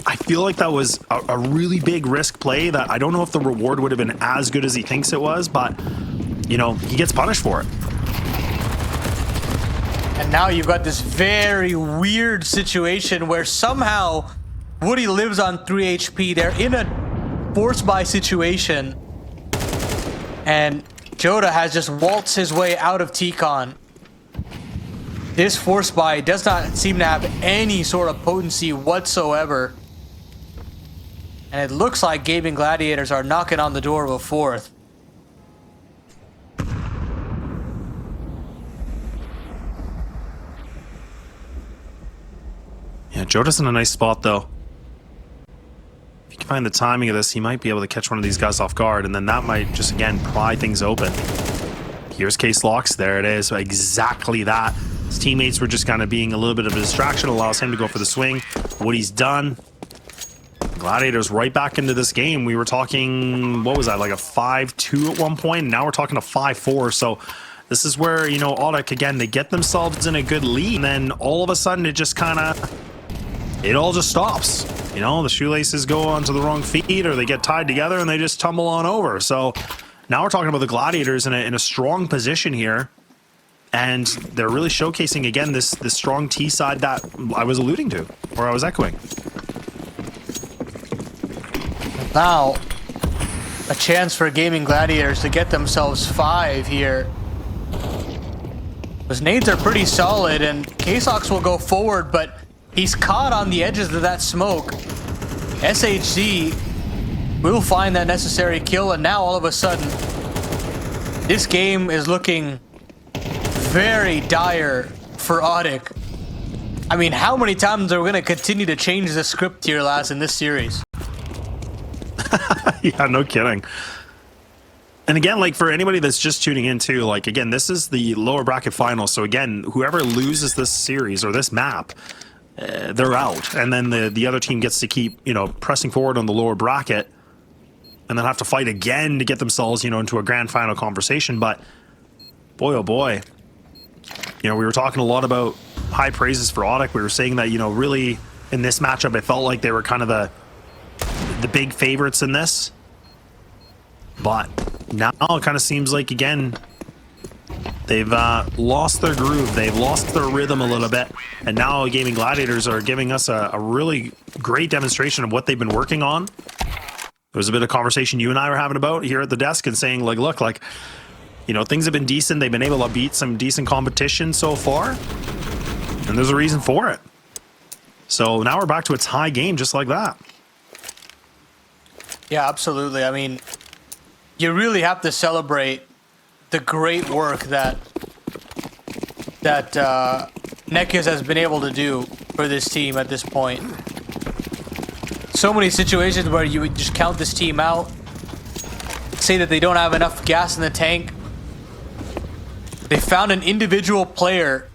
I feel like that was a really big risk play that I don't know if the reward would have been as good as he thinks it was, but, you know, he gets punished for it. And now you've got this very weird situation where somehow Woody lives on 3 HP. They're in a force buy situation. And Joda has just waltzed his way out of T-Con. This force buy does not seem to have any sort of potency whatsoever. And it looks like Gaimin Gladiators are knocking on the door of a fourth. Yeah, Joda's in a nice spot, though. If you can find the timing of this, he might be able to catch one of these guys off guard, and then that might just, again, pry things open. Here's Case Locks. There it is. Exactly that. His teammates were just kind of being a little bit of a distraction, allows him to go for the swing. Woody's done. Gladiators right back into this game. We were talking, what was that, like a 5-2 at one point? Now we're talking a 5-4, so this is where, you know, ODDIK, again, they get themselves in a good lead, and then all of a sudden it just kind of, it all just stops. You know, the shoelaces go onto the wrong feet, or they get tied together and they just tumble on over. So now we're talking about the Gladiators in a strong position here, and they're really showcasing again this strong T side that I was alluding to, or I was echoing. Now, a chance for Gaimin Gladiators to get themselves 5 here. Those nades are pretty solid, and K-Sox will go forward, but he's caught on the edges of that smoke. SHZ will find that necessary kill, and now all of a sudden, this game is looking very dire for ODDIK. I mean, how many times are we going to continue to change the script here, lads, in this series? Yeah, no kidding. And again, like for anybody that's just tuning in too, like again, this is the lower bracket final. So again, whoever loses this series or this map, they're out. And then the other team gets to keep, you know, pressing forward on the lower bracket and then have to fight again to get themselves, you know, into a grand final conversation. But boy, oh boy, you know, we were talking a lot about high praises for ODDIK. We were saying that, you know, really in this matchup, it felt like they were kind of the big favorites in this. But now it kind of seems like, again, they've lost their groove. They've lost their rhythm a little bit. And now Gaimin Gladiators are giving us a really great demonstration of what they've been working on. There was a bit of conversation you and I were having about here at the desk and saying, like, look, like, you know, things have been decent. They've been able to beat some decent competition so far. And there's a reason for it. So now we're back to a tie game just like that. Yeah, absolutely. I mean, you really have to celebrate the great work that Nekiz has been able to do for this team at this point. So many situations where you would just count this team out, say that they don't have enough gas in the tank. They found an individual player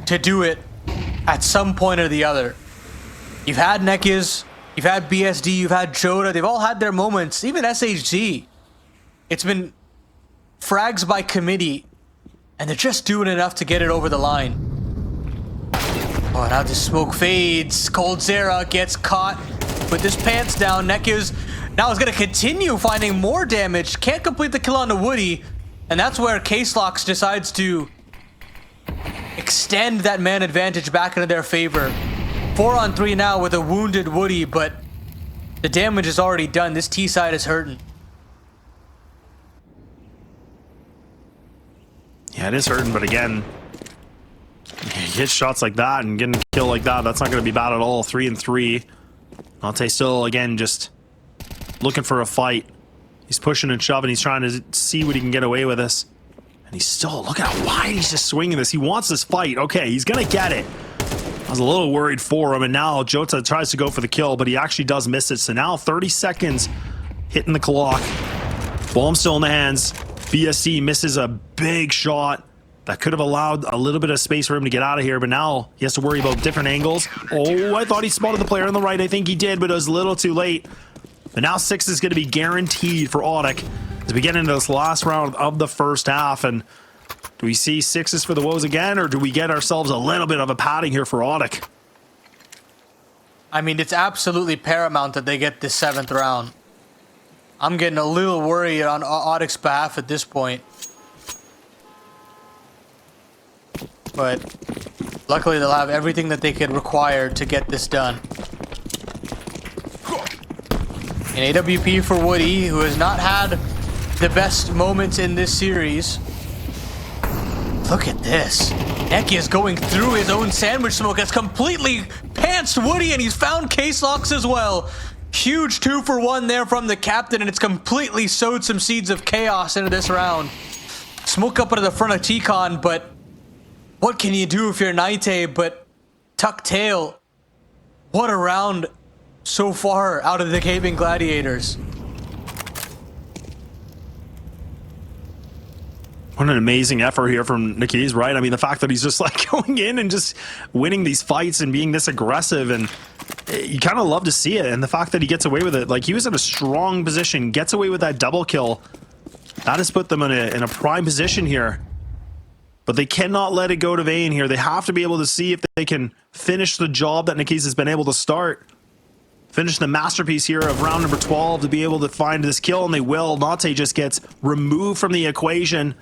to do it at some point or the other. You've had Nekiz, you've had BSD, you've had Joda. They've all had their moments. Even SHG. It's been frags by committee, and they're just doing enough to get it over the line. Oh, now the smoke fades. coldzera gets caught with his pants down. Nekiz now is going to continue finding more damage. Can't complete the kill on the Woody, and that's where K-Slox decides to extend that man advantage back into their favor. 4-on-3 now with a wounded Woody, but the damage is already done. This T side is hurting. Yeah, it is hurting, but again, you hit shots like that and getting a kill like that, that's not going to be bad at all. 3-3. Nate still, again, just looking for a fight. He's pushing and shoving. He's trying to see what he can get away with this. And he's still, look at how wide he's just swinging this. He wants this fight. Okay, he's going to get it. I was a little worried for him, and now Jota tries to go for the kill, but he actually does miss it. So now 30 seconds hitting the clock. Bomb still in the hands. BSC misses a big shot that could have allowed a little bit of space for him to get out of here, but now he has to worry about different angles. Oh, I thought he spotted the player on the right. I think he did, but it was a little too late. But now 6 is going to be guaranteed for ODDIK as we get into this last round of the first half. And do we see 6s for the woes again, or do we get ourselves a little bit of a padding here for ODDIK? I mean, it's absolutely paramount that they get this 7th round. I'm getting a little worried on ODDIK's behalf at this point. But luckily they'll have everything that they could require to get this done. An AWP for Woody, who has not had the best moments in this series. Look at this. Neki is going through his own sandwich smoke. Has completely pantsed Woody, and he's found K-Slox as well. Huge 2-for-1 there from the captain, and it's completely sowed some seeds of chaos into this round. Smoke up into the front of T-Con, but what can you do if you're Naite but tuck tail? What a round so far out of the Gaimin Gladiators. What an amazing effort here from Nikiz, right? I mean, the fact that he's just like going in and just winning these fights and being this aggressive, and you kind of love to see it. And the fact that he gets away with it, like he was in a strong position, gets away with that double kill. That has put them in a prime position here. But they cannot let it go to vain here. They have to be able to see if they can finish the job that Nikiz has been able to start. Finish the masterpiece here of round number 12 to be able to find this kill, and they will. Nate just gets removed from the equation.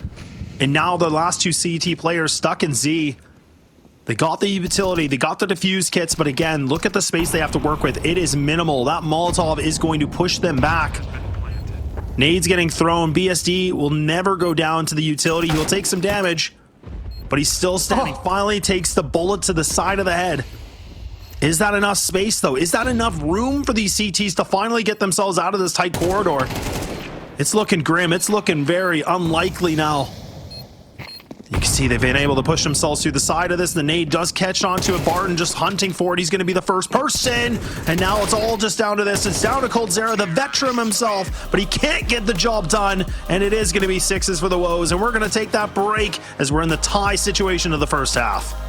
And now the last two CT players stuck in Z. They got the utility, they got the defuse kits, but again, look at the space they have to work with. It is minimal. That Molotov is going to push them back. Nades getting thrown. BSD will never go down to the utility. He'll take some damage, but he's still standing. Finally takes the bullet to the side of the head. Is that enough space, though? Is that enough room for these CTs to finally get themselves out of this tight corridor? It's looking grim. It's looking very unlikely now. You can BST, they've been able to push themselves through the side of this. The nade does catch onto it. Barton just hunting for it. He's going to be the first person. And now it's all just down to this. It's down to coldzera, the veteran himself, but he can't get the job done. And it is going to be sixes for the Woes. And we're going to take that break as we're in the tie situation of the first half.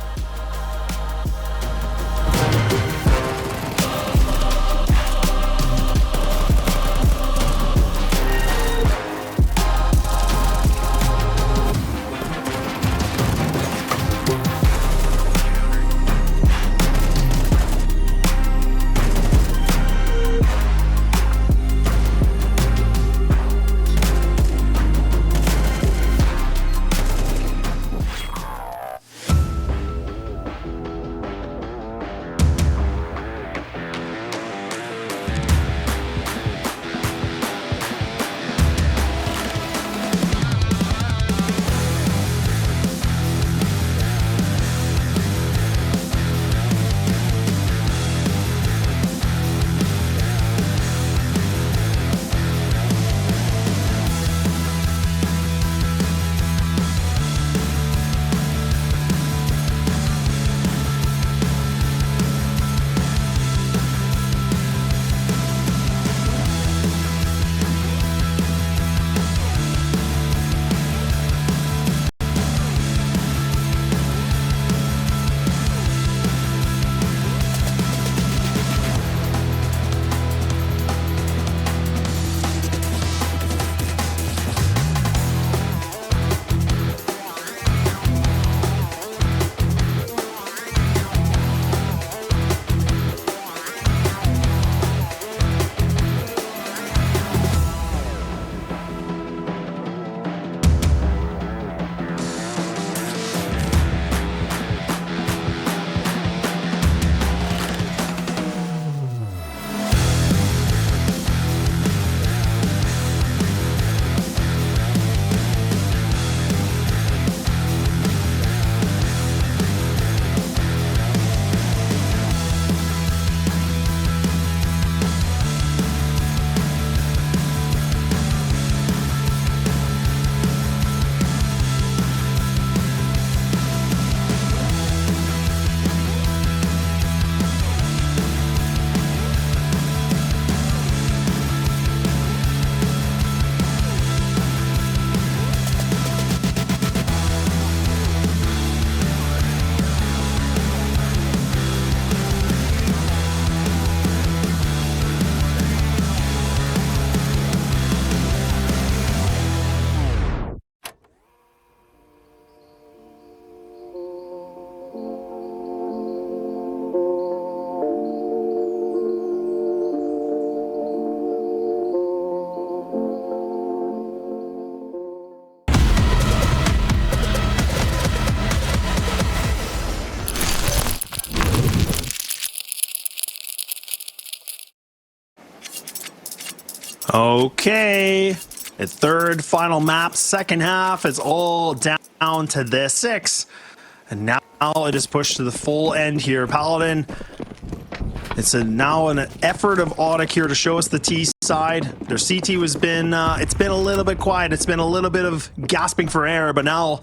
Okay, the third final map, second half, it's all down to this 6. And now it is pushed to the full end here. Paladin, it's now an effort of ODDIK here to show us the T side. Their CT has been, it's been a little bit quiet. It's been a little bit of gasping for air, but now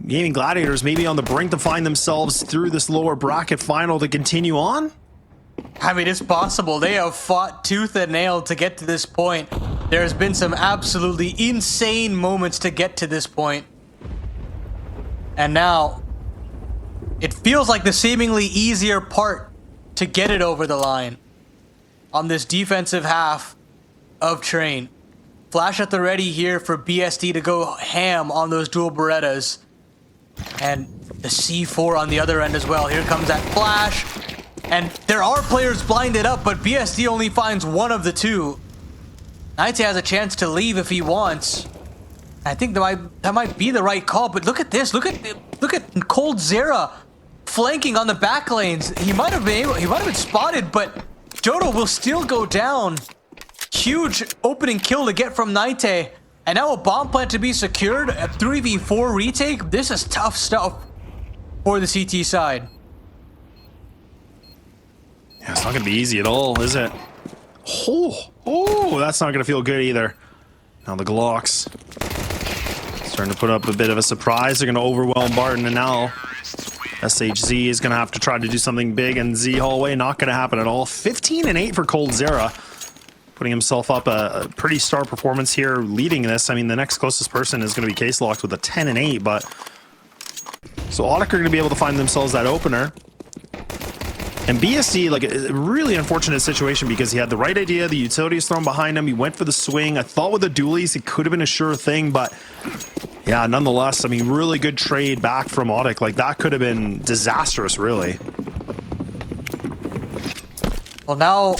Gaimin Gladiators maybe on the brink to find themselves through this lower bracket final to continue on. I mean, it's possible. They have fought tooth and nail to get to this point. There's been some absolutely insane moments to get to this point. And now, it feels like the seemingly easier part to get it over the line on this defensive half of Train. Flash at the ready here for BSD to go ham on those dual Berettas. And the C4 on the other end as well. Here comes that flash. And there are players blinded up, but BSD only finds one of the two. Nighty has a chance to leave if he wants. I think that might be the right call, but look at this. Look at coldzera flanking on the back lanes. He might have been spotted, but Jodo will still go down. Huge opening kill to get from Nighty. And now a bomb plant to be secured. A 3v4 retake. This is tough stuff for the CT side. Yeah, it's not going to be easy at all, is it? Oh, that's not going to feel good either. Now the Glocks. Starting to put up a bit of a surprise. They're going to overwhelm Barton, and now SHZ is going to have to try to do something big, and Z Hallway not going to happen at all. 15-8 for coldzera, putting himself up a pretty star performance here, leading this. I mean, the next closest person is going to be Case Locked with a 10-8, but so ODDIK are going to be able to find themselves that opener. And BSD, like, a really unfortunate situation because he had the right idea, the utility is thrown behind him, he went for the swing. I thought with the dualies it could have been a sure thing, but yeah, nonetheless, I mean, really good trade back from ODDIK. Like, that could have been disastrous, really. Well, now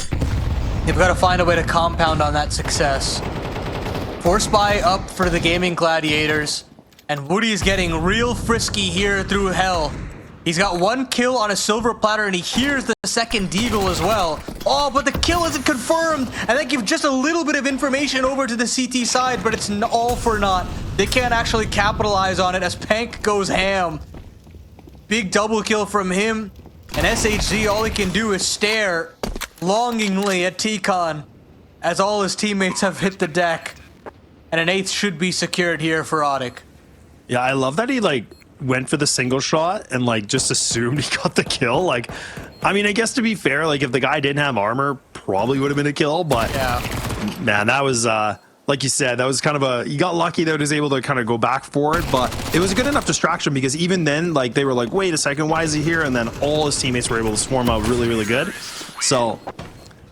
they've got to find a way to compound on that success. Force buy up for the Gaimin Gladiators, and Woody's getting real frisky here through hell. He's got one kill on a silver platter, and he hears the second deagle as well. Oh, but the kill isn't confirmed, and that gives just a little bit of information over to the CT side, but it's all for naught. They can't actually capitalize on it as Pank goes ham. Big double kill from him, and SHZ, all he can do is stare longingly at T-Con as all his teammates have hit the deck. And an 8th should be secured here for ODDIK. Yeah, I love that he, like, went for the single shot and, like, just assumed he got the kill. Like, I mean, I guess to be fair, like, if the guy didn't have armor, probably would have been a kill, but yeah, man, that was like you said, that was kind of a, you got lucky that he was able to kind of go back for it, but it was a good enough distraction because even then, like, they were like, wait a second, why is he here? And then all his teammates were able to swarm out really, really good. So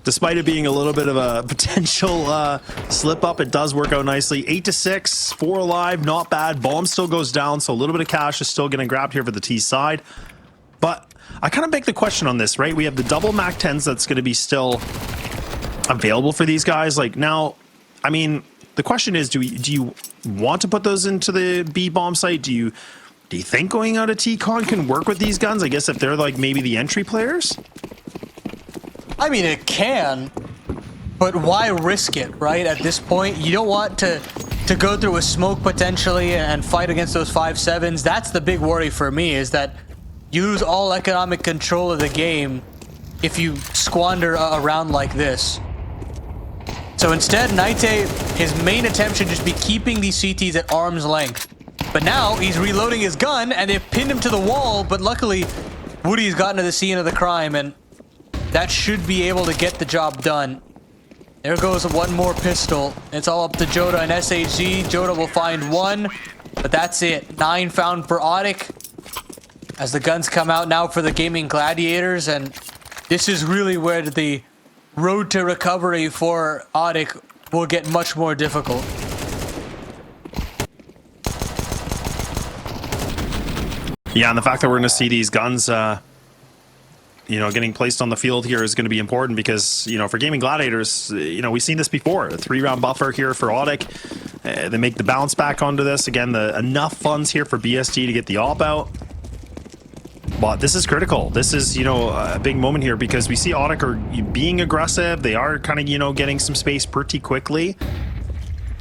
despite it being a little bit of a potential slip up, it does work out nicely. 8-6, 4 alive, not bad. Bomb still goes down, so a little bit of cash is still getting grabbed here for the T side. But I kind of make the question on this, right? We have the double Mac 10s that's going to be still available for these guys. Like, now, I mean, the question is, do you want to put those into the B bomb site? Do you think going out of T-Con can work with these guns? I guess if they're like maybe the entry players. I mean, it can, but why risk it, right? At this point, you don't want to go through a smoke potentially and fight against those 5-7s. That's the big worry for me, is that you lose all economic control of the game if you squander a round like this. So instead, Naite, his main attempt should just be keeping these CTs at arm's length. But now he's reloading his gun, and they've pinned him to the wall, but luckily, Woody's gotten to the scene of the crime, and that should be able to get the job done. There goes one more pistol. It's all up to Joda and SHG. Joda will find one, but that's it. 9 found for ODDIK as the guns come out now for the Gaimin Gladiators, and this is really where the road to recovery for ODDIK will get much more difficult. Yeah, and the fact that we're going to see these guns, you know, getting placed on the field here is going to be important because, you know, for Gaimin Gladiators, you know, we've seen this before. A 3-round buffer here for ODDIK. They make the bounce back onto this. Again, enough funds here for BSD to get the op out. But this is critical. This is, you know, a big moment here because we see ODDIK are being aggressive. They are kind of, you know, getting some space pretty quickly.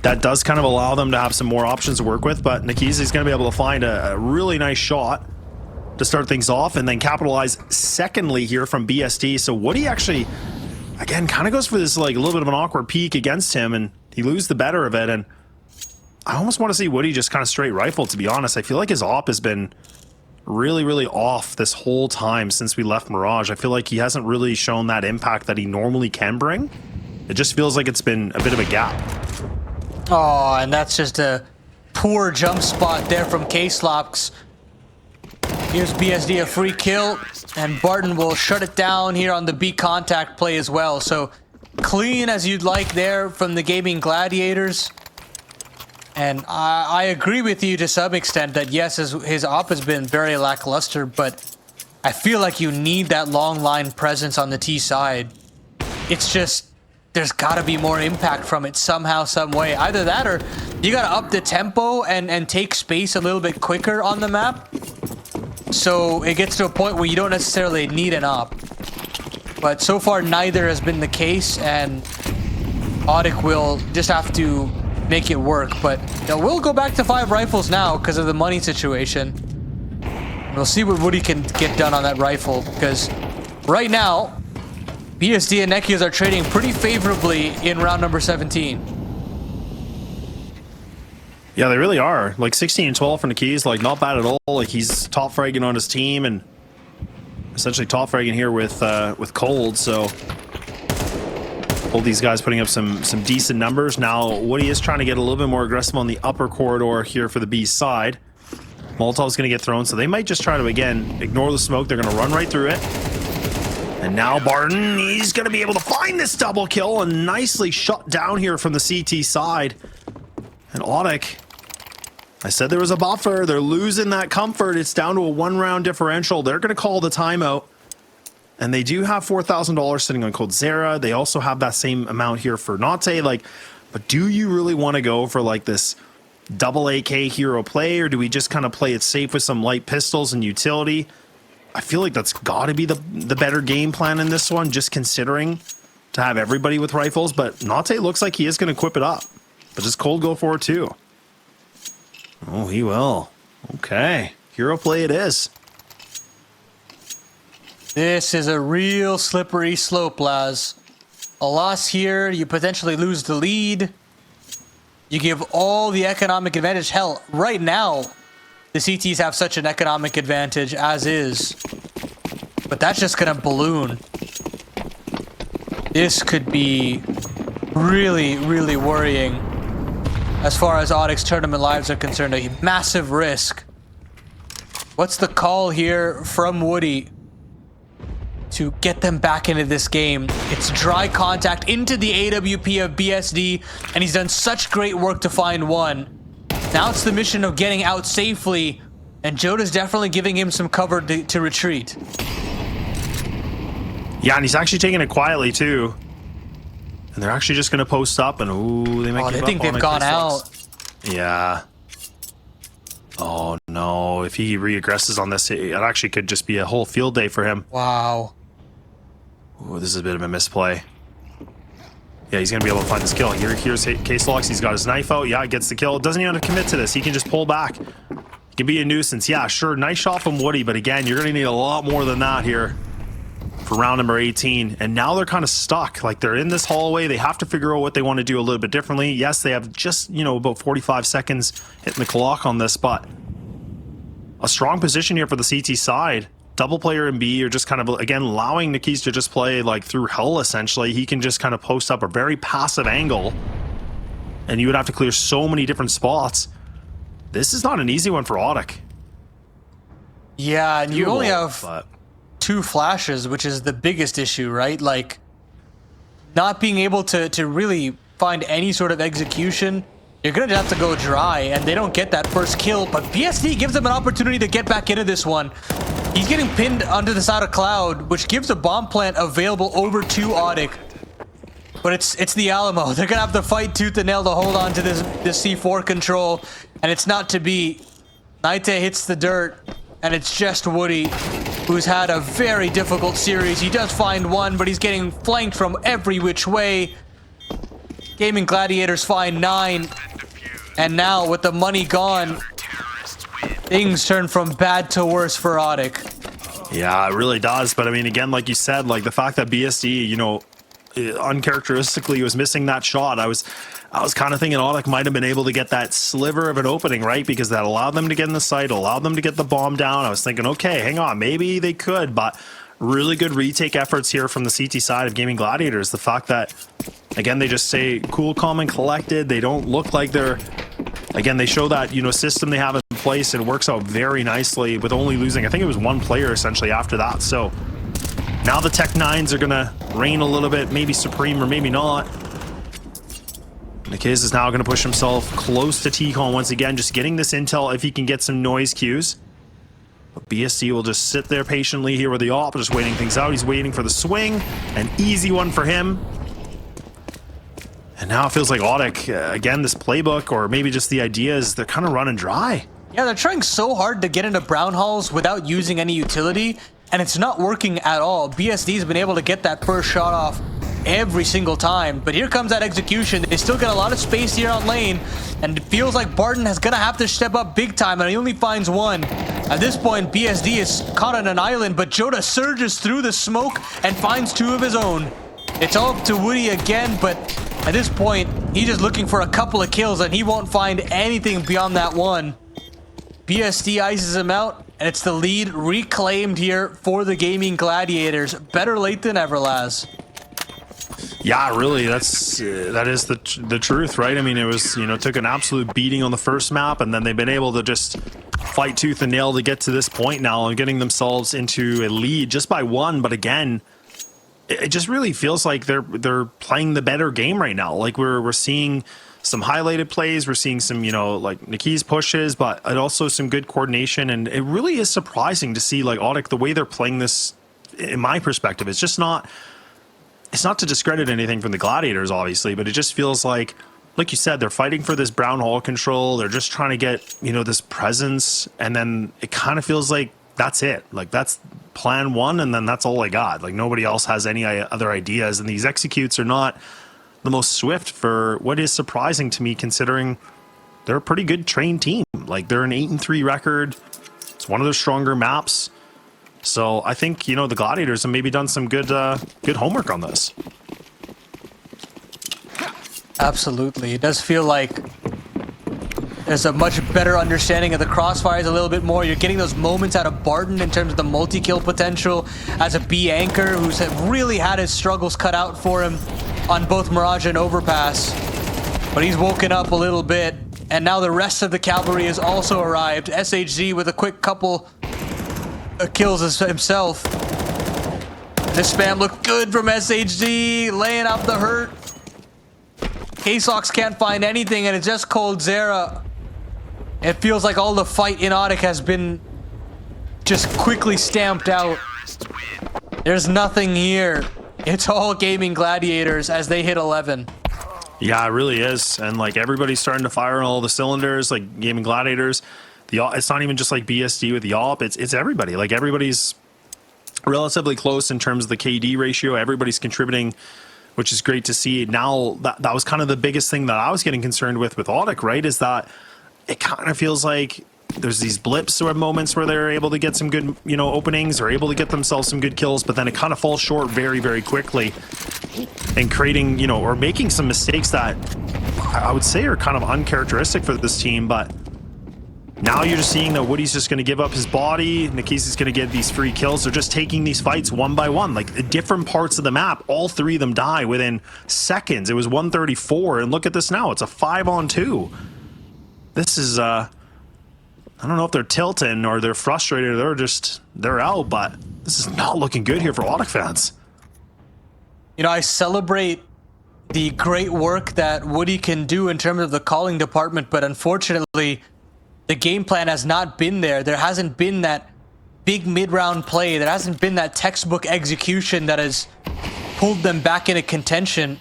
That does kind of allow them to have some more options to work with. But Nikiza is going to be able to find a really nice shot to start things off and then capitalize secondly here from BSD. So Woody actually, again, kind of goes for this like a little bit of an awkward peek against him, and he loses the better of it. And I almost want to see Woody just kind of straight rifle, to be honest. I feel like his op has been really, really off this whole time since we left Mirage. I feel like he hasn't really shown that impact that he normally can bring. It just feels like it's been a bit of a gap. Oh, and that's just a poor jump spot there from K-Slops. Here's BSD a free kill, and Barton will shut it down here on the B contact play as well. So clean as you'd like there from the Gaimin Gladiators. And I agree with you to some extent that yes, his op has been very lackluster, but I feel like you need that long line presence on the T side. It's just, there's gotta be more impact from it somehow, some way. Either that or you gotta up the tempo and take space a little bit quicker on the map. So it gets to a point where you don't necessarily need an op. But so far neither has been the case, and ODDIK will just have to make it work. But you know, we'll go back to 5 rifles now because of the money situation. We'll see what Woody can get done on that rifle, because right now BSD and Nekias are trading pretty favorably in round number 17. Yeah, they really are. Like 16 and 12 from the keys, like not bad at all. Like he's top fragging on his team and essentially top fragging here with Cold. So both these guys putting up some decent numbers. Now Woody is trying to get a little bit more aggressive on the upper corridor here for the B side. Molotov's going to get thrown, so they might just try to again ignore the smoke. They're going to run right through it. And now Barton, he's going to be able to find this double kill and nicely shut down here from the CT side. And ODDIK, I said there was a buffer. They're losing that comfort. It's down to a 1-round differential. They're going to call the timeout. And they do have $4,000 sitting on Coldzera. They also have that same amount here for Nate. Like, but do you really want to go for like this double AK hero play, or do we just kind of play it safe with some light pistols and utility? I feel like that's got to be the better game plan in this one, just considering to have everybody with rifles. But Nate looks like he is going to equip it up. But does Cold go for it too? Oh, he will. Okay. Hero play it is. This is a real slippery slope, Laz. A loss here, you potentially lose the lead. You give all the economic advantage. Hell, right now, the CTs have such an economic advantage as is. But that's just going to balloon. This could be really, really worrying as far as ODDIK's tournament lives are concerned. A massive risk. What's the call here from Woody to get them back into this game? It's dry contact into the AWP of BSD, and he's done such great work to find one. Now it's the mission of getting out safely, and Joda's definitely giving him some cover to retreat. Yeah, and he's actually taking it quietly too. And they're actually just going to post up, and ooh, they might give they up think on they've it. gone out. Yeah. Oh no, if he reaggresses on this, it actually could just be a whole field day for him. Wow. Ooh, this is a bit of a misplay. Yeah, he's going to be able to find this kill. Here's Case-Lox. He's got his knife out. Yeah, gets the kill. Doesn't even have to commit to this. He can just pull back. He can be a nuisance. Yeah, sure. Nice shot from Woody, but again, you're going to need a lot more than that here for round number 18. And now they're kind of stuck. Like, they're in this hallway. They have to figure out what they want to do a little bit differently. Yes, they have just, you know, about 45 seconds hitting the clock on this, but a strong position here for the CT side. Double player in B, you're just kind of, again, allowing Nikis to just play like through hell, essentially. He can just kind of post up a very passive angle, and you would have to clear so many different spots. This is not an easy one for ODDIK. Yeah, and you only have but 2 flashes, which is the biggest issue, right? Like, not being able to really find any sort of execution. You're going to have to go dry, and they don't get that first kill, but BSD gives them an opportunity to get back into this one. He's getting pinned under the side of Cloud, which gives a bomb plant available over to ODDIK. But it's the Alamo. They're going to have to fight tooth and nail to hold on to this C4 control, and it's not to be. Nate hits the dirt, and it's just Woody, who's had a very difficult series. He does find one, but he's getting flanked from every which way. Gaimin Gladiators find 9, and now with the money gone, things turn from bad to worse for ODDIK. yeah, it really does. But I mean, again, like you said, like the fact that BSD, you know, uncharacteristically was missing that shot. I was kind of thinking ODDIK might have been able to get that sliver of an opening, right? Because that allowed them to get in the site, allowed them to get the bomb down. I was thinking, okay, hang on, maybe they could, but really good retake efforts here from the CT side of Gaimin Gladiators. The fact that, again, they just stay cool, calm, and collected. They don't look like they're, again, they show that, you know, system they have in place, and it works out very nicely with only losing, I think it was 1 player essentially after that. So now the Tech 9s are going to reign a little bit, maybe supreme or maybe not. Nikiz is now going to push himself close to T-Con once again, just getting this intel if he can get some noise cues. But BSC will just sit there patiently here with the AWP, just waiting things out. He's waiting for the swing. An easy one for him. And now it feels like ODDIK, again, this playbook, or maybe just the idea is they're kind of running dry. Yeah, they're trying so hard to get into brown halls without using any utility, and it's not working at all. BSD's been able to get that first shot off every single time, but here comes that execution. They still get a lot of space here on lane, and it feels like Barton is gonna have to step up big time, and he only finds 1. At this point, BSD is caught on an island, but Joda surges through the smoke and finds 2 of his own. It's all up to Woody again, but At this point, he's just looking for a couple of kills, and he won't find anything beyond that one. BSD ices him out, and it's the lead reclaimed here for the Gaimin Gladiators. Better late than ever, Laz. Yeah, really, that is the truth, right? I mean, it was, you know, took an absolute beating on the first map, and then they've been able to just fight tooth and nail to get to this point now and getting themselves into a lead just by one. But again, it just really feels like they're playing the better game right now. Like we're seeing some highlighted plays, we're seeing some, you know, like Niki's pushes, but also some good coordination, and it really is surprising to see like ODDIK, the way they're playing this. In my perspective, it's just not. It's not to discredit anything from the Gladiators, obviously, but it just feels like you said, they're fighting for this brown hole control. They're just trying to get, you know, this presence, and then it kind of feels like that's it. Like that's plan one, and then that's all I got. Like nobody else has any other ideas, and these executes are not the most swift for what is surprising to me, considering they're a pretty good trained team. Like they're an 8-3 record. It's one of their stronger maps. So I think, you know, the Gladiators have maybe done some good homework on this. Absolutely. It does feel like there's a much better understanding of the crossfires a little bit more. You're getting those moments out of Barton in terms of the multi-kill potential as a B anchor who's really had his struggles cut out for him on both Mirage and Overpass. But he's woken up a little bit, and now the rest of the cavalry has also arrived. SHG with a quick couple kills himself. This spam looked good from SHG, laying out the hurt. K-Sox can't find anything, and it's just Cold Zera. It feels like all the fight in ODDIK has been just quickly stamped out. There's nothing here. It's all Gaimin Gladiators as they hit 11. Yeah, it really is. And like everybody's starting to fire on all the cylinders, like Gaimin Gladiators. It's not even just like BSD with the AWP, it's everybody. Like everybody's relatively close in terms of the KD ratio. Everybody's contributing, which is great to see. Now that was kind of the biggest thing that I was getting concerned with ODDIK, right? Is that it kind of feels like there's these blips or moments where they're able to get some good, you know, openings, or able to get themselves some good kills, but then it kind of falls short very, very quickly, and creating, you know, or making some mistakes that I would say are kind of uncharacteristic for this team. But now you're just seeing that Woody's just going to give up his body. Nikisi's going to get these free kills. They're just taking these fights one by one, like different parts of the map. All three of them die within seconds. It was 134, and look at this now. It's a 5-on-2. This is, I don't know if they're tilting or they're frustrated or they're out, but this is not looking good here for ODDIK fans. You know, I celebrate the great work that Woody can do in terms of the calling department, but unfortunately, the game plan has not been there. There hasn't been that big mid-round play. There hasn't been that textbook execution that has pulled them back into contention.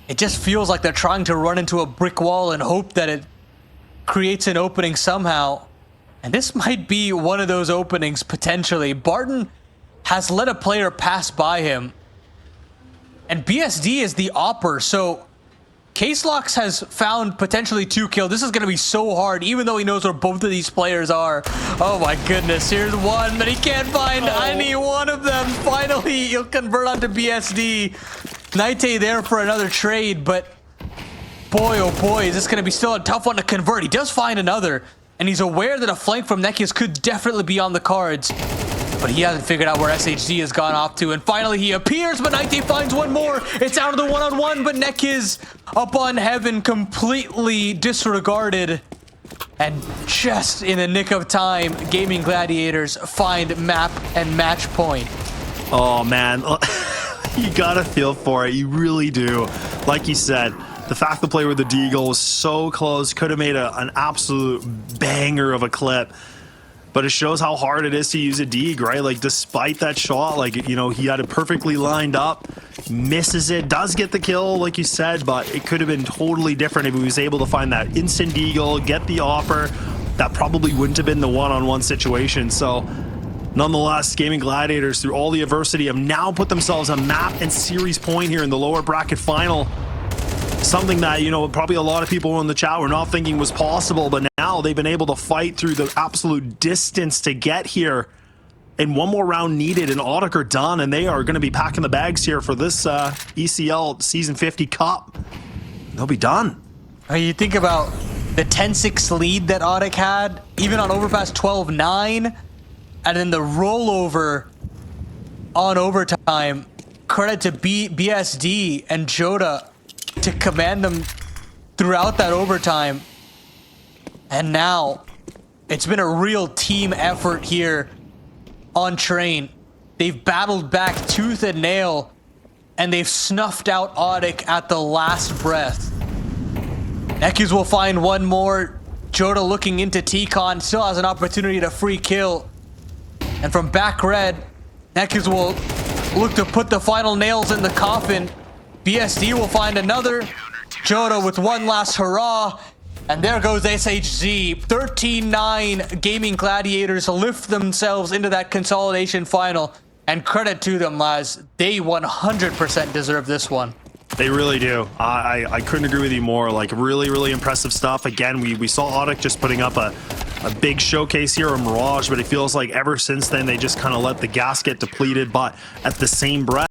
It just feels like they're trying to run into a brick wall and hope that it creates an opening somehow. And this might be one of those openings, potentially. Barton has let a player pass by him. And BSD is the opper, so K-Slox has found potentially 2 kills. This is going to be so hard, even though he knows where both of these players are. Oh my goodness, here's one, but he can't find any one of them. Finally, he'll convert onto BSD. Naite there for another trade, but boy, oh boy, is this going to be still a tough one to convert. He does find another, and he's aware that a flank from Nekiz could definitely be on the cards. But he hasn't figured out where SHD has gone off to. And finally he appears, but Naite finds one more. It's out of the one-on-one, but Nekiz up on heaven, completely disregarded. And just in the nick of time, Gaimin Gladiators find map and match point. Oh man, you gotta feel for it. You really do. Like you said, the fact the play with the Deagle was so close, could have made an absolute banger of a clip. But it shows how hard it is to use a Deag, right? Like, despite that shot, like, you know, he had it perfectly lined up, misses it, does get the kill, like you said, but it could have been totally different if he was able to find that instant Deagle, get the offer. That probably wouldn't have been the one-on-one situation. So, nonetheless, Gaimin Gladiators, through all the adversity, have now put themselves a map and series point here in the lower bracket final. Something that, you know, probably a lot of people in the chat were not thinking was possible, but now they've been able to fight through the absolute distance to get here. and one more round needed, and ODDIK are done, and they are going to be packing the bags here for this ECL Season 50 Cup. They'll be done. You think about the 10-6 lead that ODDIK had, even on Overpass 12-9, and then the rollover on overtime. Credit to BSD and Joda to command them throughout that overtime. And now it's been a real team effort here on Train. They've battled back tooth and nail, and they've snuffed out ODDIK at the last breath. Nekuz will find one more. Joda looking into T-Con, still has an opportunity to free kill. And from back red, Nekuz will look to put the final nails in the coffin. BSD will find another. Joda with one last hurrah. And there goes SHZ. 13-9 Gaimin Gladiators lift themselves into that consolidation final. And credit to them, lads. They 100% deserve this one. They really do. I couldn't agree with you more. Like, really, really impressive stuff. Again, we saw ODDIK just putting up a big showcase here in Mirage, but it feels like ever since then they just kind of let the gas get depleted. But at the same breath,